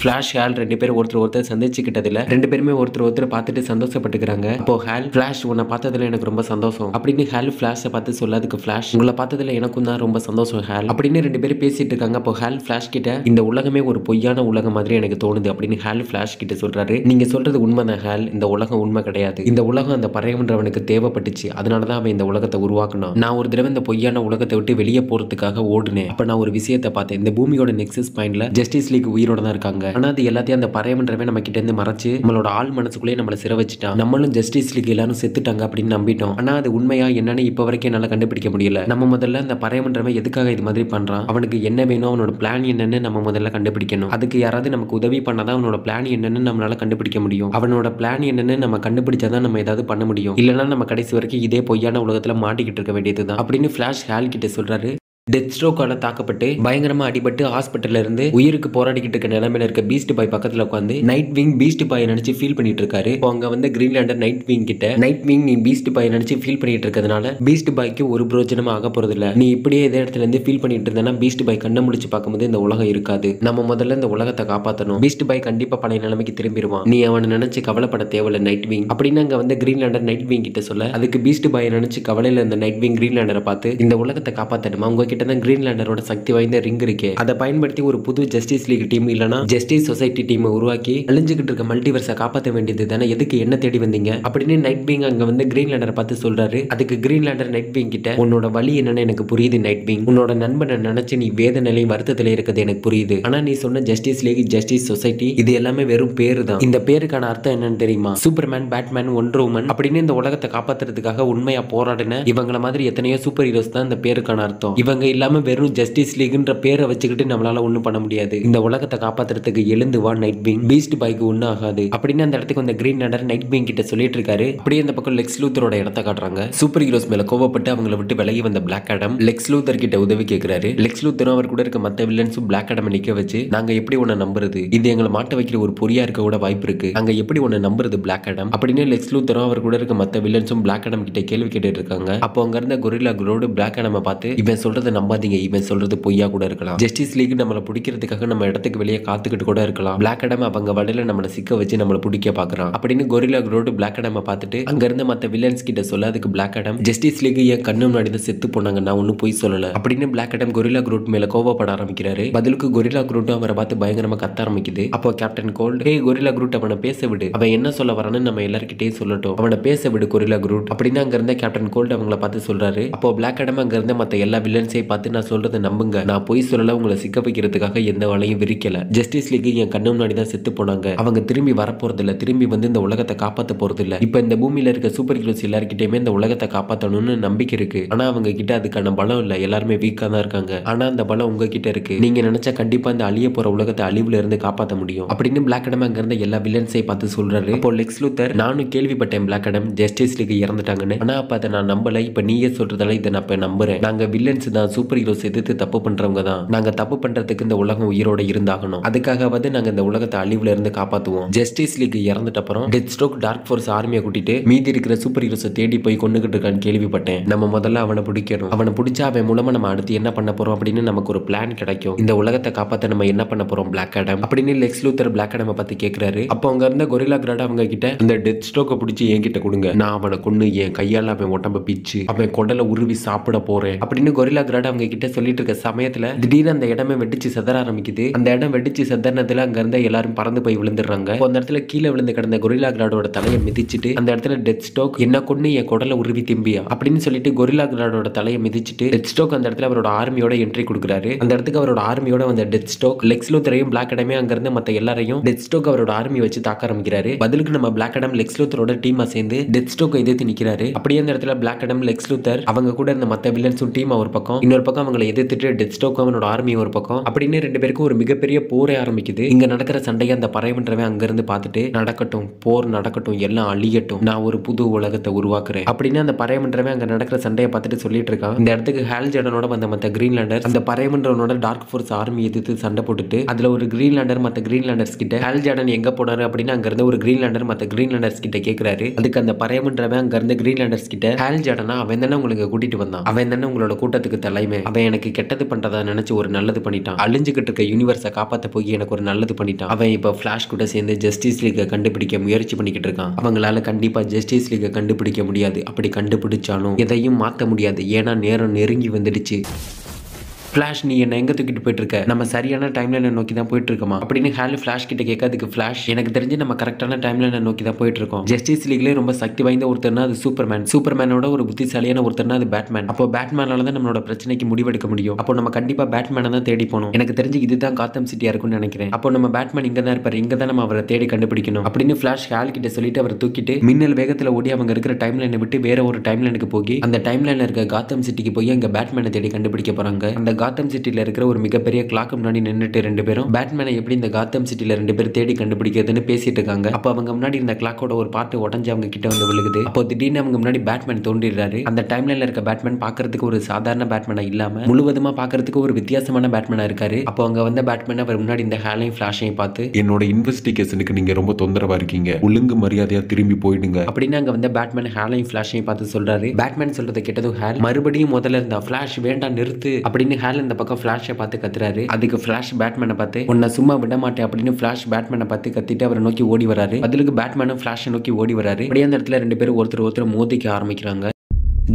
ஃபிளாஷ் ஹால் 2 பேரும் ஒருத்தர் சந்திச்சுக்கிட்டதுல 2 பேருமே ஒருத்தர் பார்த்துட்டு சந்தோஷப்பட்டுக்கிறாங்க. அப்போ ஹால் ஃபிளாஷ் உன்னை பார்த்ததுல எனக்கு ரொம்ப சந்தோஷம் அப்படின்னு ஹால் ஃபிளாஷை பார்த்து சொல்லாதுக்கு ஃபிளாஷ் உங்களை பார்த்ததுல எனக்கும் தான் ரொம்ப சந்தோஷம் ஹால் அப்படின்னு 2 பேரும் பேசிட்டு இருக்காங்க. அப்போ ஹால் ஃபிளாஷ் கிட்ட இந்த உலகமே ஒரு பொய்யான உலகம் மாதிரி எனக்கு தோணுது அப்படின்னு ஹால் ஃபிளாஷ் கிட்ட சொல்றாரு. நீங்க சொல்றது உண்மைதான் ஹால், இந்த உலகம் உண்மை கிடையாது, இந்த உலகம் அந்த பறவைன்றவனுக்கு தேவைப்பட்டுச்சு, அதனாலதான் அவன் இந்த உலகத்தை உருவாக்குனான். நான் ஒரு தடவை இந்த பொய்யான உலகத்தை விட்டு வெளியே போறதுக்காக ஓடுனேன். அப்ப நான் ஒரு விஷயத்தை பார்த்தேன், இந்த பூமியோட நெக்ஸஸ் பாயிண்ட்ல ஜஸ்டிஸ் லீக் உயிரோட தான் இருக்காங்க. ஆனா அது எல்லாத்தையும் அந்த பறவைன்றவன் நம்ம கிட்ட இருந்து மறைச்சு நம்மளோட ஆள் மனசுக்குள்ளே நம்மள சிற வச்சுட்டான். நம்மளும் ஜஸ்டிஸ் லீக் எல்லாரும் செத்துட்டாங்க அப்படின்னு நம்பிட்டோம். ஆனா அது உண்மையா என்னன்னு இப்ப வரைக்கும் என்னால கண்டுபிடிக்க முடியல. நம்ம முதல்ல அந்த பறவைன்றவன் எதுக்காக இது மாதிரி பண்றான், அவனுக்கு என்ன வேணும், அவனோட பிளான் என்னன்னு நம்ம முதல்ல கண்டுபிடிக்கணும். அதுக்கு யாராவது நமக்கு உதவி பண்ணாதான் அவனோட பிளான் என்னன்னு நம்மளால கண்டுபிடிக்க முடியும். அவனோட பிளான் என்னன்னு நம்ம கண்டுபிடிச்சாதான் நம்ம ஏதாவது பண்ண முடியும். இல்லைன்னா நம்ம கடைசி வரைக்கும் இதே பொய்யான உலகத்துல மாட்டிக்கிட்டு இருக்க வேண்டியதுதான் அப்படின்னு ஃபிளாஷ் ஹால் கிட்ட சொல்றாரு. டெத் ஸ்ட்ரோக்கால தாக்கப்பட்டு பயங்கரமா அடிபட்டு ஹாஸ்பிட்டல்ல இருந்து உயிருக்கு போராடிக்கிட்டு இருக்க நிலைமையில இருக்க பீஸ்ட் பாய் பக்கத்துல உட்காந்து நைட் விங் பீஸ்ட் பாய் நினைச்சு ஃபீல் பண்ணிட்டு இருக்காரு. அங்க வந்து கிரீன்லாண்டர் நைட் விங் கிட்ட நைட் விங் நீ பீஸ்ட் பாய் நினைச்சு ஃபீல் பண்ணிட்டு இருக்கிறதுனால பீஸ்ட் பாய்க்கு ஒரு பிரயோஜனமா ஆக போறது இல்ல. நீ இப்படியே இதே இடத்துல இருந்து ஃபீல் பண்ணிட்டு இருந்தேன்னா பீஸ்ட் பாய் கண்ணை முடிச்சு பார்க்கும்போது இந்த உலகம் இருக்காது. நம்ம முதல்ல இந்த உலகத்தை காப்பாற்றணும். பீஸ்ட் பாய் கண்டிப்பா பழைய நிலைமைக்கு திரும்பிடுவான். நீ அவனை நினைச்சு கவலைப்பட தேவையில்ல நைட் விங் அப்படின்னு அங்க வந்து கிரீன்லாண்டர் நைட் விங் கிட்ட சொல்ல, அதுக்கு பீஸ்ட் பாய் நினைச்சு கவலையில இருந்த நைட் விங் கிரீன்லாண்டரை பார்த்து இந்த உலகத்தை காப்பாற்றணுமா, உங்ககிட்ட தான் கிரீன்லாண்டரோட சக்தி வாய்ந்த ரிங் இருக்கே, அதை பயன்படுத்தி ஒரு புது ஜஸ்டிஸ் லீக் டீம் இல்லனா ஜஸ்டிஸ் சொசைட்டி டீம் உருவாக்கி அழிஞ்சுக்கிட்டு இருக்க மல்டிவர்ஸை காப்பாற்ற வேண்டியது தானே, எதுக்கு என்ன தேடி வந்தீங்க அப்படின்னு நைட் விங் அங்க வந்து கிரீன்லாண்டரை பார்த்து சொல்றாரு. அதுக்கு கிரீன்லாண்டர் நைட் விங் கிட்ட உன்னோட வலி என்னன்னு எனக்கு புரியுது நைட் விங், உன்னோட நண்பனை நினைச்சு நீ வேதனையிலையும் வருத்தத்திலே இருக்கிறது எனக்கு புரியுது. ஆனா நீ சொன்ன ஜஸ்டிஸ் லீக் ஜஸ்டிஸ் சொசைட்டி இது எல்லாமே வெறும் பேரு தான். இந்த பேருக்கான அர்த்தம் என்னன்னு தெரியுமா? சூப்பர்மேன், பேட்மேன், ஒண்டர் உமன் அப்படின்னு இந்த உலகத்தை காப்பாத்துறதுக்காக உண்மையா போராடின இவங்கள மாதிரி எத்தனையோ சூப்பர் ஹீரோஸ் தான் இந்த பேருக்கான அர்த்தம். இவங்க இல்லாம வெறும் ஜஸ்டிஸ் லீக்ன்ற பேரை வச்சுக்கிட்டு நம்மளால ஒண்ணும் பண்ண முடியாது. இந்த உலகத்தை காப்பாத்துறதுக்கு எழுந்து வா நைட் விங், பீஸ்ட் பாய்க்கு ஒண்ணும் ஆகாது அப்படின்னு அந்த இடத்துக்கு வந்து கிரீன்லாண்டர் நைட் விங் கிட்ட சொல்லிட்டு இருக்காரு. அப்படியே அந்த பக்கம் லெக்ஸ் லூத்தரோட இடத்த காட்டுறாங்க. சூப்பர் ஹீரோஸ் மேல கோவப்பட்டு அவங்கள விட்டு விலகி வந்த பிளாக் ஆடம் லெக்ஸ் லூத்தர் கிட்ட உதவி கேட்கிறாரு. லெக்ஸ் லூத்தரும் அவர் கூட இருக்க மத்த வில்லன்ஸும் பிளாக் ஆடம் நிக்க வச்சு, நாங்க எப்படி உன்னை நம்புறது, இது எங்களை மாட்ட வைக்கிற ஒரு பொறியா இருக்க கூட வாய்ப்பு இருக்கு, நாங்க எப்படி உன்னை நம்புறது பிளாக் ஆடம் அப்படின்னு லெக்ஸ் லூத்தரும் அவர் கூட இருக்க மத்த வில்லன்ஸும் பிளாக் ஆடம் கிட்ட கேள்வி கேட்டுட்டு இருக்காங்க. அப்போ அங்க இருந்த கொரில்லா குரோடு பிளாக் ஆடமை பார்த்து, இவன் சொல்றதை நம்பாதீங்க, இவன் சொல்றது பொய்யா கூட இருக்கலாம், ஜஸ்டிஸ் லீக் நம்மளை பிடிக்கிறதுக்காக நம்ம இடத்துக்கு வெளியே காத்துக்கிட்டு கூட இருக்கலாம், பிளாக் ஆடம் அவங்க வடையில நம்மளை சிக்க வச்சு நம்மளை பிடிக்க பாக்குறான் அப்படின்னு கொரில்லா குரோடு பிளாக் ஆடமை பார்த்துட்டு அங்க இருந்த மத்த வில்லன்ஸ் கிட்ட சொல்ல, அதுக்கு பிளாக் ஆடம் ஜஸ்டிஸ் லீக் என் கண்ணு முன்னாடி தான் செத்து போனாங்க, நான் ஒன்னும் போய் சொல்லல அப்படின்னு பிளாக் ஆடம் கொரில்லா குரோட் மேல கோவப்பட ஆரம்பிக்கிறாரு. பதிலுக்கு கொரில்லா குரூட் அவரை பார்த்து பயங்கரமா கத்த ஆரம்பிக்குது. அப்போ கேப்டன் கோல்ட், ஹே கொரில்லா குரூட் அவனை பேச விடு, அவன் என்ன சொல்ல வரான்னு நம்ம எல்லார்கிட்டயும் சொல்லட்டும், அவனை பேச விடு கொரில்லா குரூட் அப்படின்னு அங்க இருந்த கேப்டன் கோல்ட் அவங்கள பார்த்து சொல்றாரு. அப்போ பிளாக் ஆடம் அங்க இருந்த மத்த எல்லா வில்லன்ஸையும் பார்த்து, நான் சொல்றதை நம்புங்க, நான் போய் சொல்லல, உங்களை சிக்க வைக்கிறதுக்காக எந்த வேலையும் விரிக்கல, ஜஸ்டிஸ் லீக் என் கண்ணு முன்னாடி தான் செத்து போனாங்க, அவங்க திரும்பி வரப்போறது இல்ல, திரும்பி வந்து இந்த உலகத்தை காப்பாற்ற போறது இல்ல, இப்ப இந்த பூமியில இருக்க சூப்பர் ஹீரோஸ் எல்லார்கிட்டயுமே இந்த உலகத்தை காப்பாற்றணும்னு நம்பிக்கை இருக்கு, ஆனா அவங்க கிட்ட அதுக்கான பலம் இல்ல, எல்லாருமே வீக்கா தான் இருக்காங்க, ஆனா அந்த பலம் உங்ககிட்ட இருக்கு, நீங்க நினைச்சா கண்டிப்பா இந்த அழிய போற உலகத்தை அழிவுல இருந்து காப்பாற்ற முடியும் அப்படின்னு பிளாக் ஆடம் அங்க இருந்த எல்லா வில்லன்ஸை பார்த்து சொல்றாரு. அப்போ லெக்ஸ் லூத்தர், நானும் கேள்விப்பட்டேன் பிளாக் ஆடம் ஜஸ்டிஸ் லீக் இறந்துட்டாங்கன்னு, ஆனா அப்ப அதை நான் நம்பல, இப்ப நீயே சொல்றதால இதை நான் இப்ப நம்புறேன், நாங்க வில்லன்ஸ் தான், சூப்பர் ஹீரோஸ் எதிர்த்து தப்பு பண்றவங்க தான், நாங்க தப்பு பண்றதுக்கு இந்த உலகம் உயிரோட இருந்தாகணும், அதுக்காகவாது நாங்க இந்த உலகத்தை அழிவுல இருந்து காப்பாத்துவோம், ஜஸ்டிஸ் லீக் இறந்துட்ட அப்புறம் டெத் ஸ்ட்ரோக் டார்க் ஃபோர்ஸ் ஆர்மியை கூட்டிட்டு மீதி இருக்கிற சூப்பர் ஹீரோஸை தேடி போய் கொண்டுகிட்டு இருக்கான்னு கேள்விப்பட்டேன், நம்ம முதல்ல அவனை பிடிக்கணும், அவனை பிடிச்சா அவன் மூலமா நம்ம அடுத்து என்ன பண்ண போறோம் அப்படின்னு நமக்கு ஒரு பிளான் கிடைக்கும், இந்த உலகத்தை காப்பாற்ற நம்ம என்ன பண்ண போறோம் பிளாக் ஆடம் அப்படின்னு லெக்ஸ் லூத்தர் பிளாக் ஆடம் பத்தி கேக்குறாரு. அப்போ அங்க இருந்த கொரில்லா கிராட் அவங்க கிட்ட, அந்த டெத் ஸ்ட்ரோக்கை பிடிச்சி என்கிட்ட கொடுங்க, நான் அவனை கொன்னு என் கையால அவன் உடம்ப பிச்சு அவன் கொடலை உருவி சாப்பிட போறேன் அப்படின்னு கொரில்லா கிராட் அவங்க கிட்ட சொல்லிட்டு இருக்க சமயத்துல திடீர்னு அந்த இடமே வெடிச்சு செதற ஆரம்பிக்குது. அந்த இடம் வெடிச்சு செதறதுல அங்க இருந்த எல்லாரும் பறந்து போய் விழுந்துடுறாங்க. அந்த இடத்துல கீழே விழுந்து கிடந்த கொரில்லா கிராடோட தலையை மிதிச்சுட்டு அந்த இடத்துல டெத் ஸ்ட்ரோக், என்ன கொன்னு என் கொடலை உருவி திம்பியா அப்படின்னு சொல்லிட்டு கொரில்லா கிராடோட தலையை மிதிச்சுட்டு டெத் ஸ்ட்ரோக் அந்த இடத்துல அவரோட ஆர்மியோட என்ட்ரி கொடுக்குறாரு. அந்த இடத்துக்கு அவரோட ஆர்மியோட வந்த டெத் ஸ்ட்ரோக் லெக்ஸ் லூத்தரையும் பிளாக் ஆடமே அங்க இருந்து மத்த எல்லாரையும் டெத் ஸ்ட்ரோக் அவரோட ஆர்மி வச்சு தாக்க ஆரம்பிக்கிறாரு. பதிலுக்கு நம்ம பிளாக் ஆடம் லெக்ஸ் லூத்தரோட டீமா சேர்ந்து டெத் ஸ்ட்ரோக் எதிர்த்து நிக்கிறாரு. அப்படியே அந்த இடத்துல பிளாக் ஆடம் லெக்ஸ் லூத்தர் அவங்க கூட இருந்த மத்த வில்லன்ஸும் டீம் ஒரு பக்கம், இன்னொரு பக்கம் அவங்களை எதிர்த்துட்டு டெத் ஸ்ட்ரோக் அவனோட ஆர்மி ஒரு பக்கம், அப்படின்னு ரெண்டு பேருக்கும் ஒரு மிகப்பெரிய போரே ஆரம்பிக்குது. இங்க நடக்கிற சண்டையை அந்த பறையவன்றவன் அங்க இருந்து பார்த்துட்டு, நடக்கட்டும் போர் நடக்கட்டும், எல்லாம் அழியட்டும், நான் ஒரு புது உலகத்தை உருவாக்குறேன் அப்படின்னு அந்த பறையவன்றவன் அங்க நடக்கிற சண்டையை பார்த்துட்டு சொல்லிட்டு இருக்கான். இந்த இடத்துக்கு ஹால் ஜார்டனோட வந்த மத்த கிரீன்லாண்டர் அந்த பறையவன்றவனோட டார்க் ஃபோர்ஸ் ஆர்மி எதிர்த்து சண்டை போட்டுட்டு அதுல ஒரு கிரீன்லாண்டர் மத்த கிரீன்லாண்டர்ஸ் கிட்ட ஹால் ஜார்டன் எங்க போனாரு அப்படின்னு அங்க இருந்த ஒரு கிரீன்லாண்டர் மத்த கிரீன்லாண்டர்ஸ் கிட்ட கேக்குறாரு. அதுக்கு அந்த பறையவன்றவன் அங்க இருந்த கிரீன்லாண்டர்ஸ் கிட்ட, ஹால் ஜார்டனா அவன் தானே உங்களுக்கு கூட்டிட்டு வந்தான், அவன் தானே உங்களோட கூட்டத்துக்கு தலைமை, அவன் எனக்கு கெட்டது பண்றதா நினைச்சு ஒரு நல்லது பண்ணிட்டான், அழிஞ்சுகிட்டு இருக்க யூனிவர்ஸை காப்பாத்த போய் எனக்கு ஒரு நல்லது பண்ணிட்டான், அவன் இப்ப ஃபிளாஷ் கூட சேர்ந்து ஜஸ்டிஸ் லீக்கை கண்டுபிடிக்க முயற்சி பண்ணிக்கிட்டு இருக்கான், அவங்களால கண்டிப்பா ஜஸ்டிஸ் லீக்கை கண்டுபிடிக்க முடியாது, அப்படி கண்டுபிடிச்சாலும் எதையும் மாத்த முடியாது, ஏன்னா நேரம் நெருங்கி வந்துடுச்சு. ஃபிளாஷ், நீ என்ன எங்க தூக்கிட்டு போயிட்டு இருக்க, நம்ம சரியான டைம்லைனை நோக்கி தான் போயிட்டு இருக்கோமா அப்படின்னு ஹால் ஃபிளாஷ் கிட்ட கேட்க, அதுக்கு ஃபிளாஷ், எனக்கு தெரிஞ்சு நம்ம கரெக்டான டைம்லைனை நோக்கி தான் போயிட்டு இருக்கோம், ஜஸ்டிஸ் லீக்லேயே ரொம்ப சக்தி வாய்ந்த ஒருத்தர்னா அது சூப்பர்மேன், சூப்பர்மேனோட ஒரு புத்திசாலியான ஒருத்தர்னா அது பேட்மேன், அப்போ பேட்மேனால தான் நம்மளோட பிரச்சனைக்கு முடிவெடுக்க முடியும், அப்போ நம்ம கண்டிப்பா பேட்மேனை தான் தேடி போகணும், எனக்கு தெரிஞ்சு இதுதான் காத்தம் சிட்டியா இருக்கும்னு நினைக்கிறேன், அப்போ நம்ம பேட்மேன் இங்க தான் இருப்பாரு, இங்க தான் நம்ம அவரை தேடி கண்டுபிடிக்கணும் அப்படின்னு ஃபிளாஷ் ஹால் கிட்ட சொல்லிட்டு அவரை தூக்கிட்டு மின்னல் வேகத்துல ஓடி அவங்க இருக்கிற டைம்லைனை விட்டு வேற ஒரு டைம்லைனுக்கு போய் அந்த டைம்லைன்ல இருக்க காத்தம் சிட்டிக்கு போய் அங்க பேட்மேனை தேடி கண்டுபிடிக்க போறாங்க. அந்த காத்தம் சிட்டில இருக்கிற ஒரு மிகப்பெரிய கிளாக் முன்னாடி நின்னுட்டு ரெண்டு பேரும் பேட்மேனை எப்படி இந்த காத்தம் சிட்டில ரெண்டு பேரும் தேடி கண்டுபிடிக்கிறதுன்னு பேசிட்டு இருக்காங்க. அப்ப அவங்க முன்னாடி இந்த கிளாக்கோட ஒரு பார்ட் உடஞ்சு அவங்க கிட்ட வந்து விழுகுது. அப்போ திடீர்னு அவங்க முன்னாடி பேட்மேன் தோன்றிடுறாரு. அந்த டைம்லைன்ல இருக்க பேட்மேன் பாக்குறதுக்கு ஒரு சாதாரண பேட்மேனா இல்லாம முழுவதுமா பாக்குறதுக்கு ஒரு வித்தியாசமான பேட்மேனா இருக்காரு. அப்போ அங்க வந்த பேட்மேன் அவர் முன்னாடி இந்த ஹேலையும் ஃபிளாஷையும் பார்த்து, என்னோட இன்வெஸ்டிகேஷனுக்கு நீங்க ரொம்ப தொந்தரவா இருக்கீங்க, ஒழுங்கு மரியாதையா திரும்பி போயிடுங்க அப்படின்னு அங்க வந்த பேட்மேன் ஹேலையும் ஃபிளாஷையும் பார்த்து சொல்றாரு. பேட்மேன் சொல்றதை கேட்டதும் ஹேல் மறுபடியும் முதல்ல இருந்த ஃபிளாஷ் வேண்டாம் நிறுத்து அப்படின்னு ஹேல் இந்த பக்கம் ஃபிளாஷை பார்த்து கத்துறாரு. அதுக்கு ஃபிளாஷ் பேட்மேனை பார்த்து உன்னை சும்மா விட மாட்டேன் அப்படின்னு ஃபிளாஷ் பேட்மேனை பார்த்து கத்திட்டு அவரை நோக்கி ஓடி வராரு. பதிலுக்கு பேட்மேனும் ஃபிளாஷை நோக்கி ஓடி வராரு. அப்படியே அந்த இடத்துல ரெண்டு பேரும் ஒருத்தர் மோதிக்க ஆரம்பிக்கிறாங்க.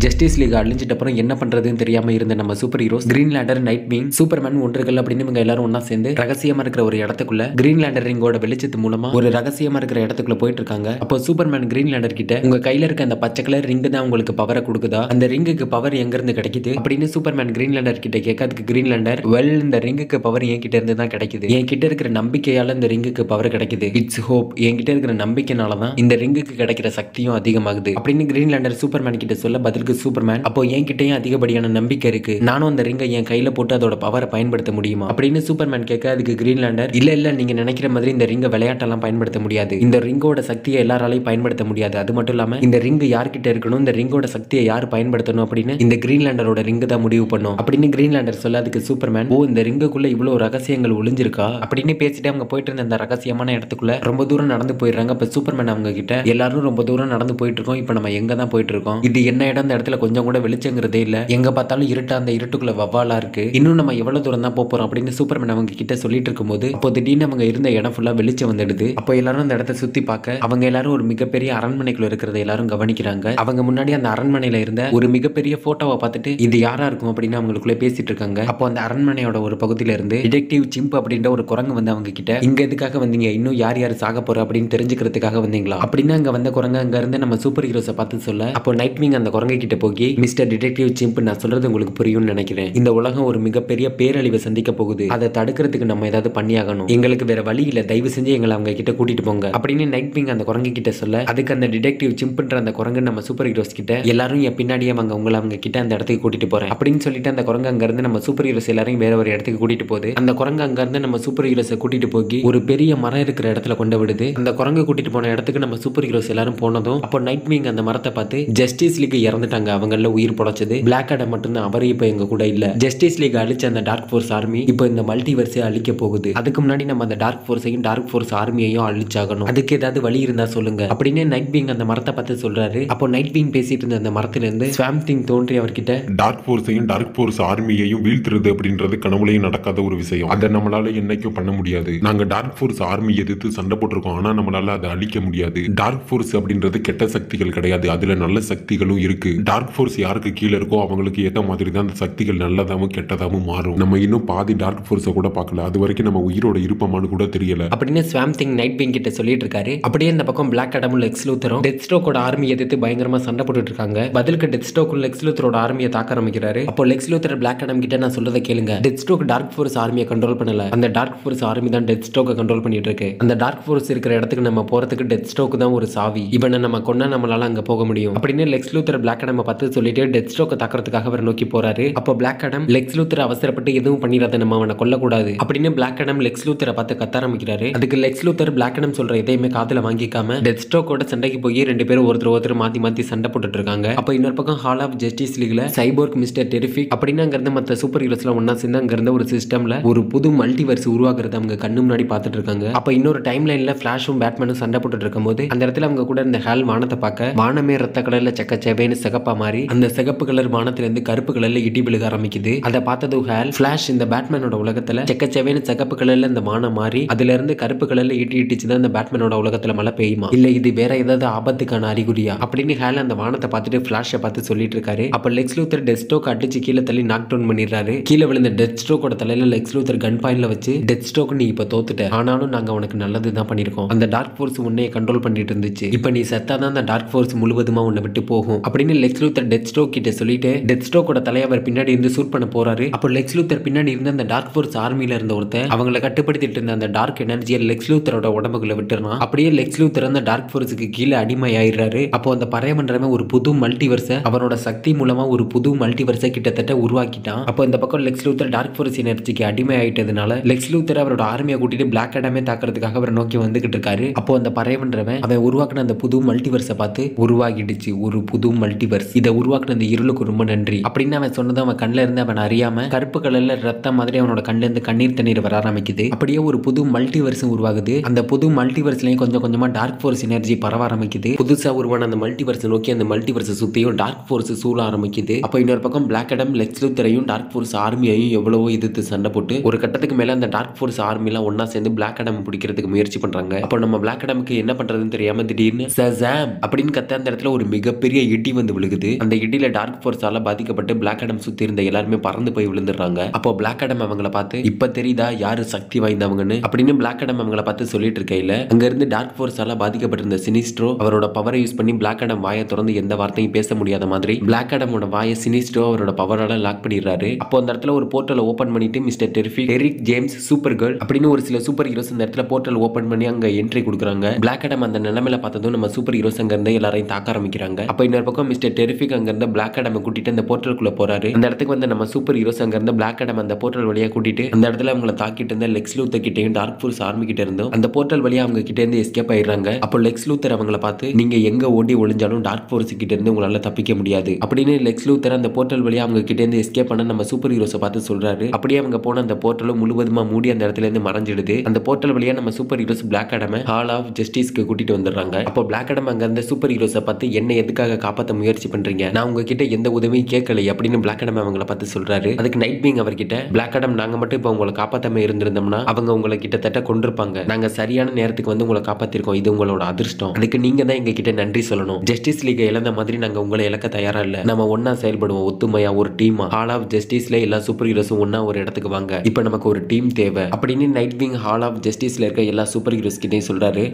ஜஸ்டிஸ் லீக் அழிஞ்சிட்ட அப்புறம் என்ன பண்றதுன்னு தெரியாம இருந்த நம்ம superheroes Green Lantern, Nightwing, Superman ஒன்றுகள் அப்படின்னு இவங்க எல்லாரும் ஒன்னா சேர்ந்து ரகசியமா இருக்கிற ஒரு இடத்துக்குள்ள கிரீன் லேண்டர் ரிங்கோட வெளிச்சத்து மூலமா ஒரு ரகசியமா இருக்கிற இடத்துக்குள்ள போயிட்டு இருக்காங்க. அப்போ சூப்பர்மேன் கிரீன் லேண்டர் கிட்ட உங்க கையில இருக்க அந்த பச்சை கலர் ரிங் தான் உங்களுக்கு பவரை கொடுக்குதா, அந்த ரிங்குக்கு பவர் எங்க இருந்து கிடைக்குது அப்படின்னு சூப்பர்மேன் கிரீன் லேண்டர் கிட்ட கேட்காதுக்கு கிரீன் லேண்டர் இந்த ரிங்குக்கு பவர் என் கிட்ட இருந்து தான் கிடைக்குது, என் கிட்ட இருக்கிற நம்பிக்கையால இந்த ரிங்குக்கு பவர் கிடைக்குது, இட்ஸ் ஹோப், என்கிட்ட இருக்கிற நம்பிக்கைனாலதான் இந்த ரிங்குக்கு கிடைக்கிற சக்தியும் அதிகமாகுது அப்படின்னு கிரீன் லேண்டர் சூப்பர்மேன் கிட்ட சொல்ல பதிலுக்கு சூப்பர்மேன் அப்போ என்கிட்டயும் அதிகப்படியான நம்பிக்கை இருக்கு, நானும் அந்த ரிங்கை என் கையில போட்டு அதோட பவரை பயன்படுத்த முடியுமா அப்படின்னு சூப்பர்மேன் கேட்க அதுக்கு கிரீன் லேண்டர் இல்ல நீங்க நினைக்கிற மாதிரி இந்த ரிங்கை விளையாட்டெல்லாம் பயன்படுத்த முடியாது, இந்த ரிங்கோட சக்தியை எல்லாராலையும் பயன்படுத்த முடியாது, அது மட்டும் இல்லாம இந்த ரிங்கு யார்கிட்ட இருக்கணும், இந்த ரிங்கோட சக்தியை யார் பயன்படுத்தணும் அப்படின்னு இந்த கிரீன் லேண்டரோட ரிங்கு தான் முடிவு பண்ணும் அப்படின்னு கிரீன் லேண்டர் சொல்ல அதுக்கு சூப்பர்மேன் ஓ இந்த ரிங்குக்குள்ள இவ்வளவு ரகசியங்கள் ஒளிஞ்சிருக்கா அப்படின்னு பேசிட்டு அவங்க போயிட்டு இருந்த அந்த ரகசியமான இடத்துக்குள்ள ரொம்ப தூரம் நடந்து போயிடுறாங்க. அப்ப சூப்பர்மேன் அவங்க கிட்ட எல்லாரும் ரொம்ப தூரம் நடந்து போயிட்டு இருக்கோம், இப்ப நம்ம எங்க தான் போயிட்டு இருக்கோம், இது என்ன இடம், இந்த இடத்துல கொஞ்சம் கூட வெளிச்சங்கிறதே இல்ல, எங்க பார்த்தாலும் இருட்டா, அந்த இருட்டுக்குள்ள வவ்வாலா இருக்கு, இன்னும் நம்ம எவ்வளவு தூரம் தான் போறோம் அப்படின்னு சூப்பர்மேன் அவங்க கிட்ட சொல்லிட்டு இருக்கும்போது அப்போ திடீர்னு அவங்க இருந்த இடம் ஃபுல்லா வெளிச்சம் வந்துடுது. அப்போ எல்லாரும் அந்த இடத்தை சுத்தி பார்க்க அவங்க எல்லாரும் ஒரு மிகப்பெரிய அரண்மனைக்குள்ள இருக்கிறத எல்லாரும் கவனிக்கிறாங்க. அவங்க முன்னாடி அந்த அரண்மனையில இருந்த ஒரு மிகப்பெரிய போட்டோவை பார்த்துட்டு இது யாரா இருக்கும் அப்படின்னு அவங்களுக்குள்ள பேசிட்டு இருக்காங்க. அப்போ அந்த அரண்மனையோட ஒரு பகுதியில இருந்து டிடெக்டிவ் சிம்ப் அப்படின்ற ஒரு குரங்கு வந்து அவங்க கிட்ட இங்க எதுக்காக வந்தீங்க, இன்னும் யார் யார் சாக போற அப்படின்னு தெரிஞ்சுக்கிறதுக்காக வந்தீங்களா அப்படின்னு அங்க வந்த குரங்கு அங்க இருந்து நம்ம சூப்பர் ஹீரோஸை பார்த்து சொல்ல அப்போ நைட் விங் அந்த குரங்கு கிட்ட போய் மிஸ்டர் டிடெக்டிவ் சிம்ப் நான் சொல்றது உங்களுக்கு புரியும்னு நினைக்கிறேன், இந்த உலகம் ஒரு மிகப்பெரிய பேரழிவை சந்திக்க போகுது, அதை தடுக்கிறதுக்கு நம்ம ஏதாவது பண்ணியாகணும், எங்களுக்கு வேற வழி இல்ல, தயவு செஞ்சு எங்களை அவங்க கிட்ட கூட்டிட்டு போங்க அப்படின்னு நைட் விங் அந்த குரங்கு கிட்ட சொல்ல அதுக்கு அந்த டிடெக்டிவ் சிம்ப்ன்ற அந்த குரங்கு நம்ம சூப்பர் ஹீரோஸ் கிட்ட எல்லாரும் என் பின்னாடியே அவங்க கிட்ட அந்த இடத்துக்கு கூட்டிட்டு போறேன் அப்படின்னு சொல்லிட்டு அந்த குரங்கு அங்க இருந்து நம்ம சூப்பர் ஹீரோஸ் எல்லாரையும் வேற ஒரு இடத்துக்கு கூட்டிட்டு போகுது. அந்த குரங்கு அங்க இருந்து நம்ம சூப்பர் ஹீரோஸை கூட்டிட்டு போய் ஒரு பெரிய மரம் இருக்கிற இடத்துல கொண்டு விடுது. அந்த குரங்கு கூட்டிட்டு போன இடத்துக்கு நம்ம சூப்பர் ஹீரோஸ் எல்லாரும் போனதும் அப்போ நைட் விங் அந்த மரத்தை பார்த்து ஜஸ்டிஸ் லீக் இறந்துட்டாங்க, அவங்கள உயிர் பொழைச்சது பிளாக் ஆடம் மட்டும்தான், அவர் இப்ப எங்க கூட இல்ல, ஜஸ்டிஸ் லீக் அழிச்ச அந்த டார்க் ஃபோர்ஸ் ஆர்மி இப்போ இந்த மல்டிவர்ஸை அழிக்க போகுது, அதுக்கு முன்னாடி நம்ம அந்த டார்க் ஃபோர்ஸையும் டார்க் ஃபோர்ஸ் ஆர்மியையும் அழிச்சாகணும், அதுக்கு ஏதாவது வழி இருந்தா சொல்லுங்க அப்படின்னு நைட் விங் அந்த மரத்தை பார்த்து சொல்றாரு. அப்போ நைட் விங் பேசிட்டு இருந்த அந்த மரத்துல இருந்து ஸ்வாம் திங் தோன்றி அவர்கிட்ட டார்க் ஃபோர்ஸையும் டார்க் ஃபோர்ஸ் ஆர்மியையும் வீழ்த்துறது அப்படின்றது கனவுலையும் நடக்காத ஒரு விஷயம், அதை நம்மளால என்னைக்கும் பண்ண முடியாது, நாங்க டார்க் ஃபோர்ஸ் ஆர்மி எதிர்த்து சண்டை போட்டிருக்கோம், ஆனா நம்மளால அதை அழிக்க முடியாது, டார்க் ஃபோர்ஸ் அப்படின்றது கெட்ட சக்திகள் கிடையாது, அதுல நல்ல சக்திகளும் இருக்கு, டார்க் ஃபோர்ஸ் யாருக்கு கீழே இருக்கோ அவங்களுக்கு ஏற்ற மாதிரி தான் அந்த சக்திகள் நல்லதாவும் கெட்டதாவும் மாறும், நம்ம இன்னும் பாதி டார்க் ஃபோர்ஸை கூட பார்க்கல, அது வரைக்கும் நம்ம உயிரோட இருப்பமானு கூட தெரியல அப்படின்னு ஸ்வாம் திங் நைட் விங் கிட்ட சொல்லிட்டு இருக்காரு. அப்படியே இந்த பக்கம் பிளாக் ஆடமும் லெக்ஸ் லூத்தரும் டெத் ஸ்ட்ரோக்கோட ஆர்மி எதிர்த்து பயங்கரமா சண்டை போட்டுட்டு இருக்காங்க. பதிலுக்கு டெத் ஸ்ட்ரோக்கும் லெக்ஸ் லூத்தரோட ஆர்மியை தாக்க ஆரம்பிக்கிறாரு. அப்போ லெக்ஸ் லூத்தர் பிளாக் ஆடம் கிட்ட நான் சொல்றதை கேளுங்க, டெத் ஸ்ட்ரோக் டார்க் ஃபோர்ஸ் ஆர்மியை கண்ட்ரோல் பண்ணல, அந்த டார்க் ஃபோர்ஸ் ஆர்மி தான் டெத் ஸ்ட்ரோக்கை கண்ட்ரோல் பண்ணிட்டு இருக்கு, அந்த டார்க் ஃபோர்ஸ் இருக்கிற இடத்துக்கு நம்ம போறதுக்கு டெத் ஸ்ட்ரோக் தான் ஒரு சாவி, இவனை நம்ம கொன்னா நம்மளால அங்க போக முடியும் அப்படின்னு லெக்ஸ் லூத்தர் பிளாக் ஆடம் பார்த்து சொல்லிட்டு டெத் ஸ்ட்ரோக்கை தாக்கிறதுக்காக அவர் நோக்கி போறாரு. அப்போ பிளாக் ஆடம் லெக்ஸ் லூத்தர் அவசரப்பட்டு எதுவும் பண்ணிடாத, நம்ம அவனை கொல்லக்கூடாது அப்படின்னு பிளாக் ஆடம் லெக்ஸ் லூத்தரை பார்த்து கத்த ஆரம்பிக்கிறாரு. அதுக்கு லெக்ஸ் லூத்தர் பிளாக் ஆடம் சொல்ற எதையுமே காதுல வாங்கிக்காம டெத் ஸ்ட்ரோக்கோட சண்டைக்கு போய் ரெண்டு பேரும் ஒருத்தர் மாத்தி சண்டை போட்டுட்டு இருக்காங்க. அப்ப இன்னொரு பக்கம் ஹால் ஆஃப் ஜஸ்டிஸ் லீக்ல சைபோர்க் மிஸ்டர் டெரிஃபிக் அப்படின்னு அங்க இருந்த மத்த சூப்பர் ஹீரோஸ்லாம் ஒன்னா சேர்ந்து அங்க இருந்த ஒரு சிஸ்டம்ல ஒரு புது மல்டிவர்ஸ் உருவாக்குறத அவங்க கண்ணு முன்னாடி பார்த்துட்டு இருக்காங்க. அப்ப இன்னொரு டைம் லைன்ல ஃபிளாஷும் பேட்மேனும் சண்டை போட்டுட்டு இருக்கும்போது அந்த இடத்துல அவங்க கூட இந்த ஹால் வானத்தை பார்க்க வானமே ரத்த கலர்ல செக்கச்சேவைன்னு சிகப்பா மாறி அந்த சிகப்பு கலர் வானத்துல இருந்து கருப்பு கலர்ல இடி விழுக ஆரம்பிக்குது. அதை பார்த்தது ஹால் ஃபிளாஷ் இந்த பேட்மேனோட உலகத்துல செக்கச்சேவைன்னு சிகப்பு கலர்ல இந்த வானம் மாறி அதுல இருந்து கருப்பு கலர்ல இடிச்சுதான் இந்த பேட்மேனோட உலகத்துல மழை பெய்யுமா, இல்ல இது வேற ஏதாவது ஆபத்துக்கான அறிகுறியா அப்படின்னு ஹால் அந்த வானத்தை பார்த்துட்டு ஃபிளாஷை பார்த்து சொல்லிட்டு இருக்காரு. அப்ப லெக்ஸ் லூத்தர் டெத் ஸ்ட்ரோக் அடிச்சு கீழே தள்ளி நாக் டவுன் பண்ணிடுறாரு. கீழே விழுந்த டெத் ஸ்ட்ரோக்கோட தலையில லெக்ஸ் லூத்தர் கன் பாயிண்ட்ல வச்சு டெத் ஸ்ட்ரோக் நீ இப்ப தோத்துட்ட, ஆனாலும் நாங்க உனக்கு நல்லதுதான் பண்ணிருக்கோம், அந்த டார்க் ஃபோர்ஸ் உன்னைய கண்ட்ரோல் பண்ணிட்டு இருந்துச்சு, இப்ப நீ செத்தாதான் அந்த டார்க் ஃபோர்ஸ் முழுவதுமா உன்னை விட்டு போகும் அப்படின்னு லெக்ஸ் லூத்தர் டெத் ஸ்ட்ரோக் கிட்ட சொல்லிட்டு டெத் ஸ்ட்ரோக்கோட தலையை அவர் பின்னாடி இருந்து ஷூட் பண்ண போறாரு. அப்போ லெக்ஸ் லூத்தர் பின்னாடி இருந்த அந்த டார்க் ஃபோர்ஸ் ஆர்மில இருந்த ஒருத்தர் அவங்களை கட்டுப்படுத்திட்டு இருந்த அந்த டார்க் எனர்ஜியை லெக்ஸ் லூத்தரோட உடம்புக்குள்ள விட்டுறான். அப்படியே லெக்ஸ் லூத்தர் அந்த டார்க் ஃபோர்ஸுக்கு கீழே அடிமையாயிடுறாரு. அப்போ அந்த பறையமன்றமே ஒரு புது மல்டிவர்ஸை அவனோட சக்தி மூலமா ஒரு புது மல்டிவர்ஸை கிட்டத்தட்ட உருவாக்கிட்டான். அப்போ இந்த பக்கம் லெக்ஸ் லூத்தர் டார்க் ஃபோர்ஸ் எனர்ஜிக்கு அடிமை ஆயிட்டதுனால லெக்ஸ் லூத்தர் அவரோட ஆர்மியை கூட்டிட்டு பிளாக் அடாமே தாக்குறதுக்காக அவரை நோக்கி வந்துகிட்டு இருக்காரு. அப்போ அந்த பறையமன்றவன் அவன் உருவாக்கின அந்த புது மல்டிவர்ஸை பார்த்து உருவாகிடுச்சு ஒரு புது மல்டிவர்ஸ், இதை உருவாக்குன அந்த இருளுக்கு ரொம்ப நன்றி அப்படின்னு அவன் சொன்னது அவன் கண்ணில் இருந்து அவன் அறியாம கருப்பு கலர்ல ரத்தம் மாதிரி அவனோட கண்ணில இருந்து கண்ணீர் தண்ணீர் வர ஆரம்பிக்குது. அப்படியே ஒரு புது மல்டிவர்ஸ் உருவாகுது. அந்த புது மல்டிவர்ஸ்லயும் கொஞ்சம் கொஞ்சமா டார்க் ஃபோர்ஸ் எனர்ஜி பரவ ஆரம்பிக்குது. புதுசா உருவான அந்த மல்டிவர்ஸ் நோக்கி அந்த மல்டிவர்ஸ் சுத்தியும் டார்க் ஃபோர்ஸ் சூழ ஆரம்பிக்குது. அப்போ இன்னொரு பக்கம் பிளாக் அடம் லெக்ஸ் லூத்தரையும் டார்க் ஃபோர்ஸ் ஆர்மியையும் எவ்வளவோ எதிர்த்து சண்டை போட்டு ஒரு கட்டத்துக்கு மேல அந்த டார்க் ஃபோர்ஸ் ஆர்மி எல்லாம் ஒன்னா சேர்ந்து பிளாக் அடம் பிடிக்கிறதுக்கு முயற்சி பண்றாங்க. அப்போ நம்ம பிளாக் அடமுக்கு என்ன பண்றதுன்னு தெரியாம திடீர்னு சசாம் அப்படின்னு கத்த அந்த இடத்துல ஒரு மிகப்பெரிய இடி வந்து விழுகுது. அந்த இடியில டார்க் ஃபோர்ஸால பாதிக்கப்பட்டு பிளாக் அடம் சுத்தி இருந்த எல்லாருமே பறந்து போய் விழுந்துடுறாங்க. அப்போ பிளாக் அடம் அவங்கள பார்த்து இப்ப தெரியுதா யாரு சக்தி வாய்ந்தவங்கன்னு அப்படின்னு பிளாக் அடம் அவங்கள பார்த்து சொல்லிட்டு இருக்கையில அங்க இருந்து டார்க் ஃபோர்ஸால பாதிக்கப்பட்டிருந்த சினிஸ்ட்ரோ அவரோட பவரை யூஸ் பண்ணி பிளாக் அடம் வாயை திறந்து எந்த வார்த்தையும் பேச முடியாத மாதிரி பிளாக் அடமோட வாயை சினிஸ்ட்ரோ அவரோட பவரால லாக் பண்ணிடுறாரு. அப்போ அந்த இடத்துல ஒரு போர்ட்டல் ஓபன் பண்ணிட்டு Mister Terrific, Eric James, Supergirl அப்படின்னு ஒரு சில சூப்பர் ஹீரோஸ் இந்த இடத்துல போர்ட்டல் ஓபன் பண்ணி அங்க என்ட்ரி கொடுக்குறாங்க. பிளாக் அடம் அந்த நிலைமையில பார்த்ததும் நம்ம சூப்பர் ஹீரோஸ் அங்க இருந்து எல்லாரையும் தாக்க ஆரம்பிக்கிறாங்க. அப்போ இன்னொரு பக்கம் மிஸ்டர் டெரிஃபிக் அங்க இருந்து பிளாக் அடம் கூட்டிட்டு அந்த போர்ட்டலுக்குள்ள போறாரு. அந்த இடத்துக்கு வந்து நம்ம சூப்பர் ஹீரோஸ் அங்க இருந்து பிளாக் அடம் அந்த போர்ட்டல் வழியா கூட்டிட்டு அந்த இடத்துல அவங்களை தாக்கிட்டு இருந்த லெக்ஸ் லூத்தர் கிட்டையும் டார்க் ஃபோர்ஸ் ஆர்மி கிட்ட இருந்தும் அந்த போர்ட்டல் வழியா அவங்க கிட்ட இருந்து எஸ்கேப் ஆயிடுறாங்க. அப்போ லெக்ஸ் லூத்தர் அவங்கள பார்த்து நீங்க எங்க ஓடி ஒளிஞ்சாலும் டார்க் ஃபோர்ஸ் கிட்ட இருந்து உங்களால தப்பிக்க முடியாது அப்படின்னு லெக்ஸ் லூத்தர் அந்த போர்ட்டல் வழியா அவங்க கிட்ட இருந்து எஸ்கேப் பண்ண நம்ம சூப்பர் ஹீரோஸை பார்த்து சொல்றாரு. அப்படியே அவங்க போன அந்த போர்ட்டலும் முழுவதுமா மூடி அந்த இடத்துல இருந்து மறைஞ்சிடுது. அந்த போர்ட்டல் வழியா நம்ம சூப்பர் ஹீரோஸ் பிளாக் அடமை ஹால் ஆஃப் ஜஸ்டிஸ்க்கு கூட்டிட்டு வந்துடுறாங்க. அப்போ பிளாக் அடம் அங்க இருந்த சூப்பர் ஹீரோஸை பார்த்து என்ன எதுக்காக காப்பாற்ற முயற்சி பண்றீங்க, நான் உங்ககிட்ட எந்த உதவியும் கேட்கல அப்படின்னு பிளாக் அடம் அவங்கள பார்த்து சொல்றாரு. அதுக்கு நைட் விங் அவர்கிட்ட பிளாக் அடம் நாங்க மட்டும் இப்போ உங்களை காப்பாற்றாம இருந்திருந்தோம்னா அவங்க உங்களை கிட்டத்தட்ட கொண்டிருப்பாங்க, நாங்க சரியான நேரத்துக்கு வந்து உங்களை காப்பாத்திருக்கோம், இது உங்களோட அதிர்ஷ்டம், அதுக்கு நீங்க தான் எங்க கிட்ட நன்றி சொல்லணும், ஜஸ்டிஸ் லீக் இழந்த மாதிரி நாங்க உங்களை இழக்க தயாரா இல்ல, நம்ம ஒன்னா செயல்படுவோம் ஒத்துமையா ஒரு டீமா, ஹால் ஆஃப் ஜஸ்டிஸ்ல எல்லா சூப்பர் ஹீரோஸும் ஒன்னா ஒரு இடத்துக்கு வாங்க, இப்போ நமக்கு ஒரு டீம் தேவை அப்படின்னு நைட் விங் ஹால் ஆஃப் ஜஸ்டிஸ்ல இருக்க எல்லா சூப்பர் ஹீரோஸ் கிட்டையும் சொல்றாரு.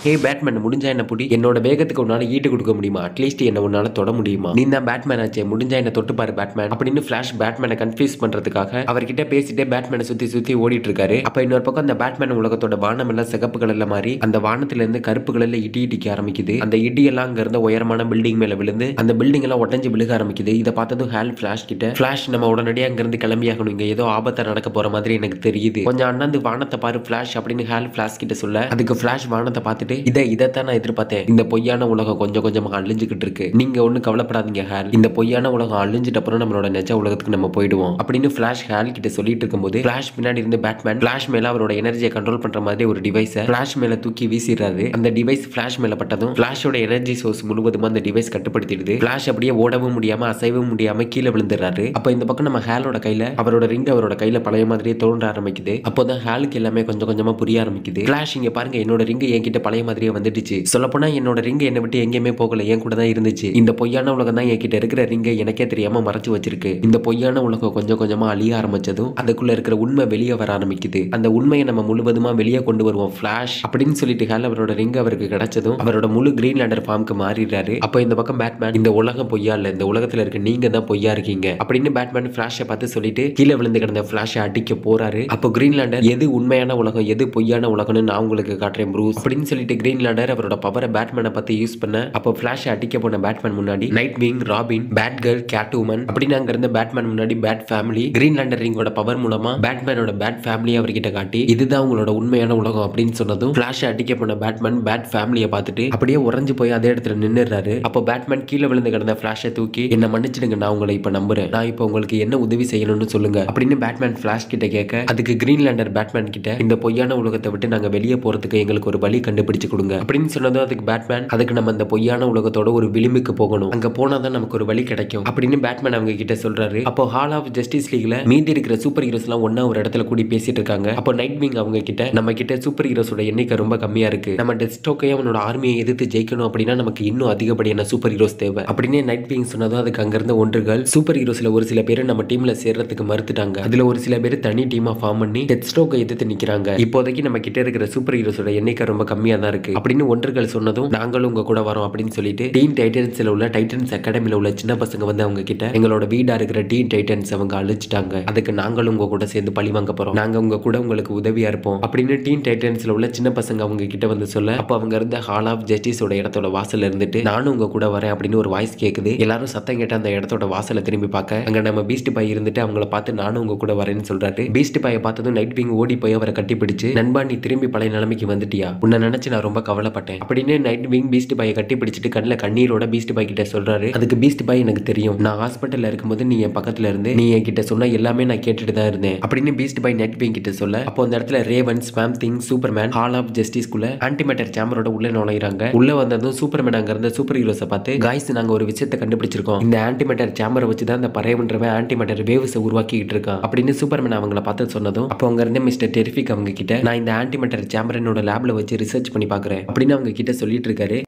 ஹே பேட்மேன், முடிஞ்சா என்ன புடி, என்னோட வேகத்துக்கு உன்னால ஈட்டு கொடுக்க முடியுமா, அட்லீஸ்ட் என்ன உன்னால தொட முடியுமா, நீ தான் பேட்மேன் ஆச்சே, முடிஞ்சா என்ன தொட்டு பாரு பேட்மேன் அப்படின்னு ஃபிளாஷ் பேட்மேனை கன்ஃபியூஸ் பண்றதுக்காக அவர்கிட்ட பேசிட்டே பேட்மேனை சுத்தி சுத்தி ஓடிட்டு இருக்காரு. அப்ப இன்னொரு பக்கம் அந்த பேட்மேன் உலகத்தோட வானம் எல்லாம் சிகப்பு கலர்ல மாறி அந்த வானத்துல இருந்து கருப்பு கலர்ல இடி இடிக்க ஆரம்பிக்குது. அந்த இடி எல்லாம் அங்க இருந்த உயரமான பில்டிங் மேல விழுந்து அந்த பில்டிங் எல்லாம் உடஞ்சு விழுக ஆரம்பிக்குது. இதை பார்த்ததும் ஹால் ஃபிளாஷ் கிட்ட, ஃபிளாஷ் நம்ம உடனடியாக அங்க இருந்து கிளம்பியாகணும், இங்க ஏதோ ஆபத்தை நடக்க போற மாதிரி எனக்கு தெரியுது, கொஞ்சம் அண்ணாந்து வானத்தை பாரு ஃபிளாஷ் அப்படின்னு ஹால் ஃபிளாஷ் கிட்ட சொல்ல அதுக்கு ஃபிளாஷ் வானத்தை பார்த்துட்டு இதைத்தான் நான் எதிர்பார்த்தேன், இந்த பொய்யான உலகம் கொஞ்சம் கொஞ்சமாக அழிஞ்சுக்கிட்டு இருக்கு, நீங்க ஒன்னும் கவலைப்படாதீங்க ஹால், இந்த பொய்யான உலகம் அழிஞ்சிட்ட அப்புறம் நம்மளோட நிஜ உலகத்துக்கு நம்ம போயிடுவோம் அப்படின்னு ஃபிளாஷ் ஹால் கிட்ட சொல்லிட்டு இருக்கும்போது ஃபிளாஷ் பின்னாடி இருந்து பேட்மேன் ஃபிளாஷ் மேல அவரோட எனர்ஜியை கண்ட்ரோல் பண்ற மாதிரி ஒரு டிவைஸை ஃபிளாஷ் மேல தூக்கி வீசிடுறாரு. அந்த டிவைஸ் ஃபிளாஷ் மேல பட்டதும் ஃபிளாஷோட எனர்ஜி சோர்ஸ் முழுவதுமா அந்த டிவைஸ் கட்டுப்படுத்திடுது. ஃபிளாஷ் அப்படியே ஓடவும் முடியாம அசைவும் முடியாம கீழே விழுந்துடுறாரு. அப்போ இந்த பக்கம் நம்ம ஹாலோட கையில அவரோட ரிங் அவரோட கையில பழைய மாதிரியே தோன்ற ஆரம்பிக்குது. அப்போதான் ஹாலுக்கு எல்லாமே கொஞ்சம் கொஞ்சமா புரிய ஆரம்பிக்குது. ஃபிளாஷ் இங்க பாருங்க, என்னோட ரிங் என்கிட்ட பழைய மாதிரியே வந்துடுச்சு, சொல்லப்போனா என்னோட ரிங் என்னை விட்டு எங்கேயுமே போகல, என் கூட தான் இருந்துச்சு, இந்த பொய்யான உலகம் தான் என்கிட்ட இருக்கிற ரிங்கை எனக்கே தெரியாம மறைச்சு வச்சிருக்கு, இந்த பொய்யான உலகம் கொஞ்சம் கொஞ்சமா அழிய ஆரம்பிச்சதும் அதுக்குள்ள இருக்கிற உண்மை வெளியே வர ஆரம்பிக்குது, அந்த உண்மையை நம்ம முழுவதுமா வெளியே கொண்டு வருவோம் ஃபிளாஷ் அப்படின்னு சொல்லிட்டு ஹால் அவரோட ரிங் அவருக்கு கிடைச்சதும் அவரோட முழு கிரீன் லேண்டர் ஃபார்முக்கு மாறிடுறாரு. அப்போ இந்த பக்கம் பேட்மேன் இந்த உலகம் பொய்யா இல்ல, இந்த உலகத்துல இருக்க நீங்க தான் பொய்யா இருக்கீங்க அப்படின்னு பேட்மேன் ஃபிளாஷை பார்த்து சொல்லிட்டு கீழே விழுந்து கிடந்த ஃபிளாஷை அடிக்க போறாரு. அப்போ கிரீன் லேண்டர் எது உண்மையான உலகம் எது பொய்யான உலகம்னு நான் உங்களுக்கு காட்டுறேன் ப்ரூஸ் அப்படின்னு சொல்லிட்டு கிரீன் லேண்டர் அவரோட பவரை பேட்மேனை பத்தி யூஸ் பண்ண அப்போ ஃபிளாஷ் அடிக்க போன பேட்மேன் முன்னாடி Nightwing, Robin, Batgirl, Catwoman அப்படின்னு அங்க இருந்த பேட்மேன் முன்னாடி பேட் ஃபேமிலி கிரீன் லேண்டர் ரிங்கோட பவர் மூலமா பேட்மேனோட பேட் ஃபேமிலி அவர்கிட்ட காட்டி இதுதான் உங்களோட உண்மையான உலகம் அப்படின்னு சொன்னதும் ஃபிளாஷ் அடிக்க போன பேட்மேன் பேட் ஃபேமிலியை பார்த்துட்டு அப்படியே உறைஞ்சு போய் அதே இடத்துல நின்னுறாரு. அப்போ பேட்மேன் கீழே விழுந்து கிடந்த ஃபிளாஷை தூக்கி என்ன மன்னிச்சிடுங்க, நான் உங்களை இப்ப நம்புறேன், நான் இப்போ உங்களுக்கு என்ன உதவி செய்யணும்னு சொல்லுங்க அப்படின்னு பேட்மேன் ஃபிளாஷ் கிட்ட கேட்க அதுக்கு கிரீன் லேண்டர் பேட்மேன் கிட்ட இந்த பொய்யான உலகத்தை விட்டு நாங்க வெளியே போறதுக்கு எங்களுக்கு ஒரு வழி கண்டுபிடிச்சு கொடுங்க அப்படின்னு சொன்னதும் அதுக்கு பேட்மேன் அதுக்கு நம்ம அந்த பொய்யான உலகத்தோட ஒரு விளிம்புக்கு போகணும், அங்க போனாதான் நமக்கு ஒரு வழி கிடைக்கும் அப்படின்னு பேட்மேன் அவங்க கிட்ட சொல்றாரு. அப்போ ஹால் ஆஃப் ஜஸ்டிஸ் லீக்ல மீதி இருக்கிற சூப்பர் ஹீரோஸ் எல்லாம் ஒன்னா ஒரு இடத்துல கூடி பேசிட்டு இருக்காங்க. அப்போ நைட் விங் அவங்க கிட்ட நம்ம கிட்ட சூப்பர் ஹீரோஸோட எண்ணிக்கை ரொம்ப கம்மியா இருக்கு, நம்ம டெஸ்டோக்கையும் அவனோட ஆர்மியை எதிர்த்து ஜெயிக்கணும் அப்படின்னா நமக்கு இன்னும் அதிகப்படியான சூப்பர் ஹீரோஸ் தேவை அப்படின்னு நைட் விங் சொன்னதும் அதுக்கு அங்க இருந்த ஒன்றுகள் சூப்பர் ஹீரோஸ்ல ஒரு சில பேர் நம்ம டீம்ல சேர்றதுக்கு மறுத்துட்டாங்க, அதுல ஒரு சில பேர் தனி டீமா ஃபார்ம் பண்ணி டெஸ்டோக்கை எதிர்த்து நிக்கிறாங்க, இப்போதைக்கு நம்ம கிட்ட இருக்கிற சூப்பர் ஹீரோஸோட எண்ணிக்கை ரொம்ப கம்மியா தான் தான் இருக்கு அப்படின்னு ஒன்றுகள் சொன்னதும் நாங்களும் உங்க கூட வரோம் அப்படின்னு சொல்லிட்டு டீன் டைட்டன்ஸ்ல உள்ள டைட்டன்ஸ் அகாடமில உள்ள சின்ன பசங்க வந்து அவங்க கிட்ட எங்களோட வீடா இருக்கிற டீன் டைட்டன்ஸ் அவங்க அழிச்சிட்டாங்க, அதுக்கு நாங்களும் உங்க கூட சேர்ந்து பழி வாங்க போறோம், நாங்க உங்க கூட உங்களுக்கு உதவியா இருப்போம் அப்படின்னு டீன் டைட்டன்ஸ்ல உள்ள சின்ன பசங்க அவங்க கிட்ட வந்து சொல்ல, அப்ப அவங்க இருந்த ஹால் ஆஃப் ஜஸ்டிஸோட இடத்தோட வாசல்ல இருந்துட்டு நானும் உங்க கூட வரேன் அப்படின்னு ஒரு வாய்ஸ் கேக்குது. எல்லாரும் சத்தம் கேட்டு அந்த இடத்தோட வாசலை திரும்பி பார்க்க அங்க நம்ம பீஸ்ட் பாய் இருந்துட்டு அவங்கள பார்த்து நானும் உங்க கூட வரேன்னு சொல்றாரு. பீஸ்ட் பாயை பார்த்ததும் நைட் விங் ஓடி போய் அவரை கட்டிப்பிடிச்சு, நண்பா நீ திரும்பி பழைய நிலைமைக்கு வந்துட்டியா, உன்னை நினைச்சு நான் ரொம்ப கவலைப்பட்டேன் அப்படின்னு நைட் விங் பீஸ்ட் பாயை கட்டி பிடிச்சிட்டு கண்ணில் கண்ணீரோட பீஸ்ட் பாய் கிட்ட சொல்றாரு. அதுக்கு பீஸ்ட் பாய் எனக்கு தெரியும், நான் ஹாஸ்பிட்டல்ல இருக்கும்போது நீ என் பக்கத்துல இருந்து நீ என்கிட்ட சொன்ன எல்லாமே நான் கேட்டுட்டு தான் இருந்தேன் அப்படின்னு பீஸ்ட் பாய் நைட் விங் கிட்ட சொல்ல, அப்போ அந்த இடத்துல Raven, Swamp Thing, Superman Hall of ஜஸ்டிஸ்குள்ள ஆன்டிமேட்டர் சேம்பரோட உள்ள நுழைறாங்க. உள்ள வந்ததும் சூப்பர்மேன் அங்க இருந்த சூப்பர் ஹீரோஸை பார்த்து, காய்ஸ் நாங்க ஒரு விஷயத்தை கண்டுபிடிச்சிருக்கோம், இந்த ஆன்டிமேட்டர் சேம்பரை வச்சு தான் இந்த பறையவன்றவன் ஆன்டிமேட்டர் வேவ்ஸை உருவாக்கிட்டு இருக்கான் அப்படின்னு சூப்பர்மேன் அவங்கள பார்த்து சொன்னதும், அப்போ அங்க இருந்த மிஸ்டர் டெரிஃபிக் அவங்க கிட்ட நான் இந்த ஆன்டிமேட்டர் சேம்பர் என்னோட லேப்ல வச்சு ரிசர்ச் பண்ணி பாக்குறேன் அப்படின்னு அவங்க கிட்ட சொல்லிட்டு இருக்காரு.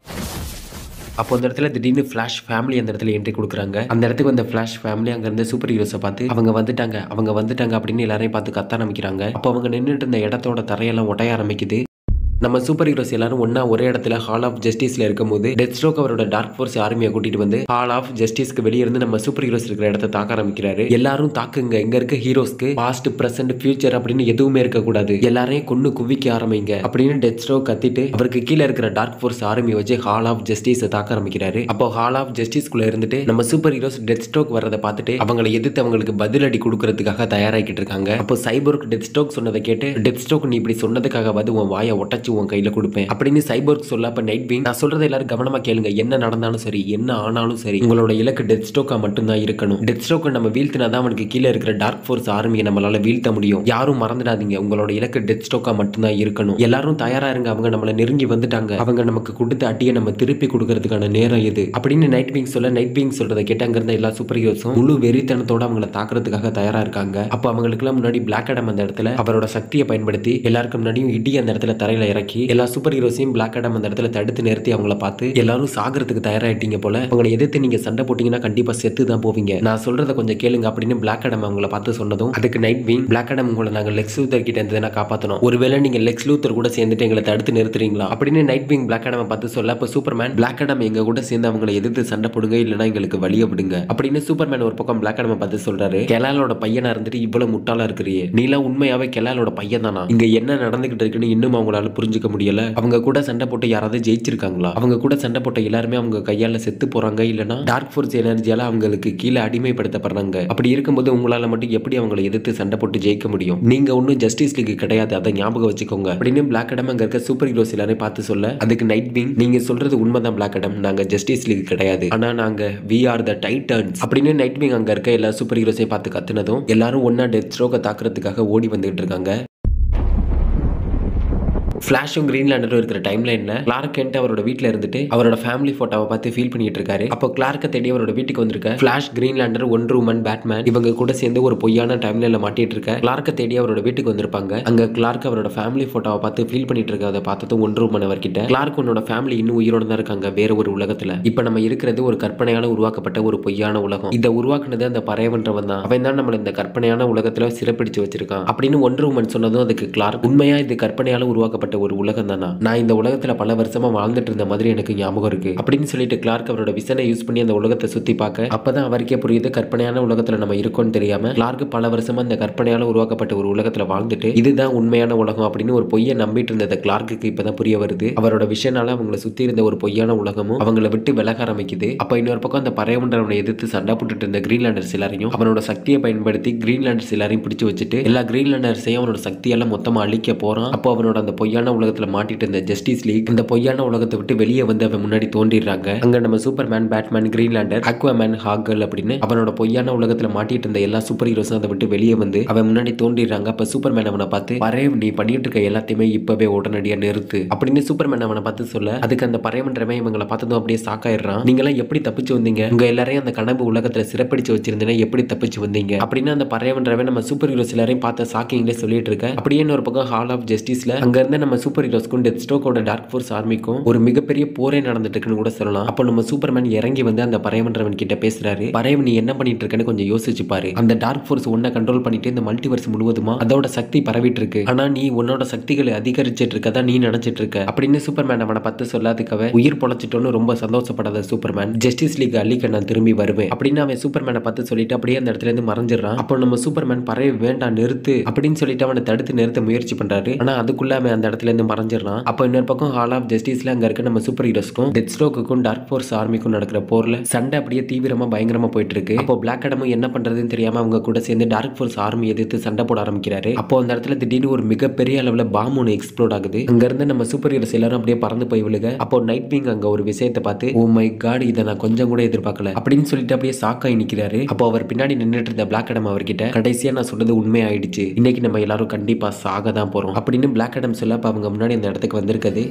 அப்போ அந்த இடத்துல திடீர்னு ஃபிளாஷ் ஃபேமிலி அந்த இடத்துல என்ட்ரி கொடுக்குறாங்க. அந்த இடத்துக்கு வந்த ஃபிளாஷ் ஃபேமிலி அங்க இருந்த சூப்பர் ஹீரோஸை பார்த்து அவங்க வந்துட்டாங்க அப்படின்னு எல்லாரையும் பார்த்து கத்த ஆரம்பிக்கிறாங்க. அப்போ அவங்க நின்றுட்டு இருந்த இடத்தோட தரையெல்லாம் ஒட்டைய ஆரம்பிக்குது. நம்ம சூப்பர் ஹீரோஸ் எல்லாரும் ஒன்னா ஒரே இடத்துல ஹால் ஆஃப் ஜஸ்டிஸ்ல இருக்கும்போது டெத் ஸ்ட்ரோக் அவரோட டார்க் ஃபோர்ஸ் ஆர்மியை கூட்டிட்டு வந்து ஹால் ஆஃப் ஜஸ்டிஸ்க்கு வெளியே இருந்து நம்ம சூப்பர் ஹீரோஸ் இருக்கிற இடத்த தாக்க ஆரம்பிக்கிறாரு. எல்லாரும் தாக்குங்க, இங்க இருக்க ஹீரோஸ்க்கு பாஸ்ட் பிரசன்ட் ஃபியூச்சர் அப்படின்னு எதுவுமே இருக்க கூடாது, எல்லாரையும் கொன்னு குவிக்க ஆரம்பிங்க அப்படின்னு டெத் ஸ்ட்ரோக் கத்திட்டு அவருக்கு கீழே இருக்கிற டார்க் ஃபோர்ஸ் ஆர்மி வச்சு ஹால் ஆஃப் ஜஸ்டிஸை தாக்க ஆரம்பிக்கிறாரு. அப்போ ஹால் ஆஃப் ஜஸ்டிஸ்குள்ள இருந்துட்டு நம்ம சூப்பர் ஹீரோஸ் டெத் ஸ்ட்ரோக் வரதை பார்த்துட்டு அவங்களை எதிர்த்து அவங்களுக்கு பதிலடி கொடுக்கறதுக்காக தயாராகிட்டு இருக்காங்க. அப்போ சைபோர்க் டெத் ஸ்ட்ரோக் சொன்னதை கேட்டு, டெத் ஸ்ட்ரோக் நீ இப்படி சொன்னதுக்காக உன் வாயை ஒட்டச்சு உன் கையில கொடுப்பேன் அப்படின்னு சைபோர்க் சொல்ல, அப்ப நைட் விங் நான் சொல்றதை எல்லாரும் கவனமா கேளுங்க, என்ன நடந்தாலும் சரி என்ன ஆனாலும் சரி உங்களோட இலக்கு டெத் ஸ்ட்ரோக்கா மட்டும்தான் இருக்கணும், டெத் ஸ்ட்ரோக்கை நம்ம வீழ்த்தினாதான் அவனுக்கு கீழே இருக்கிற டார்க் ஃபோர்ஸ் ஆர்மியை நம்மளால வீழ்த்த முடியும், யாரும் மறந்துடாதீங்க உங்களோட இலக்கு டெத் ஸ்ட்ரோக்கா மட்டும்தான் இருக்கணும், எல்லாரும் தயாரா இருங்க, அவங்க நம்மள நெருங்கி வந்துட்டாங்க, அவங்க நமக்கு கொடுத்த அட்டியை நம்ம திருப்பி கொடுக்கறதுக்கான நேரம் இது அப்படின்னு நைட் விங் சொல்ல, நைட் விங் சொல்றதை கேட்டு அங்க இருந்த எல்லா சூப்பர் ஹீரோஸும் முழு வெறித்தனத்தோட அவங்களை தாக்குறதுக்காக தயாரா இருக்காங்க. அப்ப அவங்களுக்கு எல்லாம் முன்னாடி பிளாக் அடம் அந்த இடத்துல அவரோட சக்தியை பயன்படுத்தி எல்லாருக்கும் முன்னாடியும் இடி அந்த இடத்துல தரையில இறக்கி எல்லா சூப்பர் ஹீரோஸையும் பிளாக் அடம் அந்த இடத்துல தடுத்து நிறுத்தி அவங்கள பார்த்து, எல்லாரும் சாகிறதுக்கு தயாராயிட்டீங்க போல, அவங்களை எதிர்த்து நீங்க சண்டை போட்டீங்கன்னா கண்டிப்பா செத்து தான் போவீங்க, நான் சொல்றதை கொஞ்சம் கேளுங்க அப்படின்னு பிளாக் அடம் அவங்கள பார்த்து சொன்னதும், அதுக்கு நைட் விங் பிளாக் அடம் உங்களை நாங்க லெக்ஸ் லூத்தர் கிட்ட இருந்து காப்பாற்றணும், ஒருவேளை நீங்க லெக்ஸ் லூத்தர் கூட சேர்ந்துட்டு எங்களை தடுத்து நிறுத்துறீங்களா அப்படின்னு நைட் விங் பிளாக் அடம் பார்த்து சொல்ல, அப்ப சூப்பர்மேன் பிளாக் அடம் எங்க கூட சேர்ந்து அவங்களை எதிர்த்து சண்டை போடுங்க, இல்லைன்னா எங்களுக்கு வழிய விடுங்க அப்படின்னு சூப்பர்மேன் ஒரு பக்கம் பிளாக் அடம் பார்த்து சொல்றாரு. கெலாலோட பையனா இருந்துட்டு இவ்வளவு முட்டாளா இருக்கிறியே, நீலாம் உண்மையாவே கெலாலோட பையன் தானா, இங்க என்ன நடந்துகிட்டு இருக்குன்னு இன்னும் அவங்களால புரிஞ்சுக்க முடியல, அவங்க கூட சண்டை போட்டு யாராவது ஜெயிச்சிருக்காங்களா, அவங்க கூட சண்டை போட்ட எல்லாருமே அவங்க கையால செத்து போறாங்க, இல்லனா டார்க் ஃபோர்ஸ் எனர்ஜியால அவங்களுக்கு கீழே அடிமைப்படுத்தப்படுறாங்க, அப்படி இருக்கும்போது உங்களால மட்டும் எப்படி அவங்களை எதிர்த்து சண்டை போட்டு ஜெயிக்க முடியும், நீங்க ஒன்னும் ஜஸ்டிஸ் லீக் கிடையாது, அதை ஞாபகம் வச்சுக்கோங்க அப்படின்னு பிளாக் அடம் அங்க இருக்க சூப்பர் ஹீரோஸ் எல்லாரையும் பார்த்து சொல்ல, அதுக்கு நைட் விங் நீங்க சொல்றது உண்மைதான் பிளாக் அடம், நாங்க ஜஸ்டிஸ் லீக் கிடையாது, ஆனா நாங்க வி ஆர் த டைட்டன்ஸ் அப்படின்னு நைட் விங் அங்க இருக்க எல்லா சூப்பர் ஹீரோஸையும் பார்த்து கத்துனதும் எல்லாரும் ஒன்னா டெத் ஸ்ட்ரோக்கை தாக்குறதுக்காக ஓடி வந்துட்டு இருக்காங்க. ஃபிளாஷும் கிரீன்லாண்டரும் இருக்கிற டைம் லைன்ல கிளார்க் கென்ட் அவரோட வீட்டில் இருந்துட்டு அவரோட ஃபேமிலி போட்டோவை பார்த்து ஃபீல் பண்ணிட்டு இருக்காரு. அப்போ கிளார்க்கை தேடி அவரோட வீட்டுக்கு வந்திருக்க ஃபிளாஷ், கிரீன்லாண்டர், ஒண்டர் உமன், பேட்மேன் இவங்க கூட சேர்ந்து ஒரு பொய்யான டைம் லைன்ல மாட்டிட்டு இருக்க கிளார்க்கை தேடி அவரோட வீட்டுக்கு வந்திருப்பாங்க. அங்க கிளார்க் அவரோட ஃபேமிலி போட்டோவை பார்த்து ஃபீல் பண்ணிட்டு இருக்க பார்த்ததும் ஒண்டர் உமன் அவர்கிட்ட, கிளார்க் உன்னோட ஃபேமிலி இன்னும் உயிரோட தான் இருக்காங்க வேற ஒரு உலகத்துல, இப்ப நம்ம இருக்கிறது ஒரு கற்பனையால உருவாக்கப்பட்ட ஒரு பொய்யான உலகம், இதை உருவாக்குனது அந்த பறையவன்றவன் தான், அவன் தான் நம்மள இந்த கற்பனையான உலகத்துல சிறப்பிடிச்சு வச்சிருக்கான் அப்படின்னு ஒண்டர் உமன் சொன்னதும் அதுக்கு கிளார்க், உண்மையா இது கற்பனையால உருவாக்கப்பட்ட ஒரு உலகம் தானா, நான் இந்த உலகத்துல பல வருஷமா வாழ்ந்துட்டு இருந்த மாதிரி எனக்கு ஞாபகம் இருக்கு அப்படின்னு சொல்லிட்டு கிளார்க் அவரோட விசனை யூஸ் பண்ணி அந்த உலகத்தை சுத்தி பார்க்க, அப்பதான் அவருக்கே புரியுது கற்பனையான உலகத்துல நம்ம இருக்கோம்னு தெரியாம கிளார்க் பல வருஷமா இந்த கற்பனையால உருவாக்கப்பட்ட ஒரு உலகத்துல வாழ்ந்துட்டு இதுதான் உண்மையான உலகம் அப்படின்னு ஒரு பொய்யை நம்பிட்டு இருந்தது கிளார்க்கு இப்பதான் புரிய வருது. அவரோட விஷயனால அவங்களை சுத்தி இருந்த ஒரு பொய்யான உலகமும் அவங்களை விட்டு விலக ஆரம்பிக்குது. அப்ப இன்னொரு பக்கம் அந்த பறையவன்றவனை எதிர்த்து சண்டை போட்டுட்டு இருந்த கிரீன்லாண்டர்ஸ் எல்லாரையும் அவனோட சக்தியை பயன்படுத்தி கிரீன்லாண்டர்ஸ் எல்லாரையும் பிடிச்சு வச்சுட்டு எல்லா கிரீன்லாண்டர்ஸையும் அவனோட சக்தியால மொத்தமா அழிக்க போறான். அப்போ அவனோட அந்த பொய்யான உலகத்துல மாட்டிட்டு இருந்த ஜஸ்டிஸ் லீக் இந்த பொய்யான உலகத்தை விட்டு வெளியே வந்து அவன் முன்னாடி தோன்றிடுறாங்க. அங்க நம்ம சூப்பர்மேன், பேட்மேன், கிரீன்லாண்டர், அக்வாமேன், ஹாக்கல் அப்படின்னு அவனோட பொய்யான உலகத்துல மாட்டிட்டு இருந்த எல்லா சூப்பர் ஹீரோஸும் அதை விட்டு வெளியே வந்து அவன் முன்னாடி தோன்றிடுறாங்க. அப்ப சூப்பர்மேன் அவனை பார்த்து, பறைய நீ பண்ணிட்டு இருக்க எல்லாத்தையுமே இப்பவே உடனடியா நிறுத்து அப்படின்னு சூப்பர்மேன் அவனை பார்த்து சொல்ல, அதுக்கு அந்த பறையவன்றவன் இவங்களை பார்த்ததும் அப்படியே சாக்காயிடுறான். நீங்க எல்லாம் எப்படி தப்பிச்சு வந்தீங்க, உங்க எல்லாரையும் அந்த கனவு உலகத்துல சிறப்பிடிச்சு வச்சிருந்தேன்னா எப்படி தப்பிச்சு வந்தீங்க அப்படின்னு அந்த பறையவன்றவன் நம்ம சூப்பர் ஹீரோஸ் எல்லாரையும் பார்த்த சாக்கிங்லேயே சொல்லிட்டு இருக்க. அப்படியே ஒரு பக்கம் ஹால் ஆஃப் ஜஸ்டிஸ்ல அங்க இருந்து நம்ம நம்ம சூப்பர் ஹீரோஸ்க்கும் டெத் ஸ்ட்ரோக்கோட டார்க் ஃபோர்ஸ் ஆர்மிக்கும் ஒரு மிகப்பெரிய போரே நடந்துட்டு இருக்குன்னு கூட சொல்லலாம். அப்போ நம்ம சூப்பர்மேன் இறங்கி வந்து அந்த பறையவன்றவன் கிட்ட பேசுறாரு. பறையவன் நீ என்ன பண்ணிட்டு இருக்கன்னு கொஞ்சம் யோசிச்சு பாரு. அந்த டார்க் ஃபோர்ஸ் ஒன்ன கண்ட்ரோல் பண்ணிட்டு இந்த மல்டிவர்ஸ் முழுவதுமா அதோட சக்தி பரவிட்டு இருக்கு. ஆனா நீ உன்னோட சக்திகளை அதிகரிச்சிட்டு இருக்கதா நீ நினைச்சிட்டு இருக்க அப்படின்னு சூப்பர்மேன் அவனை பார்த்து சொல்லாதுக்கவ உயிர் பொழைச்சிட்டோன்னு ரொம்ப சந்தோஷப்படாத சூப்பர்மேன் ஜஸ்டிஸ் லீக் அள்ளிக்க நான் திரும்பி வருவேன் அப்படின்னு அவன் சூப்பர்மேனை பார்த்து சொல்லிட்டு அப்படியே அந்த இடத்துல இருந்து மறைஞ்சிடறான். அப்போ நம்ம சூப்பர்மேன் பறைய வேண்டாம் நிறுத்து அப்படின்னு சொல்லிட்டு அவனை தடுத்து நிறுத்த முயற்சி பண்றாரு. ஆனா அதுக்குள்ள அவன் அந்த இடத்துல இருந்து மறைஞ்சிடறான். அப்போ இன்னொரு பக்கம் ஹால் ஆஃப் ஜஸ்டிஸ்ல அங்க இருக்க நம்ம சூப்பர் ஹீரோஸ்க்கும் டெத் ஸ்ட்ரோக்குக்கும் டார்க் ஃபோர்ஸ் ஆர்மிக்கும் நடக்கிற போர்ல சண்டை அப்படியே தீவிரமா பயங்கரமா போயிட்டு இருக்கு. அப்போ பிளாக் அடமும் என்ன பண்றதுன்னு தெரியாம அவங்க கூட சேர்ந்து டார்க் ஃபோர்ஸ் ஆர்மி எதிர்த்து சண்டை போட ஆரம்பிக்கிறாரு. அப்போ அந்த இடத்துல திடீர்னு ஒரு மிகப்பெரிய அளவுல பாம் ஒன்று எக்ஸ்ப்ளோட் ஆகுது. அங்க இருந்து நம்ம சூப்பர் ஹீரோஸ் எல்லாரும் அப்படியே பறந்து போய் விழுக அப்போ நைட் விங் அங்க ஒரு விஷயத்தை பார்த்து ஓ மை காட் இதை நான் கொஞ்சம் கூட எதிர்பார்க்கல அப்படின்னு சொல்லிட்டு அப்படியே சாக்காய் நிக்கிறாரு. அப்போ அவர் பின்னாடி நின்றுட்டு இருந்த பிளாக் அடம் அவர்கிட்ட கடைசியா நான் சொல்றது உண்மை ஆயிடுச்சு, இன்னைக்கு நம்ம எல்லாரும் கண்டிப்பா சாக தான் போறோம் அப்படின்னு பிளாக் அடம் சொல்ல அப்ப அவங்க முன்னாடி அந்த இடத்துக்கு வந்திருக்குது.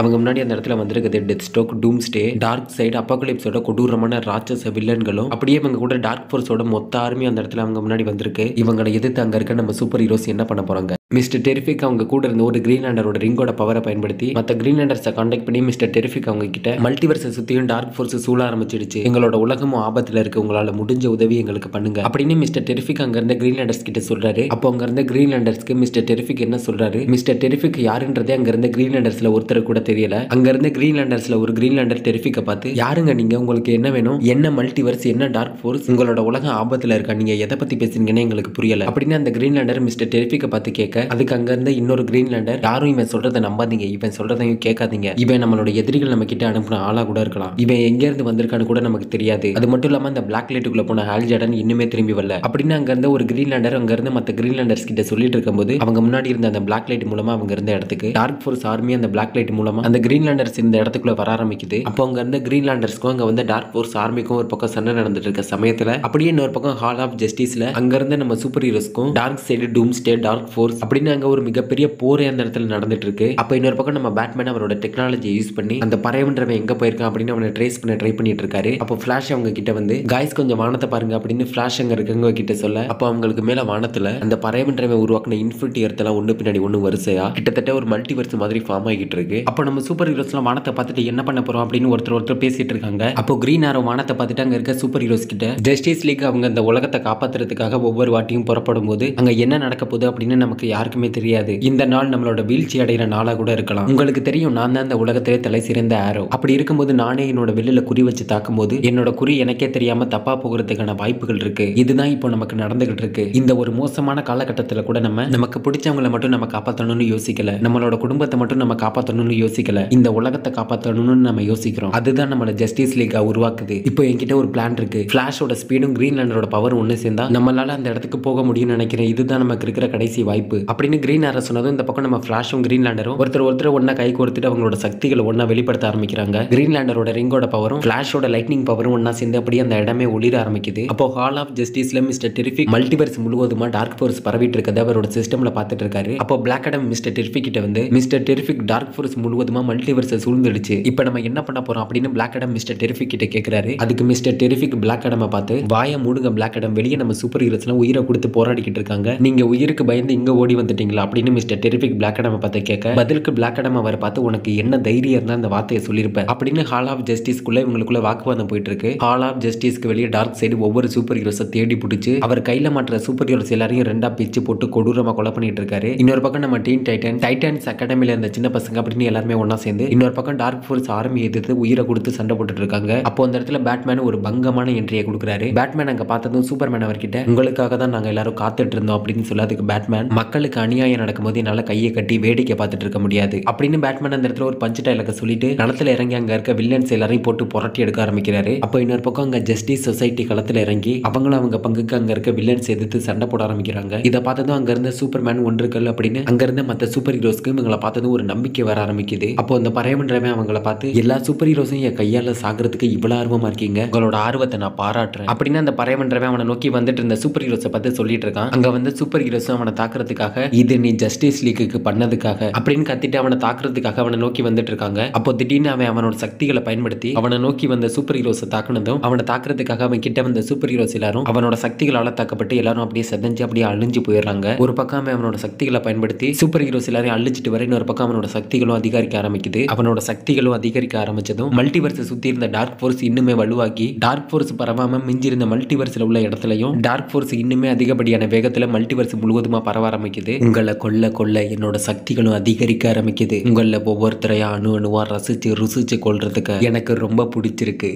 அவங்க முன்னாடி அந்த இடத்துல வந்திருக்குது டெத் ஸ்ட்ரோக், டூம்ஸ்டே, டார்க் சைடு, அப்பாகலிப்ஸோட கொடூரமான ராட்சச வில்லன்களும் அப்படியே இவங்க கூட டார்க் ஃபோர்ஸோட மொத்த ஆர்மி அந்த இடத்துல அவங்க முன்னாடி வந்திருக்கு. இவங்களை எதிர்த்து அங்க இருக்க நம்ம சூப்பர் ஹீரோஸ் என்ன பண்ண போறாங்க? மிஸ்டர் டெரிஃபிக் அவங்க கூட இருந்த ஒரு கிரீன்லாண்டரோட ரிங்கோட பவரை பயன்படுத்தி மற்ற கிரீன்லாண்டர்ஸை கான்டாக்ட் பண்ணி மிஸ்டர் டெரிஃபிக் அவங்க கிட்ட மல்டிவர்ஸை சுத்தியும் டார்க் ஃபோர்ஸ் சூழ ஆரம்பிச்சிடுச்சு, எங்களோட உலகமும் ஆபத்துல இருக்கு, உங்களால முடிஞ்ச உதவி எங்களுக்கு பண்ணுங்க அப்படின்னு மிஸ்டர் டெரிஃபிக் அங்க இருந்த கிரீன்லாண்டர்ஸ் கிட்ட சொல்றாரு. அப்போ அங்க இருந்த கிரீன்லாண்டர்ஸ்க்கு மிஸ்டர் டெரிஃபிக் என்ன சொல்றாரு? மிஸ்டர் டெரிஃபிக் யாருன்றதே அங்க இருந்த கிரீன்லாண்டர்ஸ்ல ஒருத்தர் கூட தெரியல. அங்க இருந்த கிரீன்லாண்டர்ஸ்ல ஒரு கிரீன்லாண்டர் டெரிஃபிக்க பார்த்து யாருங்க நீங்க, உங்களுக்கு என்ன வேணும், என்ன மல்டிவர்ஸ், என்ன டார்க் ஃபோர்ஸ், உங்களோட உலகம் ஆபத்துல இருக்கா, நீங்க எதை பத்தி பேசுறீங்கன்னு எங்களுக்கு புரியல அப்படின்னு அந்த கிரீன்லாண்டர் மிஸ்டர் டெரிஃபிக்க பார்த்து கேட்க அதுக்கு அங்க இருந்த இன்னொரு கிரீன்லாண்டர் யாரும் இவன் சொல்றதை நம்பாதீங்க, இவன் சொல்றதையும் கேட்காதீங்க, இவன் நம்மளோட எதிரிகள் நம்ம கிட்ட அனுப்பின ஆளா கூட இருக்கலாம், இவன் எங்க இருந்து வந்திருக்கான்னு கூட நமக்கு தெரியாது, அது மட்டும் இல்லாம அந்த பிளாக் லைட்டுக்குள்ள போன ஹால் ஜார்டன் இன்னுமே திரும்பி வரல அப்படின்னு அங்க இருந்த ஒரு கிரீன்லாண்டர் அங்க இருந்து மற்ற கிரீன்லாண்டர்ஸ் கிட்ட சொல்லிட்டு இருக்கும்போது அவங்க முன்னாடி இருந்த அந்த பிளாக் லைட் மூலமா அவங்க இருந்த இடத்துக்கு டார்க் ஃபோர்ஸ் ஆர்மி அந்த பிளாக் லைட் மூலமா அந்த கிரீன்லாண்டர்ஸ் இந்த இடத்துக்குள்ள வர ஆரம்பிக்குது. அப்போ அங்க இருந்த கிரீன்லாண்டர்ஸ்க்கும் அங்க வந்து டார்க் ஃபோர்ஸ் ஆர்மிக்கும் ஒரு பக்கம் சண்டை நடந்துட்டு இருக்க சமயத்துல அப்படியே இன்னொரு பக்கம் ஹால் ஆஃப் ஜஸ்டிஸ்ல அங்க இருந்த நம்ம சூப்பர் ஹீரோஸ்க்கும் Darkseid, Doomsday, dark force அப்படின்னு அங்க ஒரு மிகப்பெரிய போரே அந்த இடத்துல நடந்துட்டு இருக்கு. அப்ப இன்னொரு பக்கம் நம்ம பேட்மேன் அவரோட டெக்னாலஜி யூஸ் பண்ணி அந்த பறையவன்றவன் எங்க போயிருக்கான் அப்படின்னு அவனை ட்ரேஸ் பண்ண ட்ரை பண்ணிட்டு இருக்காரு. அப்போ ஃபிளாஷ் அவங்க கிட்ட வந்து காய்ஸ் கொஞ்சம் வானத்தை பாருங்க அப்படின்னு ஃபிளாஷ் அங்க இருக்கவங்க கிட்ட சொல்ல அப்போ அவங்களுக்கு மேல வானத்துல அந்த பறையவன்றவன் உருவாக்கின இன்ஃபினிட்டி எர்த் எல்லாம் ஒண்ணு பின்னாடி ஒண்ணு வரிசையா கிட்டத்தட்ட ஒரு மல்டிவர்ஸ் மாதிரி ஃபார்ம் ஆகிட்டு இருக்கு. அப்போ நம்ம சூப்பர் ஹீரோஸ் எல்லாம் வானத்தை பார்த்துட்டு என்ன பண்ண போறோம் அப்படின்னு ஒருத்தர் பேசிட்டு இருக்காங்க. அப்போ கிரீன் ஆரோ வானத்தை பார்த்துட்டு அங்க இருக்க சூப்பர் ஹீரோஸ் கிட்ட ஜஸ்டிஸ் லீக் அவங்க அந்த உலகத்தை காப்பாத்துறதுக்காக ஒவ்வொரு வாட்டியும் புறப்படும் போது அங்க என்ன நடக்க போகுது அப்படின்னு நமக்கு யாருக்குமே தெரியாது, இந்த நாள் நம்மளோட வீழ்ச்சி அடைகிற நாளா கூட இருக்கலாம், உங்களுக்கு தெரியும் நான் தான் அந்த உலகத்திலே தலை சிறந்த ஆரோ, அப்படி இருக்கும்போது நானே என்னோட வெளியில குறி வச்சு தாக்கும் போது என்னோட குறி எனக்கே தெரியாம தப்பா போகிறதுக்கான வாய்ப்புகள் இருக்கு, இதுதான் இப்போ நமக்கு நடந்துகிட்டு இருக்கு. இந்த ஒரு மோசமான காலகட்டத்தில் கூட நமக்கு பிடிச்சவங்களை மட்டும் நம்ம காப்பாற்றணும்னு யோசிக்கல, நம்மளோட குடும்பத்தை மட்டும் நம்ம காப்பாற்றணும்னு யோசிக்கல, இந்த உலகத்தை காப்பாற்றணும்னு நம்ம யோசிக்கிறோம், அதுதான் நம்மளோட ஜஸ்டிஸ் லீக் உருவாக்குது. இப்போ என்கிட்ட ஒரு பிளான் இருக்கு, ஃபிளாஷோட ஸ்பீடும் கிரீன்லாண்டரோட பவர் ஒன்னு சேர்ந்தா நம்மளால அந்த இடத்துக்கு போக முடியும்னு நினைக்கிறேன், இதுதான் நமக்கு இருக்கிற கடைசி வாய்ப்பு அப்படின்னு கிரீன் ஆரோ சொன்னதும் இந்த பக்கம் நம்ம ஃபிளாஷும் கிரீன்லாண்டரும் ஒருத்தர் ஒன்னா கை கோர்த்துட்டு அவங்களோட சக்திகளை ஒன்னா வெளிப்படுத்த ஆரம்பிக்கிறாங்க. கிரீன்லாண்டரோட ரிங்கோட பவரும் ஃபிளாஷோட லைட்னிங் பவரும் ஒன்னா சேர்ந்து அப்படியே அந்த இடமே ஒளிர ஆரம்பிக்குது. அப்போ ஹால் ஆஃப் ஜஸ்டிஸ்ல மிஸ்டர் டெரிஃபிக் மல்டிவர்ஸ் முழுவதுமா டார்க் ஃபோர்ஸ் பரவிட்டு இருக்கதை அவரோட சிஸ்டம்ல பார்த்துட்டு இருக்காரு. அப்போ பிளாக் அடம் மிஸ்டர் டெரிஃபிக் கிட்ட வந்து மிஸ்டர் டெரிஃபிக் டார்க் ஃபோர்ஸ் முழுவதுமா மல்டிவர்ஸ் சூழ்ந்துடுச்சு, இப்போ நம்ம என்ன பண்ண போறோம் அப்படின்னு பிளாக் அடம் மிஸ்டர் டெரிஃபிக் கிட்ட கேட்கிறாரு. அதுக்கு மிஸ்டர் டெரிஃபிக் பிளாக் அடமை பார்த்து வாய மூடுங்க பிளாக் அடம், வெளியே நம்ம சூப்பர் ஹீரோஸ் எல்லாம் உயிரை கொடுத்து போராடிக்கிட்டு இருக்காங்க, நீங்க உயிருக்கு பயந்து இங்க ஓடி வந்துட்டீங்களா அப்படின்னு மிஸ்டர் டெரிஃபிக் பிளாக் அடமை பார்த்து கேட்க பதிலுக்கு பிளாக் அடம் அவரை பார்த்து உனக்கு என்ன தைரியம் இருந்தா அந்த வார்த்தையை சொல்லியிருப்பேன் அப்படின்னு ஹால் ஆஃப் ஜஸ்டிஸ்க்குள்ள இவங்களுக்குள்ள வாக்குவாதம் போயிட்டு இருக்கு. ஹால் ஆஃப் ஜஸ்டிஸ்க்கு வெளியே டார்க் சைடு ஒவ்வொரு சூப்பர் ஹீரோஸை தேடி பிடிச்சு அவர் கையில மாற்ற சூப்பர் ஹீரோஸ் எல்லாரையும் ரெண்டா பிச்சு போட்டு கொடூரமா கொலை பண்ணிட்டு இருக்காரு. இன்னொரு பக்கம் நம்ம டீன் டைட்டன்ஸ் அகாடமில இருந்த சின்ன பசங்க அப்படின்னு எல்லாருமே ஒன்னா சேர்ந்து இன்னொரு பக்கம் டார்க் ஃபோர்ஸ் ஆர்மி எதிர்த்து உயிரை கொடுத்து சண்டை போட்டுட்டு இருக்காங்க. அப்போ அந்த இடத்துல பேட்மேன் ஒரு பங்கமான என்ட்ரியை கொடுக்குறாரு. பேட்மேன் அங்க பார்த்ததும் சூப்பர்மேன் அவர்கிட்ட உங்களுக்காக தான் நாங்க எல்லாரும் காத்துட்டு இருந்தோம் அப்படின்னு சொல்ல அதுக்கு பேட்மேன் மக்களுக்கு அநியாயம் நடக்கும்போது என்னால கையை கட்டி வேடிக்கை பார்த்துட்டு இருக்க முடியாது அப்படின்னு பேட்மேன் அந்த இடத்துல ஒரு பஞ்சு டைலாக சொல்லிட்டு களத்துல இறங்கி அங்க இருக்க வில்லன்ஸ் எல்லாரையும் போட்டு புரட்டி எடுக்க ஆரம்பிக்கிறாரு. அப்போ இன்னொரு பக்கம் அங்க ஜஸ்டிஸ் சொசைட்டி களத்துல இறங்கி அவங்களும் அவங்க பங்குக்கு அங்க இருக்க வில்லன்ஸ் எதிர்த்து சண்டை போட ஆரம்பிக்கிறாங்க. இதை பார்த்ததும் அங்க இருந்த சூப்பர்மேன் ஒன்றுகள் அப்படின்னு அங்க இருந்த மற்ற சூப்பர் ஹீரோஸ்க்கு இவங்களை பார்த்ததும் ஒரு நம்பிக்கை வர ஆரம்பிக்குது. அப்போ அந்த பறையவன்றவன் அவங்கள பார்த்து எல்லா சூப்பர் ஹீரோஸும் என் கையால சாகிறதுக்கு இவ்வளவு ஆர்வமா இருக்கீங்க, உங்களோட ஆர்வத்தை நான் பாராட்டுறேன் அப்படின்னு அந்த பறையவன்றவன் அவனை நோக்கி வந்துட்டு இருந்த சூப்பர் ஹீரோஸை பார்த்து சொல்லிட்டு இருக்கான். அங்க வந்து சூப்பர் ஹீரோஸும் அவனை தாக்குறதுக்காக பண்ணதுக்காக, இது நீ ஜஸ்டிஸ் லீக்குக்கு பண்ணதுக்காக அப்படின்னு கத்திட்டு அவனை தாக்குறதுக்காக அவனை நோக்கி வந்துட்டு இருக்காங்க. அப்போ திடீர்னு அவனோட சக்திகளை பயன்படுத்தி அவனை நோக்கி வந்த சூப்பர் ஹீரோஸை தாக்குனதும் அவனை தாக்குறதுக்காக அவன் கிட்ட வந்த சூப்பர் ஹீரோஸ் எல்லாரும் அவனோட சக்திகளால தாக்கப்பட்டு எல்லாரும் அப்படியே செதஞ்சு அப்படியே அழிஞ்சு போயிடுறாங்க. ஒரு பக்கம் அவனோட சக்திகளை பயன்படுத்தி சூப்பர் ஹீரோஸ் எல்லாரையும் அழிச்சிட்டு வர, இன்னொரு பக்கம் அவனோட சக்திகளும் அதிகரிக்க ஆரம்பிக்குது. அவனோட சக்திகளும் அதிகரிக்க ஆரம்பிச்சதும் மல்டிவர்ஸ் சுத்தி இருந்த டார்க் ஃபோர்ஸ் இன்னுமே வலுவாக்கி டார்க் ஃபோர்ஸ் பரவாம மிஞ்சி இருந்த மல்டிவர்ஸ்ல உள்ள இடத்துலயும் டார்க் ஃபோர்ஸ் இன்னுமே அதிகப்படியான வேகத்துல மல்டிவர்ஸ் முழுவதுமா பரவ ஆரம்பிக்குது. உங்களை கொல்ல கொல்ல என்னோட சக்திகளும் அதிகரிக்க ஆரம்பிக்குது. உங்கள ஒவ்வொருத்தரையா அணு அணுவா ரசிச்சு ருசிச்சு கொள்றதுக்கு எனக்கு ரொம்ப பிடிச்சிருக்கு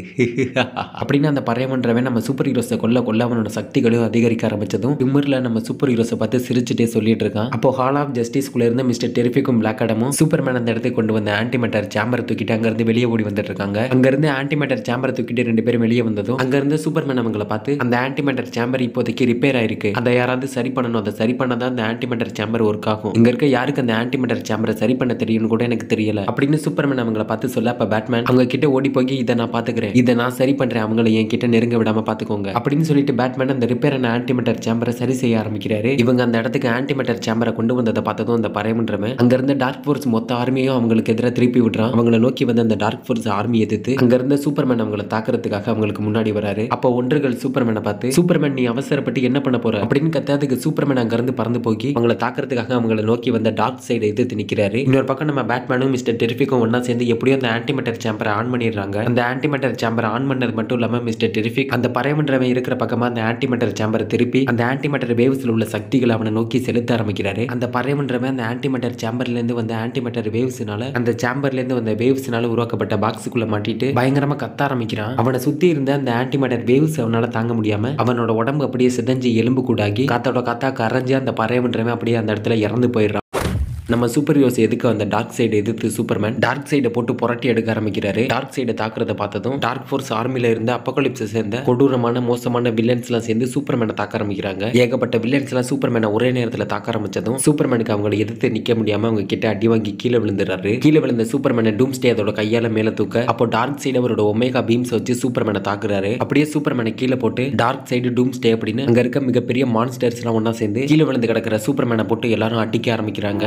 அப்படின்னு அந்த பறையமன்றவன் நம்ம சூப்பர் ஹீரோஸை கொல்ல கொல்ல அவனோட சக்திகளும் அதிகரிக்க ஆரம்பிச்சதும் திமிர்ல நம்ம சூப்பர் ஹீரோஸை பார்த்து சிரிச்சுட்டே சொல்லிட்டு இருக்கான். அப்போ ஹால் ஆஃப் ஜஸ்டிஸ்குள்ள இருந்து மிஸ்டர் டெரிஃபிக்கும் பிளாக் ஆடமும் சூப்பர்மேன் அந்த இடத்துக்கு கொண்டு வந்த ஆன்டிமேட்டர் சேம்பரை தூக்கிட்டு அங்க இருந்து வெளியே ஓடி வந்துட்டு இருக்காங்க. அங்க இருந்து ஆன்டிமேட்டர் சேம்பரை தூக்கிட்டு ரெண்டு பேரும் வெளியே வந்ததும் அங்க இருந்து சூப்பர்மேன் அவங்களை பார்த்து, அந்த ஆன்டிமேட்டர் சேம்பர் இப்போதைக்கு ரிப்பேர் ஆயிருக்கு, அதை யாராவது சரி பண்ணணும், அதை சரி பண்ணாதான் அந்த ஆன்டிமேட்டர் சேம்பர் ஒர்க் ஆகும். இங்க இருக்க யாருக்கு அந்த ஆன்டிமேட்டர் சேம்பரை சரி பண்ண தெரியும்னு கூட எனக்கு தெரியல அப்படின்னு சூப்பர்மேன் அவங்களை பார்த்து சொல்ல, அப்ப பேட்மேன் அவங்க கிட்ட ஓடி போய் இதை நான் பாத்துக்கிறேன், இதை நான் சரி பண்றேன், அவங்களை என் கிட்ட நெருங்க விடாம பாத்துக்கோங்க அப்படின்னு சொல்லிட்டு பேட்மேன் அந்த ரிப்பேர் ஆன ஆன்டிமேட்டர் சேம்பரை சரி செய்ய ஆரம்பிக்கிறாரு. இவங்க அந்த இடத்துக்கு ஆன்டிமேட்டர் சேம்பரை கொண்டு வந்ததை பார்த்ததும் அந்த பறையமன்றவன் அங்க இருந்த டார்க் ஃபோர்ஸ் மொத்த ஆர்மியும் அவங்களுக்கு எதிராக திருப்பி விடுறான். அவங்களை நோக்கி வந்து அந்த டார்க் ஃபோர்ஸ் ஆர்மி எதிர்த்து அங்க இருந்த சூப்பர்மேன் அவங்களை தாக்குறதுக்காக அவங்களுக்கு முன்னாடி வராரு. அப்போ ஒன்றுகள் சூப்பர்மேனை பார்த்து, சூப்பர்மேன் நீ அவசரப்பட்டு என்ன பண்ண போற அப்படின்னு கத்தாதுக்கு சூப்பர்மேன் அங்க இருந்து பறந்து போய் அவங்களை தாக்குறதுக்காக அவங்களை நோக்கி வந்த டார்க் சைடை எதிர்த்து நிக்கிறாரு. இன்னொரு பக்கம் நம்ம பேட்மேனும் மிஸ்டர் டெரிஃபிக்கும் ஒன்னா சேர்ந்து எப்படியோ அந்த ஆன்டிமேட்டர் சேம்பரை ஆன் பண்ணிடுறாங்க. அந்த ஆன்டிமேட்டர் சேம்பரை ஆன் பண்ணது மட்டும் இல்லாம மிஸ்டர் டெரிஃபிக் அந்த பறையமன்றவன் இருக்கிற பக்கமா அந்த ஆன்டிமேட்டர் சேம்பரை திருப்பி அந்த ஆன்டிமேட்டர் வேவ்ஸ்ல உள்ள சக்திகளை அவனை நோக்கி செலுத்த ஆரம்பிக்கிறாரு. அந்த பறையமன்றவன் அந்த ஆன்டிமேட்டர் சேம்பர்ல இருந்து வந்த ஆன்டிமேட்டர் வேவ்ஸ்னால அந்த சேம்பர்ல இருந்து வந்த வேவ்ஸ்னால உருவாக்கப்பட்ட பாக்ஸுக்குள்ள மாட்டிட்டு பயங்கரமா கத்த ஆரம்பிக்கிறான். அவனை சுத்தி இருந்த அந்த ஆன்டிமேட்டர் வேவ்ஸ் அவனால தாங்க முடியாம அவனோட உடம்பு அப்படியே சிதஞ்சு எலும்பு கூடாகி காத்தோட காத்தா கரைஞ்சு அந்த பறையமன்றவன் அப்படியே அந்த இடத்துல இறந்து போயிடுறான். நம்ம சூப்பர் ஹீரோஸ் எதுக்கு அந்த டார்க் சைடு எதிர்த்து சூப்பர்மேன் டார்க் சைடை போட்டு புரட்டி எடுக்க ஆரம்பிக்கிறாரு. டார்க் சைடை தாக்குறத பார்த்ததும் டார்க் ஃபோர்ஸ் ஆர்மில இருந்த அப்போகலிப்ஸை சேர்ந்த கொடூரமான மோசமான வில்லன்ஸ் எல்லாம் சேர்ந்து சூப்பர்மேனை தாக்க ஆரம்பிக்கிறாங்க. ஏகப்பட்ட வில்லன்ஸ் எல்லாம் சூப்பர்மேனை ஒரே நேரத்தில் தாக்க ஆரம்பிச்சதும் சூப்பர்மேனுக்கு அவங்களை எதிர்த்து நிக்க முடியாம அவங்க கிட்ட அடி வாங்கி கீழே விழுந்துறாரு. கீழே விழுந்த சூப்பர்மேனை டூம்ஸ்டே அதோட கையால மேல தூக்க, அப்போ டார்க் சைடு அவரோட ஒமேகா பீம்ஸ் வச்சு சூப்பர்மேனை தாக்குறாரு. அப்படியே சூப்பர்மேனை கீழே போட்டு டார்க் சைடு டூம்ஸ்டே அப்படின்னு அங்க இருக்க மிகப்பெரிய மான்ஸ்டர்ஸ் எல்லாம் ஒன்னா சேர்ந்து கீழே விழுந்து கிடக்கிற சூப்பர்மேனை போட்டு எல்லாரும் அடிக்க ஆரம்பிக்கிறாங்க.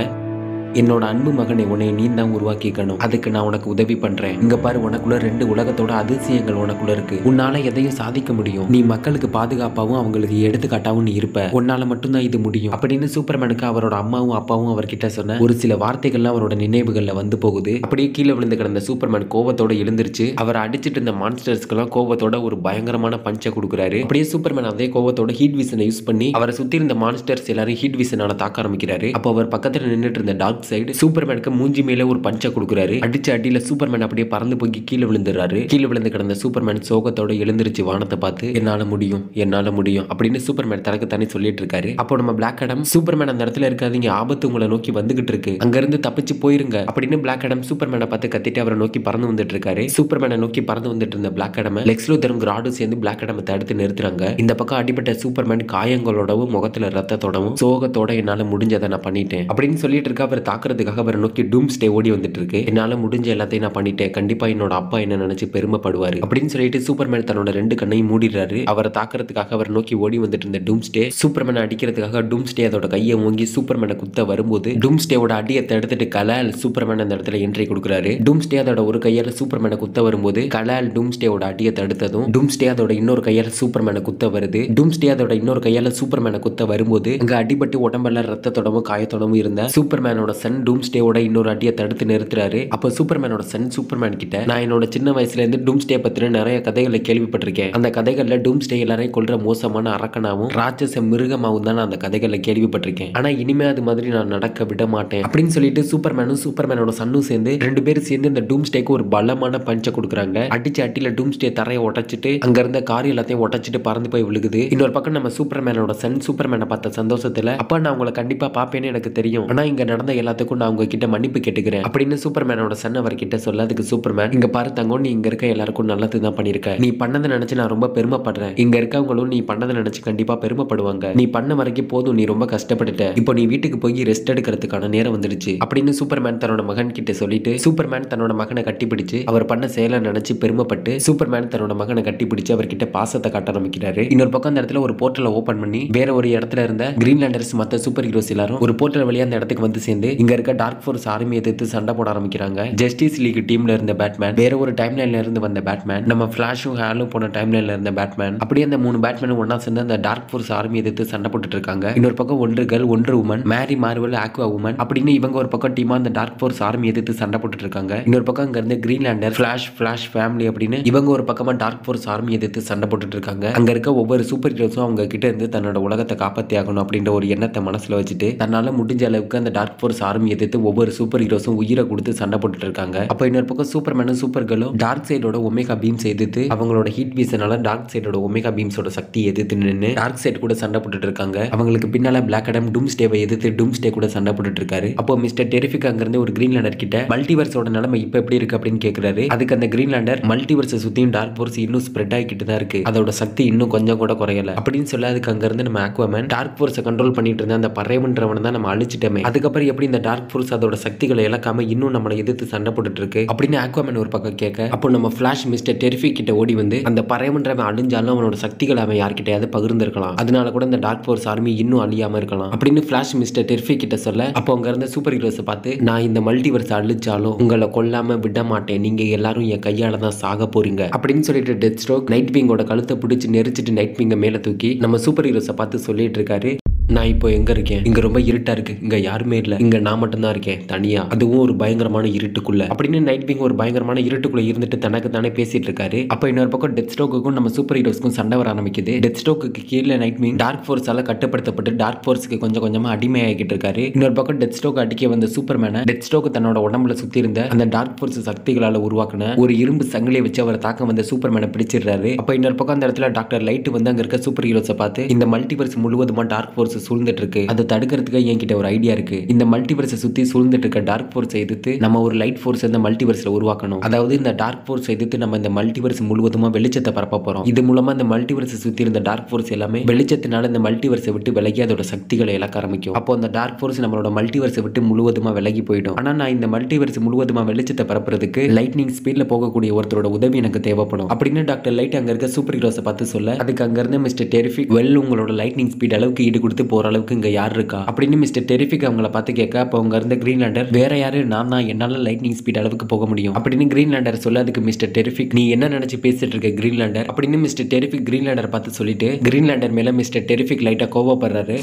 என்னோட அன்பு மகனை உன்னை நீ தான் உருவாக்கிக்கணும், அதுக்கு நான் உனக்கு உதவி பண்றேன். இங்க பாரு, உனக்குள்ள 2 உலகத்தோட அதிசயங்கள் உனக்குள்ள இருக்கு, உன்னால எதையும் சாதிக்க முடியும், நீ மக்களுக்கு பாதுகாப்பாவும் அவங்களுக்கு எடுத்துக்காட்டாவும் நீ இருப்ப, உன்னால மட்டும்தான் இது முடியும் அப்படின்னு சூப்பர்மேனுக்கு அவரோட அம்மாவும் அப்பாவும் அவர்கிட்ட சொன்ன ஒரு சில வார்த்தைகள்லாம் அவரோட நினைவுகள்ல வந்து போகுது. அப்படியே கீழே விழுந்து கிடந்த சூப்பர்மேன் கோவத்தோட எழுந்திருச்சு அவரை அடிச்சிட்டு இருந்த மான்ஸ்டர்ஸ்க்கெல்லாம் கோவத்தோட ஒரு பயங்கரமான பஞ்சை கொடுக்குறாரு. அப்படியே சூப்பர்மேன் அதே கோவத்தோட ஹீட் விசனை யூஸ் பண்ணி அவரை சுத்தி இருந்த மான்ஸ்டர்ஸ் எல்லாரும் ஹீட் விசனால தாக்க ஆரம்பிக்கிறாரு. அப்போ அவர் பக்கத்துல நின்றுட்டு இருந்த டார்க் சைடு சூப்பர்மேனுக்கு மூஞ்சி மேல ஒரு பஞ்சை கொடுக்குறாரு. அடிச்ச அடியில சூப்பர்மேன் அப்படியே பறந்து போய் கீழே விழுந்துறாரு. கீழே விழுந்து கிடந்த சூப்பர்மேன் சோகத்தோட எழுந்திருச்சு வானத்தை பார்த்து, என்னால முடியும் என்னால முடியும் அப்படின்னு சூப்பர்மேன் தனக்கு தானே சொல்லிட்டு இருக்காரு. அப்போ நம்ம பிளாக் ஆடம், சூப்பர்மேன் அந்த இடத்துல இருக்காதீங்க, ஆபத்து உங்களை நோக்கி வந்துகிட்டு இருக்கு, அங்க இருந்து தப்பிச்சு போயிருங்க அப்படின்னு பிளாக் ஆடம் சூப்பர்மேனை பார்த்து கத்திட்டு அவரை நோக்கி பறந்து வந்துட்டு இருக்காரு. சூப்பர்மேனை நோக்கி பறந்து வந்துட்டு இருந்த பிளாக் ஆடம் லெக்ஸ் லூதரும் கிராடும் சேர்ந்து பிளாக் ஆடமை தடுத்து நிறுத்துறாங்க. இந்த பக்கம் அடிபட்ட சூப்பர்மேன் காயங்களோடவும் முகத்துல ரத்தத்தோடவும் சோகத்தோட என்னால முடிஞ்சதை நான் பண்ணிட்டேன் அப்படின்னு சொல்லிட்டு இருக்க. அவர் தாக்குறதுக்காக அவரை நோக்கி டூம்ஸ்டே ஓடி வந்துட்டு இருக்கு. என்னால முடிஞ்ச எல்லாத்தையும் நான் பண்ணிட்டேன், கண்டிப்பா என்னோட அப்பா என்ன நினைச்சு பெருமைப்படுவாரு அப்படின்னு சொல்லிட்டு சூப்பர்மேன் தன்னோட 2 கண்ணையும் மூடிடுறாரு. அவரை தாக்குறதுக்காக அவர் நோக்கி ஓடி வந்துட்டு இருந்த டூம்ஸ்டே சூப்பர்மேனை அடிக்கிறதுக்காக டூம்ஸ்டே அதோட கையை ஓங்கி சூப்பர்மேனை குத்த வரும்போது டூம்ஸ்டேவோட அடியை தடுத்துட்டு கலால் சூப்பர்மேன் அந்த இடத்துல என்ட்ரி கொடுக்குறாரு. டூம்ஸ்டே அதோட ஒரு கையால சூப்பர்மேனை குத்த வரும்போது கலால் டூம்ஸ்டேவோட அடியை தடுத்ததும் டூம்ஸ்டே அதோட இன்னொரு கையால சூப்பர்மேனை குத்த வருது. டூம்ஸ்டே அதோட இன்னொரு கையால சூப்பர்மேனை குத்த வரும்போது அங்க அடிபட்டு உடம்பெல்லாம் ரத்தத்தோடவும் காயத்தோடவும் இருந்த சூப்பர்மேனோட சன் டூம்ஸ்டேவோட இன்னொரு அடியை தடுத்து நிறுத்துறாரு. அப்ப சூப்பர்மேனோட சன் சூப்பர்மேன் கிட்ட, நான் என்னோட சின்ன வயசுல இருந்து டூம்ஸ்டே பத்தின நிறைய கதைகளை கேள்விப்பட்டிருக்கேன், அந்த கதைகள்ல டூம்ஸ்டே எல்லாரையும் கொல்ற மோசமான அரக்கனாவும் ராட்சச மிருகமாவும் தான் நான் அந்த கதைகளை கேள்விப்பட்டிருக்கேன், ஆனா இனிமே அது மாதிரி நான் நடக்க விட மாட்டேன் அப்படின்னு சொல்லிட்டு சூப்பர்மேனும் சூப்பர்மேனோட சன்னும் சேர்ந்து 2 பேரும் சேர்ந்து இந்த டூம்ஸ்டேக்கு ஒரு பலமான பஞ்சை கொடுக்குறாங்க. அடிச்ச அட்டில டூம்ஸ்டே தரையை உடைச்சிட்டு அங்க இருந்த கார் எல்லாத்தையும் உடைச்சிட்டு பறந்து போய் விழுகுது. இன்னொரு பக்கம் நம்ம சூப்பர்மேனோட சன் சூப்பர்மேனை பார்த்த சந்தோஷத்துல, அப்பா நான் உங்களை கண்டிப்பா பாப்பேன்னு எனக்கு தெரியும், ஆனா இங்க நடந்த எல்லாத்துக்கும் நான் உங்ககிட்ட மன்னிப்பு கேட்டுக்கிறேன் அப்படின்னு சூப்பர்மேனோட சன் அவர்கிட்ட சொல்ல, அதுக்கு சூப்பர்மேன், இங்க பாரு தங்கம், நீ இங்க இருக்க எல்லாருக்கும் நல்லது தான் பண்ணிருக்க. நீ பண்ணதை நினைச்சு நான் ரொம்ப பெருமைப்படுறேன். இங்க இருக்கவங்களும் நீ பண்ணதை நினைச்சு கண்டிப்பா பெருமைப்படுவாங்க. நீ பண்ண வரைக்கும் போதும், நீ ரொம்ப கஷ்டப்பட்டுட்ட. இப்போ நீ வீட்டுக்கு போய் ரெஸ்ட் எடுக்கிறதுக்கான நேரம் வந்துடுச்சு அப்படின்னு சூப்பர்மேன் தன்னோட மகன் கிட்ட சொல்லிட்டு, சூப்பர்மேன் தன்னோட மகனை கட்டிப்பிடிச்சு அவர் பண்ண செயலை நினைச்சு பெருமைப்பட்டு சூப்பர்மேன் தன்னோட மகனை கட்டிப்பிடிச்சு அவர்கிட்ட பாசத்தை காட்ட ஆரம்பிக்கிறாரு. இன்னொரு பக்கம் அந்த இடத்துல ஒரு போர்ட்டலை ஓபன் பண்ணி வேற ஒரு இடத்துல இருந்த கிரீன்லாண்டர்ஸ் மத்த சூப்பர் ஹீரோஸ் எல்லாரும் ஒரு போர்ட்டல் வழியா அந்த இடத்துக்கு வந்து சேர்ந்து இங்க இருக்க டார்க் ஃபோர்ஸ் ஆர்மி எதிர்த்து சண்டை போட ஆரம்பிக்கிறாங்க. ஜஸ்டிஸ் லீக் டீம்ல இருந்த பேட்மேன், வேற ஒரு டைம் லைன்ல இருந்து வந்த பேட்மேன், நம்ம ஃபிளாஷும் ஹேலும் போன டைம் லைன்ல இருந்த பேட்மேன், அப்படியே அந்த 3 பேட்மேன் ஒன்னா சேர்ந்து அந்த டார்க் ஃபோர்ஸ் ஆர்மி எதிர்த்து சண்டை போட்டுட்டு இருக்காங்க. இன்னொரு பக்கம் ஒன்று கேர்ள், ஒன்று உமன், மேரி மார்வல், ஆக்வா உமன் அப்படின்னு இவங்க ஒரு பக்கம் டீமா அந்த டார்க் ஃபோர்ஸ் ஆர்மி எதிர்த்து சண்டை போட்டுட்டு இருக்காங்க. இன்னொரு பக்கம் அங்க இருந்து கிரீன்லாண்டர், ஃபிளாஷ் ஃபேமிலி அப்படின்னு இவங்க ஒரு பக்கமா டார்க் ஃபோர்ஸ் ஆர்மி எதிர்த்து சண்டை போட்டுட்டு இருக்காங்க. அங்க இருக்க ஒவ்வொரு சூப்பர் ஹீரோஸும் அவங்க கிட்ட இருந்து தன்னோட உலகத்தை காப்பாத்தி ஆகணும் அப்படின்ற ஒரு எண்ணத்தை மனசுல வச்சுட்டு தன்னால முடிஞ்ச அளவுக்கு அந்த டார்க் ஃபோர்ஸ் ஆர்மி எதிர்த்து ஒவ்வொரு சூப்பர் ஹீரோஸும் உயிரை கொடுத்து சண்டை போட்டுட்டு இருக்காங்க. அப்ப இன்னொரு பக்கம் சூப்பர்மேனும் சூப்பர் கேர்ளும் டார்க் சைடோட ஒமேகா பீம்ஸ் எதிர்த்து அவங்களோட ஹீட் வீசனால டார்க் சைடோட ஒமேகா பீம்ஸோட சக்தி எதிர்த்து நின்று டார்க் சைடு கூட சண்டை போட்டுட்டு இருக்காங்க. அவங்களுக்கு பின்னால பிளாக் அடம் டூம்ஸ்டேவை எதிர்த்து டூம்ஸ்டே கூட சண்டை போட்டுட்டு இருக்காரு. அப்போ மிஸ்டர் டெரிஃபிக் அங்க இருந்து ஒரு கிரீன்லாண்டர் கிட்ட மல்டிவர்ஸோட நிலைமை இப்ப எப்படி இருக்கு அப்படின்னு கேக்குறாரு. அதுக்கு அந்த கிரீன்லாண்டர், மல்டிவர்ஸை சுத்தியும் டார்க் ஃபோர்ஸ் இன்னும் ஸ்ப்ரெட் ஆகிட்டு தான் இருக்கு, அதோட சக்தி இன்னும் கொஞ்சம் கூட குறையல அப்படின்னு சொல்ல, அதுக்கு அங்க இருந்து நம்ம ஆக்வாமேன், டார்க் ஃபோர்ஸை கண்ட்ரோல் பண்ணிட்டு இருந்த அந்த பறையவன்றவனை தான் நம்ம அழிச்சிட்டோமே, அதுக்கப்புறம் எப்படி இந்த டார்க் ஃபோர்ஸ் அதோட சக்திகளை இழக்காம இன்னும் நம்மளை எதிர்த்து சண்டை போட்டுட்டு இருக்கு அப்படின்னு ஆக்வாமேன் ஒரு பக்கம் கேட்க, அப்போ நம்ம ஃபிளாஷ் மிஸ்டர் டெரிஃபிக் கிட்ட ஓடி வந்து அந்த பறையவன்றவன் அழிஞ்சாலும் அவனோட சக்திகளை அவன் யார்கிட்டயாவது பகிர்ந்திருக்கலாம், அதனால கூட இந்த டார்க் ஃபோர்ஸ் ஆர்மி இன்னும் அழியாம இருக்கலாம் அப்படின்னு ஃபிளாஷ் மிஸ்டர் டெரிஃபிக் கிட்ட சொல்ல, அப்போ அங்க இருந்த சூப்பர் ஹீரோஸை பார்த்து, நான் இந்த மல்டிவர்ஸ் அழிச்சாலும் உங்களை கொல்லாம விட மாட்டேன், நீங்க எல்லாரும் என் கையால தான் சாக போறீங்க அப்படின்னு சொல்லிட்டு டெத் ஸ்ட்ரோக் நைட் விங்கோட கழுத்தை பிடிச்சி நெரிச்சிட்டு நைட் விங்க மேல தூக்கி நம்ம சூப்பர் ஹீரோஸை பார்த்து சொல்லிட்டு இருக்காரு, நான் இப்போ எங்க இருக்கேன், இங்க ரொம்ப இருட்டா இருக்கு, இங்க யாருமே இல்ல, இங்க நான் மட்டும் தான் இருக்கேன் தனியா, அதுவும் ஒரு பயங்கரமான இருட்டுக்குள்ள அப்படின்னு நைட் விங் ஒரு பயங்கரமான இருட்டுக்குள்ள இருந்துட்டு தனக்கு தானே பேசிட்டு இருக்காரு. அப்ப இன்னொரு பக்கம் டெத் ஸ்ட்ரோக்குக்கும் நம்ம சூப்பர் ஹீரோஸ்க்கும் சண்டை வர ஆரம்பிக்குது. டெத் ஸ்ட்ரோக்கு கீழே நைட் விங் டார்க் ஃபோர்ஸால கட்டுப்படுத்தப்பட்டு டார்க் ஃபோர்ஸ்க்கு கொஞ்சம் கொஞ்சமா அடிமையாகிட்டு இருக்காரு. இன்னொரு பக்கம் டெத் ஸ்ட்ரோக் அடிக்க வந்த சூப்பர்மேனை டெத் ஸ்ட்ரோக் தன்னோட உடம்புல சுத்தி இருந்த அந்த டார்க் ஃபோர்ஸ் சக்திகளால உருவாக்குன ஒரு இரும்பு சங்கிலியை வச்சு அவரை தாக்க வந்த சூப்பர்மேனை பிடிச்சிடுறாரு. அப்ப இன்னொரு பக்கம் அந்த இடத்துல டாக்டர் லைட் வந்து அங்க இருக்க சூப்பர் ஹீரோஸை பார்த்து, இந்த மல்டிவர்ஸ் முழுவதுமா டார்க் ஃபோர்ஸ் சூழ்ந்துட்டு இருக்கு, அதை தடுக்கிறதுக்கு என்கிட்ட ஒரு ஐடியா இருக்கு, இந்த மல்டிவர்ஸை சுத்தி சூழ்ந்துட்டு இருக்க டார்க் ஃபோர்ஸை எதிர்த்து நம்ம ஒரு லைட் ஃபோர்ஸ் இந்த மல்டிவர்ஸ்ல உருவாக்கணும், அதாவது இந்த டார்க் ஃபோர்ஸ் எதிர்த்து நம்ம இந்த மல்டிவர்ஸ் முழுவதுமா வெளிச்சத்தை பரப்ப போறோம், இது மூலமா இந்த மல்டிவர்ஸ் சுத்தி இருந்த டார்க் ஃபோர்ஸ் எல்லாமே வெளிச்சத்தினால இந்த மல்டிவர்ஸை விட்டு விலகி அதோட சக்திகளை இழக்க ஆரம்பிக்கும். அப்போ அந்த டார்க் ஃபோர்ஸ் நம்மளோட மல்டிவர்ஸை விட்டு முழுவதுமா விலகி போயிடும். ஆனா நான் இந்த மல்டிவர்ஸ் முழுவதுமா வெளிச்சத்தை பரப்புறதுக்கு லைட்னிங் ஸ்பீட்ல போகக்கூடிய ஒருத்தரோட உதவி எனக்கு தேவைப்படும் அப்படின்னு டாக்டர் லைட் அங்க இருக்க சூப்பர் ஹீரோஸை பார்த்து சொல்ல, அதுக்கு அங்க இருந்து மிஸ்டர் டெரிஃபிக், வெல் உங்களோட லைட்னிங் ஸ்பீட் அளவுக்கு ஈடு கொடுத்து போற அளவுக்கு இங்க யார் இருக்கா அப்படின்னு மிஸ்டர் டெரிஃபிக் அவங்கள பார்த்து கேட்க, அப்போ அவங்க இருந்த கிரீன்லாண்டர், வேற யாரு, நான் தான், என்னால லைட்னிங் ஸ்பீட் அளவுக்கு போக முடியும் அப்படின்னு கிரீன்லாண்டர் சொல்ல, அதுக்கு மிஸ்டர் டெரிஃபிக், நீ என்ன நினைச்சு பேசிட்டு இருக்க கிரீன்லாண்டர் அப்படின்னு மிஸ்டர் டெரிஃபிக் கிரீன்லாண்டர் பார்த்து சொல்லிட்டு கிரீன்லாண்டர் மேல மிஸ்டர் டெரிஃபிக் லைட்டா கோவப்படுறாரு.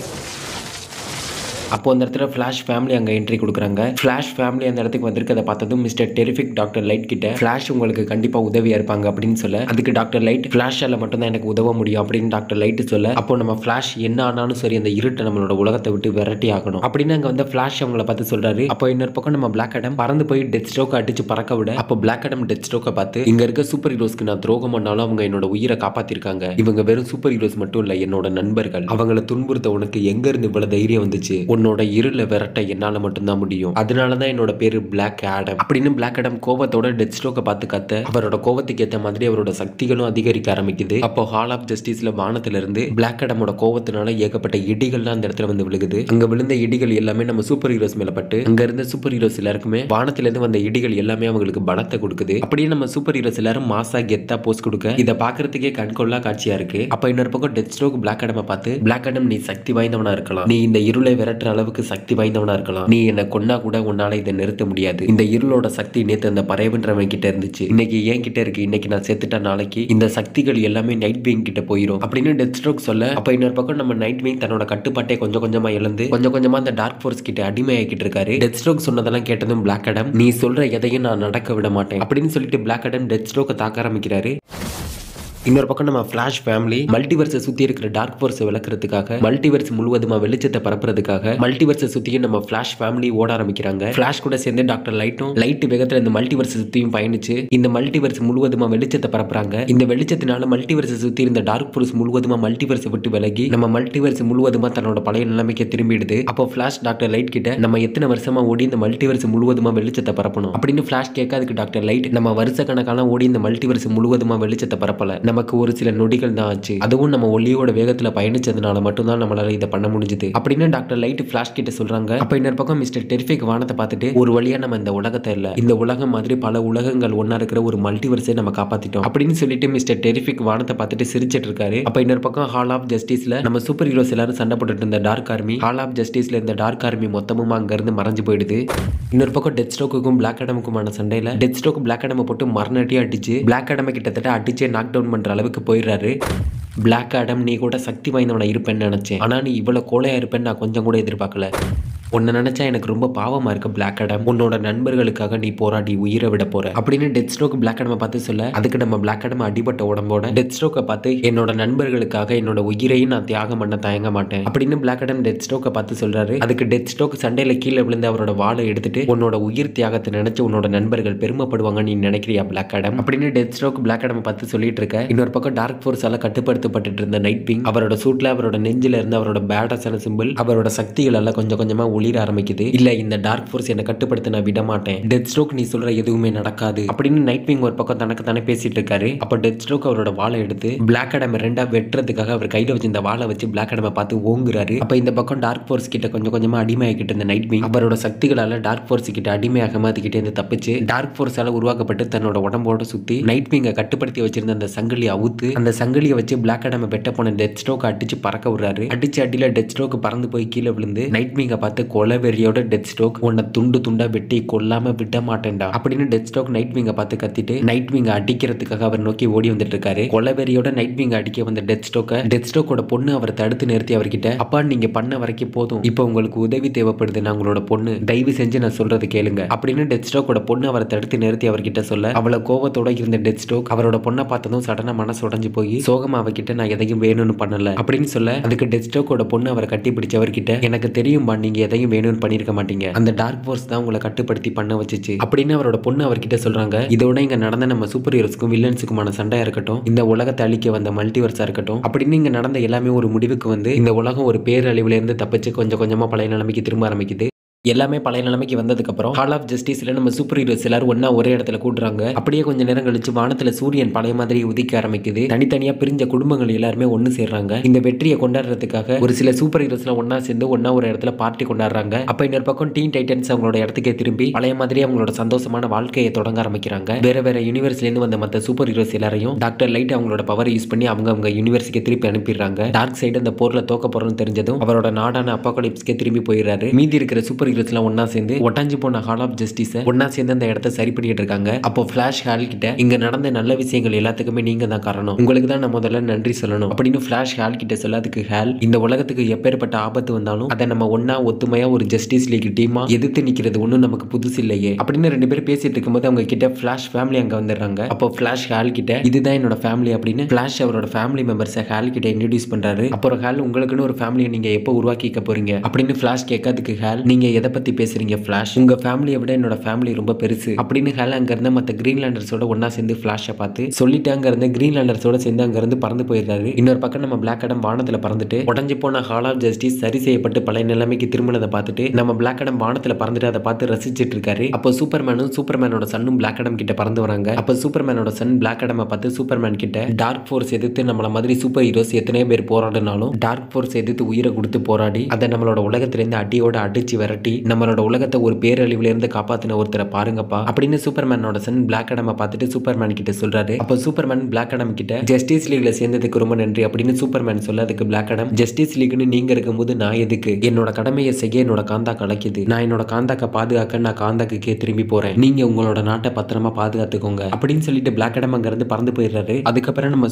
அப்போ அந்த இடத்துல ஃபிளாஷ் ஃபேமிலி அங்கே என்ட்ரி கொடுக்குறாங்க. ஃபிளாஷ் ஃபேமிலி அந்த இடத்துக்கு வந்திருக்கதை பார்த்ததும் மிஸ்டர் டெரிஃபிக் டாக்டர் லைட் கிட்ட, ஃபிளாஷ் உங்களுக்கு கண்டிப்பா உதவியா இருப்பாங்க அப்படின்னு சொல்ல, அதுக்கு டாக்டர் லைட், ஃபிளாஷால மட்டும் தான் எனக்கு உதவ முடியும் அப்படின்னு டாக்டர் லைட் சொல்ல, அப்போ நம்ம ஃபிளாஷ் என்ன ஆனாலும் சரி அந்த இருட்டை நம்மளோட உலகத்தை விட்டு விரட்டி ஆகணும் அப்படின்னு அங்க வந்து ஃபிளாஷ் அவங்கள பார்த்து சொல்றாரு. அப்போ இன்னொரு பக்கம் நம்ம பிளாக் அடம் பறந்து போய் டெத் ஸ்ட்ரோக் அடிச்சு பறக்க விட, அப்போ பிளாக் அடம் டெத் ஸ்ட்ரோக்கை பார்த்து, இங்க இருக்க சூப்பர் ஹீரோஸ்க்கு நான் துரோகம் பண்ணாலும் அவங்க என்னோட உயிரை காப்பாத்திருக்காங்க, இவங்க வெறும் சூப்பர் ஹீரோஸ் மட்டும் இல்ல, என்னோட நண்பர்கள், அவங்களை துன்புறுத்த உனக்கு எங்க இருந்து இவ்வளவு தைரியம் வந்துச்சு, உன்னோட இருள விரட்ட என்னால மட்டும்தான் முடியும், அதனாலதான் என்னோட பேரு பிளாக் ஆடம் அப்படின்னு பிளாக் ஆடம் கோவத்தோட டெத் ஸ்ட்ரோக்கை பார்த்து கத்த, அவரோட கோவத்துக்கு ஏற்ற மாதிரி அவரோட சக்திகளும் அதிகரிக்க ஆரம்பிக்குது. அப்போ ஹால் ஆஃப் ஜஸ்டிஸ்ல வானத்துல இருந்து பிளாக் ஆடமோட கோவத்தினால ஏகப்பட்ட இடிகள்லாம் அந்த இடத்துல வந்து விழுகுது. அங்க விழுந்த இடிகள் எல்லாமே நம்ம சூப்பர் ஹீரோஸ் மேல பட்டு அங்க இருந்த சூப்பர் ஹீரோஸ் எல்லாருக்குமே வானத்துல இருந்து வந்த இடிகள் எல்லாமே அவங்களுக்கு பலத்தை கொடுக்குது. அப்படியே நம்ம சூப்பர் ஹீரோஸ் எல்லாரும் மாசா கெத்தா போஸ்ட் கொடுக்க இதை பாக்குறதுக்கே கண்கொள்ளா காட்சியா இருக்கு. அப்ப இன்னொரு பக்கம் டெத் ஸ்ட்ரோக் பிளாக் ஆடமை பார்த்து, பிளாக் ஆடம் நீ சக்தி வாய்ந்தவனா இருக்கலாம், நீ இந்த இருளை விரட்டுற அளவுக்கு சக்தி வாய்ந்தவனா இருக்கலாம், நீ என்ன கொன்னா கூட உன்னால இதை நிறுத்த முடியாது, இந்த இருளோட சக்தி நேத்து அந்த பறையவன்றவன் கிட்ட இருந்துச்சு, இன்னைக்கு ஏன் கிட்ட இருக்கு, இன்னைக்கு நான் செத்துட்டா நாளைக்கு இந்த சக்திகள் எல்லாமே நைட் விங் கிட்ட போயிடும் அப்படின்னு டெத் ஸ்ட்ரோக் சொல்ல, அப்ப இன்னொரு பக்கம் நம்ம நைட் விங் தன்னோட கட்டுப்பாட்டை கொஞ்சம் கொஞ்சமா இழந்து கொஞ்சம் கொஞ்சமா அந்த டார்க் ஃபோர்ஸ் கிட்ட அடிமையாக்கிட்டு இருக்காரு. டெத் ஸ்ட்ரோக் சொன்னதெல்லாம் கேட்டதும் பிளாக் ஆடம், நீ சொல்ற எதையும் நான் நடக்க விட மாட்டேன் அப்படின்னு சொல்லிட்டு பிளாக் ஆடம் டெத் ஸ்ட்ரோக்கை தாக்க ஆரம்பிக்கிறாரு. இன்னொரு பக்கம் நம்ம ஃபிளாஷ் ஃபேமிலி மல்டிவர்ஸை சுத்தி இருக்கிற டார்க் ஃபோர்ஸை விளக்குறதுக்காக மல்டிவர்ஸ் முழுவதுமா வெளிச்சத்தை பரப்புறதுக்காக மல்டிவர்ஸை சுத்தியும் நம்ம ஃபிளாஷ் ஃபேமிலி ஓட ஆரம்பிக்கிறாங்க. ஃபிளாஷ் கூட சேர்ந்து டாக்டர் லைட்டும் லைட் வேகத்துல இந்த மல்டிவர்ஸ் சுத்தியும் பயணிச்சு இந்த மல்டிவர்ஸ் முழுவதுமா வெளிச்சத்தை பரப்புறாங்க. இந்த வெளிச்சத்தினால மல்டிவர்ஸை சுத்தி இருந்த டார்க் ஃபோர்ஸ் முழுவதுமா மல்டிவர்ஸை விட்டு விலகி நம்ம மல்டிவர்ஸ் முழுவதுமா தன்னோட பழைய நிலைமைக்கு திரும்பிடுது. அப்போ ஃபிளாஷ் டாக்டர் லைட் கிட்ட நம்ம எத்தனை வருஷமா ஓடி இந்த மல்டிவர்ஸ் முழுவதுமா வெளிச்சத்தை பரப்பணும் அப்படின்னு ஃபிளாஷ் கேட்க, அதுக்கு டாக்டர் லைட் நம்ம வருஷ கணக்கான ஓடி இந்த மல்டிவர்ஸ் முழுவதுமா வெளிச்சத்தை பரப்பல, நமக்கு ஒரு சில நொடிகள் தான் ஆச்சு, அதுவும் நம்ம ஒளியோட வேகத்துல பயணிச்சதுனால மட்டும்தான் நம்மளால இதை பண்ண முடிஞ்சது அப்படின்னு டாக்டர் லைட் ஃபிளாஷ் கிட்ட சொல்றாங்க. அப்ப இன்னொரு பக்கம் மிஸ்டர் டெரிஃபிக் வானத்தை பார்த்துட்டு ஒரு வழியா நம்ம இந்த உலகத்தை இல்ல இந்த உலகம் மாதிரி பல உலகங்கள் ஒன்னா இருக்கிற ஒரு மல்டிவர்ஸை நம்ம காப்பாத்திட்டோம் அப்படின்னு சொல்லிட்டு மிஸ்டர் டெரிஃபிக் வானத்தை பார்த்துட்டு சிரிச்சிட்டு இருக்காரு. அப்ப இன்னொரு பக்கம் ஹால் ஆஃப் ஜஸ்டிஸ்ல நம்ம சூப்பர் ஹீரோஸ் எல்லாரும் சண்டை போட்டுட்டு இருந்த டார்க் ஆர்மி, ஹால் ஆஃப் ஜஸ்டிஸ்ல இந்த டார்க் ஆர்மி மொத்தமும் அங்க இருந்து மறைஞ்சு போயிடுது. இன்னொரு பக்கம் டெத் ஸ்ட்ரோக்குக்கும் பிளாக் ஆடமுக்குமான சண்டையில டெத் ஸ்ட்ரோக் பிளாக் ஆடமை போட்டு மரணட்டியா அடிச்சு பிளாக் ஆடமை கிட்டத்தட்ட அடிச்சே நாக் டவுன் பண்ற அளவுக்கு போயிடுறாரு. பிளாக் ஆடம், நீ கூட சக்தி வாய்ந்தவனா இருப்பேன்னு நினைச்சேன், ஆனா நீ இவ்வளவு கோலையா இருப்பேன்னு நான் கொஞ்சம் கூட எதிர்பார்க்கல. உன்னை நினைச்சா எனக்கு ரொம்ப பாவமா இருக்கு பிளாக் ஆடம், உன்னோட நண்பர்களுக்காக நீ போராடி உயிரை விட போற அப்படின்னு டெத் ஸ்ட்ரோக் பிளாக் ஆடமை பார்த்து சொல்ல, அதுக்கு நம்ம பிளாக் ஆடம் அடிபட்ட உடம்போட டெத் ஸ்ட்ரோக்கை பார்த்து என்னோட நண்பர்களுக்காக என்னோட உயிரையும் நான் தியாகம் பண்ண தயங்க மாட்டேன் அப்படின்னு பிளாக் ஆடம் டெத் ஸ்ட்ரோக்கை பார்த்து சொல்றாரு. அதுக்கு டெத் ஸ்ட்ரோக் சண்டையில கீழே விழுந்து அவரோட வாளை எடுத்துட்டு உன்னோட உயிர் தியாகத்தை நினைச்சு உன்னோட நண்பர்கள் பெருமைப்படுவாங்க நீ நினைக்கிறியா பிளாக் ஆடம் அப்படின்னு டெத் ஸ்ட்ரோக் பிளாக் ஆடமை பார்த்து சொல்லிட்டு இருக்க. இன்னொரு பக்கம் டார்க் ஃபோர்ஸால கட்டுப்படுத்தப்பட்டு இருந்த நைட் விங் அவரோட சூட்ல அவரோட நெஞ்சில இருந்து அவரோட பேடாஸான சிம்பிள் அவரோட சக்திகள் எல்லாம் கொஞ்சம் கொஞ்சமா ஒளிர ஆரம்பிக்குது. இல்ல இந்த டார்க் ஃபோர்ஸ் என்ன கட்டுப்படுத்த நான் விட மாட்டேன், டெத் ஸ்ட்ரோக் நீ சொல்ற எதுவுமே நடக்காது அப்படின்னு நைட் விங் ஒரு பக்கம் தனக்கு தானே பேசிட்டு இருக்காரு. அப்ப டெத் ஸ்ட்ரோக் அவரோட வாளை எடுத்து பிளாக் ஆடம் ரெண்டா வெட்டுறதுக்காக அவர் கையில வச்சு இந்த வாளை வச்சு பிளாக் ஆடமை பார்த்து ஓங்குறாரு. அப்ப இந்த பக்கம் டார்க் ஃபோர்ஸ் கிட்ட கொஞ்சம் கொஞ்சமா அடிமையாகிட்டு இருந்த நைட் விங் அவரோட சக்திகளால டார்க் ஃபோர்ஸ் கிட்ட அடிமையாகாம அதுகிட்ட இருந்து தப்பிச்சு டார்க் ஃபோர்ஸால உருவாக்கப்பட்டு தன்னோட உடம்போட சுத்தி நைட் விங்கை கட்டுப்படுத்தி வச்சிருந்த அந்த சங்கிலியை அவுத்து அந்த சங்கிலியை வச்சு பிளாக் ஆடமை வெட்ட போன டெத் ஸ்ட்ரோக் அடிச்சு பறக்க விடுறாரு. அடிச்சு அடியில டெத் ஸ்ட்ரோக் பறந்து போய் கீழே விழுந்து நைட் விங்கை பார்த்து கொலவெறியோட டெத் ஸ்ட்ரோக் உன்னை துண்டு துண்டா வெட்டி கொல்லாம விட மாட்டேன்டா அப்படின்னு டெத் ஸ்ட்ரோக் நைட் விங்கை பார்த்து கத்திட்டு நைட் விங்கை அடிக்கிறதுக்காக அவர் நோக்கி ஓடி வந்துட்டு இருக்காரு. கொலவெறியோட நைட் விங்கை அடிக்க வந்த டெத் ஸ்ட்ரோக்கோட பொண்ணு அவரை தடுத்து நிறுத்தி அவர்கிட்ட, அப்பா நீங்க பண்ண வரைக்கும் போதும், இப்போ உங்களுக்கு உதவி தேவைப்படுது, நான் உங்களோட பொண்ணு, தயவு செஞ்சு நான் சொல்றது கேளுங்க அப்படின்னு டெத் ஸ்ட்ரோக்கோட பொண்ணு அவரை தடுத்து நிறுத்தி அவர்கிட்ட சொல்ல, அவளை கோவத்தோட இருந்த டெத் ஸ்ட்ரோக் அவரோட பொண்ணை பார்த்ததும் சடனா மனசு உடைஞ்சு போய் சோகமா அவகிட்ட நான் எதையும் வேணும்னு பண்ணல அப்படின்னு சொல்ல, அதுக்கு டெத் ஸ்ட்ரோக்கோட பொண்ணு அவரை கட்டி பிடிச்சவர்கிட்ட, எனக்கு தெரியும்பா நீங்க எதையும் வேணும்னு பண்ணிருக்க மாட்டீங்க, அந்த டார்க் ஃபோர்ஸ் தான் உங்களை கட்டுப்படுத்தி பண்ண வச்சுச்சு அப்படின்னு அவரோட பொண்ணு அவர்கிட்ட சொல்றாங்க. இதோட இங்க நடந்த நம்ம சூப்பர் ஹீரோஸ்க்கும் வில்லன்ஸுக்குமான சண்டையா இருக்கட்டும், இந்த உலகத்தை அழிக்க வந்த மல்டிவர்ஸா இருக்கட்டும் அப்படின்னு இங்க நடந்த எல்லாமே ஒரு முடிவுக்கு வந்து இந்த உலகம் ஒரு பேரழிவுல இருந்து தப்பிச்சு கொஞ்சம் கொஞ்சமா பழைய நிலைமைக்கு திரும்ப ஆரம்பிக்குது. எல்லாமே பழைய நிலைமைக்கு வந்ததுக்கு அப்புறம் ஹால் ஆஃப் ஜஸ்டிஸ்ல நம்ம சூப்பர் ஹீரோஸ் எல்லாரும் ஒன்னா ஒரே இடத்துல கூடுறாங்க. அப்படியே கொஞ்ச நேரம் கழிச்சு வானத்துல சூரியன் பழைய மாதிரி உதிக்க ஆரம்பிக்குது. தனித்தனியா பிரிஞ்ச குடும்பங்கள் எல்லாருமே ஒன்னு சேர்றாங்க. இந்த வெற்றியை கொண்டாடுறதுக்காக ஒரு சில சூப்பர் ஹீரோஸ்ல ஒன்னா சேர்ந்து ஒன்னா ஒரு இடத்துல பார்ட்டி கொண்டாடுறாங்க. அப்ப இன்னொரு பக்கம் டீன் டைட்டன்ஸ் அவங்களோட இடத்துக்கே திரும்பி பழைய மாதிரி அவங்களோட சந்தோஷமான வாழ்க்கையை தொடங்க ஆரம்பிக்கிறாங்க. வேற வேற யூனிவர்ஸ்ல இருந்து வந்த மற்ற சூப்பர் ஹீரோஸ் எல்லாரையும் டாக்டர் லைட் அவங்களோட பவர் யூஸ் பண்ணி அவங்க யூனிவர்ஸுக்கு திருப்பி அனுப்பிடுறாங்க. டார்க் சைடு அந்த போர்ல தோக்க போறோம்னு தெரிஞ்சதும் அவரோட நாடான அப்பாகலிப்ஸ்க்கே திரும்பி போயிடுறாரு. மீதி இருக்கிற சூப்பர் ஹீரோஸ்லாம் ஒன்னா சேர்ந்து ஒட்டாஞ்சு போன ஹால் ஆஃப் ஜஸ்டிஸ் ஒன்னா சேர்ந்து அந்த இடத்தை சரி பண்ணிட்டு இருக்காங்க. அப்போ ஃபிளாஷ் ஹால் கிட்ட இங்க நடந்த நல்ல விஷயங்கள் எல்லாத்துக்குமே நீங்க தான் காரணம், உங்களுக்கு தான் நான் முதல்ல நன்றி சொல்லணும் அப்படின்னு ஃபிளாஷ் ஹால் கிட்ட சொல்ல, அதுக்கு ஹால் இந்த உலகத்துக்கு எப்பேற்பட்ட ஆபத்து வந்தாலும் அதை நம்ம ஒன்னா ஒத்துமையா ஒரு ஜஸ்டிஸ் லீக் டீமா எதிர்த்து நிக்கிறது ஒன்னும் நமக்கு புதுசு இல்லையே அப்படின்னு ரெண்டு பேரும் பேசிட்டு இருக்கும்போது அவங்க கிட்ட ஃபிளாஷ் ஃபேமிலி அங்க வந்துடுறாங்க. அப்போ ஃபிளாஷ் ஹால் கிட்ட இதுதான் என்னோட ஃபேமிலி அப்படின்னு ஃபிளாஷ் அவரோட ஃபேமிலி மெம்பர்ஸை ஹால் கிட்ட இன்ட்ரோடியூஸ் பண்றாரு. அப்புறம் ஹால் உங்களுக்குன்னு ஒரு ஃபேமிலியை நீங்க எப்போ உருவாக்கிக்க போறீங்க அப்படின்னு ஃபிளாஷ் கேட்க, அதுக்கு ஹால் நீங்க எதை பத்தி பேசுறீங்க ஃபிளாஷ், உங்க ஃபேமிலியை விட என்னோட ஃபேமிலி ரொம்ப பெருசு அப்படின்னு ஹால் அங்க இருந்த மற்ற கிரீன்லாண்டர்ஸோட ஒன்னா சேர்ந்து ஃபிளாஷை பார்த்து சொல்லிட்டு அங்க இருந்த கிரீன்லாண்டர்ஸோட சேர்ந்து அங்க இருந்து பறந்து போயிடுறாரு. இன்னொரு பக்கம் நம்ம பிளாக் ஆடம் வானத்துல பறந்துட்டு உடஞ்சு போன ஹால் ஆஃப் ஜஸ்டிஸ் சரி செய்யப்பட்டு பழைய நிலைமைக்கு திரும்பினதை பார்த்துட்டு நம்ம பிளாக் ஆடம் வானத்துல பறந்துட்டு அதை பார்த்து ரசிச்சிட்டு இருக்காரு. அப்போ சூப்பர்மேனோட சன்னும் பிளாக் ஆடம் கிட்ட பறந்து வராங்க. அப்போ சூப்பர்மேனோட சன் பிளாக் ஆடமை பார்த்து சூப்பர்மேன் கிட்ட, டார்க் ஃபோர்ஸ் எதிர்த்து நம்மள மாதிரி சூப்பர் ஹீரோஸ் எத்தனை பேர் போராடினாலும் டார்க் ஃபோர்ஸ் எதிர்த்து உயிரை கொடுத்து போராடி அதை நம்மளோட உலகத்திலிருந்து அடியோட அடிச்சு விரட்டி நம்மளோட உலகத்தை ஒரு பேரழிவுல இருந்து காப்பாத்தின ஒருத்தரை பாருங்கப்பா அப்படின்னு சூப்பர்மேனோட சன் பிளாக் ஆடமை பார்த்துட்டு சூப்பர்மேன் கிட்ட சொல்றாரு. அப்போ சூப்பர்மேன் பிளாக் ஆடம் கிட்ட ஜஸ்டிஸ் லீக்ல சேர்ந்ததுக்கு ரொம்ப நன்றி அப்படின்னு சூப்பர்மேன் சொல்ல, அதுக்கு பிளாக் ஆடம் ஜஸ்டிஸ் லீக்னு நீங்க இருக்கும்போது நான் எதுக்கு, என்னோட கடமையை செய்ய என்னோட காந்தா கலக்குது, நான் என்னோட காந்தாக்க பாதுகாக்க நான் காந்தாக்கே திரும்பி போறேன், நீங்க உங்களோட நாட்டை பத்திரமா பாதுகாத்துக்கோங்க அப்படின்னு சொல்லிட்டு பிளாக் ஆடம் அங்க இருந்து பறந்து போயிடுறாரு. அதுக்கப்புறம் நம்ம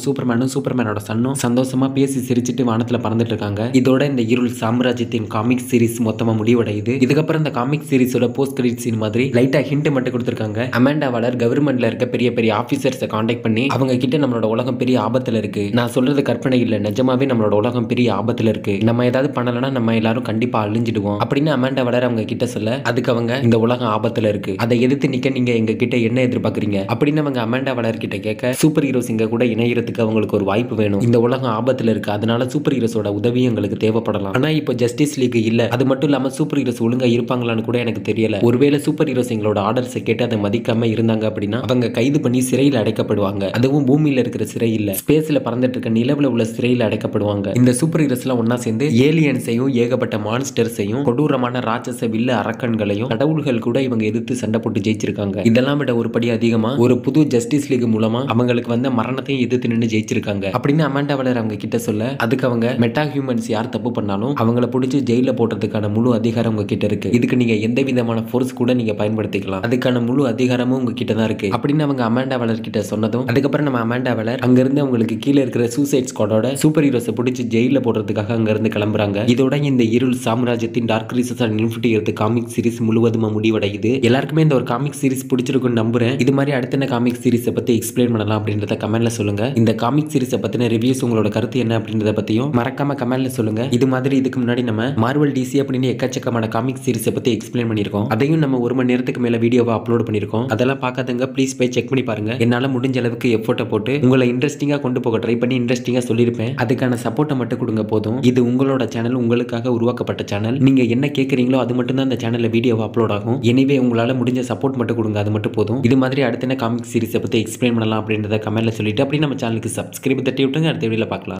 சூப்பர்மேனோட சன்னும் சந்தோஷமா பேசி சிரிச்சிட்டு வானத்துல பறந்துட்டு இருக்காங்க. இதோட இந்த இருள் சாம்ராஜ்யத்தின் காமிக் சீரிஸ் மொத்தமா முடிவடையுது. இதுக்கப்புறம் இந்த காமிக் சீரிஸோட போஸ்ட் கிரெடிட் சீன் மாதிரி லைட்டா ஹிண்ட் மட்டும் கொடுத்திருக்காங்க. அமாண்டா வாலர் கவர்மெண்ட்ல இருக்க பெரிய பெரிய ஆபீசர்ஸை காண்டாக்ட் பண்ணி அவங்க கிட்ட நம்மளோட உலகம் பெரிய ஆபத்துல இருக்கு, நான் சொல்றது கற்பனை இல்ல, நிஜமாவே நம்மளோட உலகம் பெரிய ஆபத்துல இருக்கு, நம்ம ஏதாவது பண்ணலன்னா நம்ம எல்லாரும் கண்டிப்பா அழிஞ்சிடுவோம் அப்படின்னு அமாண்டா வாலர் அவங்க கிட்ட சொல்ல, அதுக்கு அவங்க இந்த உலகம் ஆபத்துல இருக்கு, அதை எதிர்த்து நிக்க நீங்க எங்க கிட்ட என்ன எதிர்பார்க்கறீங்க அப்படின்னு அவங்க அமாண்டா வாலர் கிட்ட கேட்க, சூப்பர் ஹீரோஸ் இங்க கூட இணையறதுக்கு அவங்களுக்கு ஒரு வாய்ப்பு வேணும், இந்த உலகம் ஆபத்துல இருக்கு, அதனால சூப்பர் ஹீரோஸோட உதவி எங்களுக்கு தேவைப்படலாம், ஆனா இப்போ ஜஸ்டிஸ் லீக் இல்ல, அது மட்டும் இல்லாம சூப்பர் ஹீரோஸ் ஒழுங்கா இருப்பாங்களான்னு கூட எனக்கு தெரியல, ஒருவேளை சூப்பர் ஹீரோஸ் எங்களோட ஆர்டர்ஸை கேட்டு அதை மதிக்காம இருந்தாங்க அப்படின்னா அவங்க கைது பண்ணி சிறையில் அடைக்கப்படுவாங்க, அதுவும் பூமியில இருக்கிற சிறை இல்ல, ஸ்பேஸ்ல பறந்துட்டு இருக்க நிலவுல உள்ள சிறையில் அடைக்கப்படுவாங்க. இந்த சூப்பர் ஹீரோஸ் எல்லாம் ஒன்னா சேர்ந்து ஏலியன்ஸையும் ஏகப்பட்ட மான்ஸ்டர்ஸையும் கொடூரமான ராட்சச வில்ல அரக்கன்களையும் கடவுள்கள் கூட இவங்க எதிர்த்து சண்டை போட்டு ஜெயிச்சிருக்காங்க. இதெல்லாம் விட ஒரு படி அதிகமா ஒரு புது ஜஸ்டிஸ் லீக் மூலமா அவங்களுக்கு வந்த மரணத்தையும் எதிர்த்து நின்று ஜெயிச்சிருக்காங்க அப்படின்னு அமாண்டா வாலர் அவங்க கிட்ட சொல்ல, அதுக்கு அவங்க மெட்டா ஹியூமன்ஸ் யார் தப்பு பண்ணாலும் அவங்கள பிடிச்சி ஜெயில போடுறதுக்கான முழு அதிகாரம் உங்க கிட்ட இருக்கு, இதுக்கு நீங்க எந்த விதமான ஃபோர்ஸ் கூட நீங்க பயன்படுத்திக்கலாம், அதுக்கான முழு அதிகாரமும் உங்க கிட்ட தான் இருக்கு அப்படின்னு அவங்க அமாண்டா வாலர் கிட்ட சொன்னதும், அதுக்கப்புறம் நம்ம அமாண்டா வாலர் அங்க இருந்து அவங்களுக்கு கீழே இருக்கிற சூசைட் ஸ்குவாடோட சூப்பர் ஹீரோஸை பிடிச்சி ஜெயில போடுறதுக்காக அங்க இருந்து கிளம்புறாங்க. இதோட இந்த இருள் சாம்ராஜ்யத்தின் Dark Crisis and infinity earth comic series முழுவதுமா முடிவடையுது. எல்லாருக்குமே இந்த ஒரு காமிக் சீரிஸ் பிடிச்சிருக்குன்னு நம்புறேன். இது மாதிரி அடுத்த காமிக் சீரிஸை பத்தி எக்ஸ்பிளைன் பண்ணலாம் அப்படின்றத கமெண்ட்ல சொல்லுங்க. இந்த காமிக் சீரிஸை பத்தின ரிவ்யூஸ் உங்களோட கருத்து என்ன அப்படின்றத பத்தியும் மறக்காம கமெண்ட்ல சொல்லுங்க. இது மாதிரி இதுக்கு முன்னாடி நம்ம மார்வல் டிசி அப்படின்னு எக்கச்சக்கமான காமிக் சீரிஸை பத்தி எக்ஸ்பிளைன் பண்ணிருக்கோம், அதையும் நம்ம 1 மணி நேரத்துக்கு மேல வீடியோவா அப்லோட் பண்ணிருக்கோம், அதெல்லாம் பார்க்காதவங்க ப்ளீஸ் போய் செக் பண்ணி பாருங்க. என்னால முடிஞ்ச அளவுக்கு எஃபோர்ட்டை போட்டு உங்களை இன்ட்ரெஸ்டிங்கா கொண்டு போக ட்ரை பண்ணி இன்ட்ரெஸ்டிங்கா சொல்லியிருப்பேன், அதுக்கான சப்போர்ட்டை மட்டும் கொடுங்க போதும். இது உங்களோட சேனல், உங்களுக்காக உருவாக்கப்பட்ட சேனல், நீங்க என்ன கேட்கறீங்களோ அது மட்டும் தான் இந்த சேனல்ல வீடியோவா அப்லோட் ஆகும். எனிவே உங்களால முடிஞ்ச சப்போர்ட் மட்டும் கொடுங்க, அது மட்டும் போதும். இது மாதிரி அடுத்த காமிக் சீரிஸை பத்தி எக்ஸ்பிளைன் பண்ணலாம் அப்படின்றத கமெண்ட்ல சொல்லிட்டு அப்படி நம்ம சேனலுக்கு சப்ஸ்கிரைப் தட்டி விட்டுங்க. அடுத்த வீடியோல பார்க்கலாம்.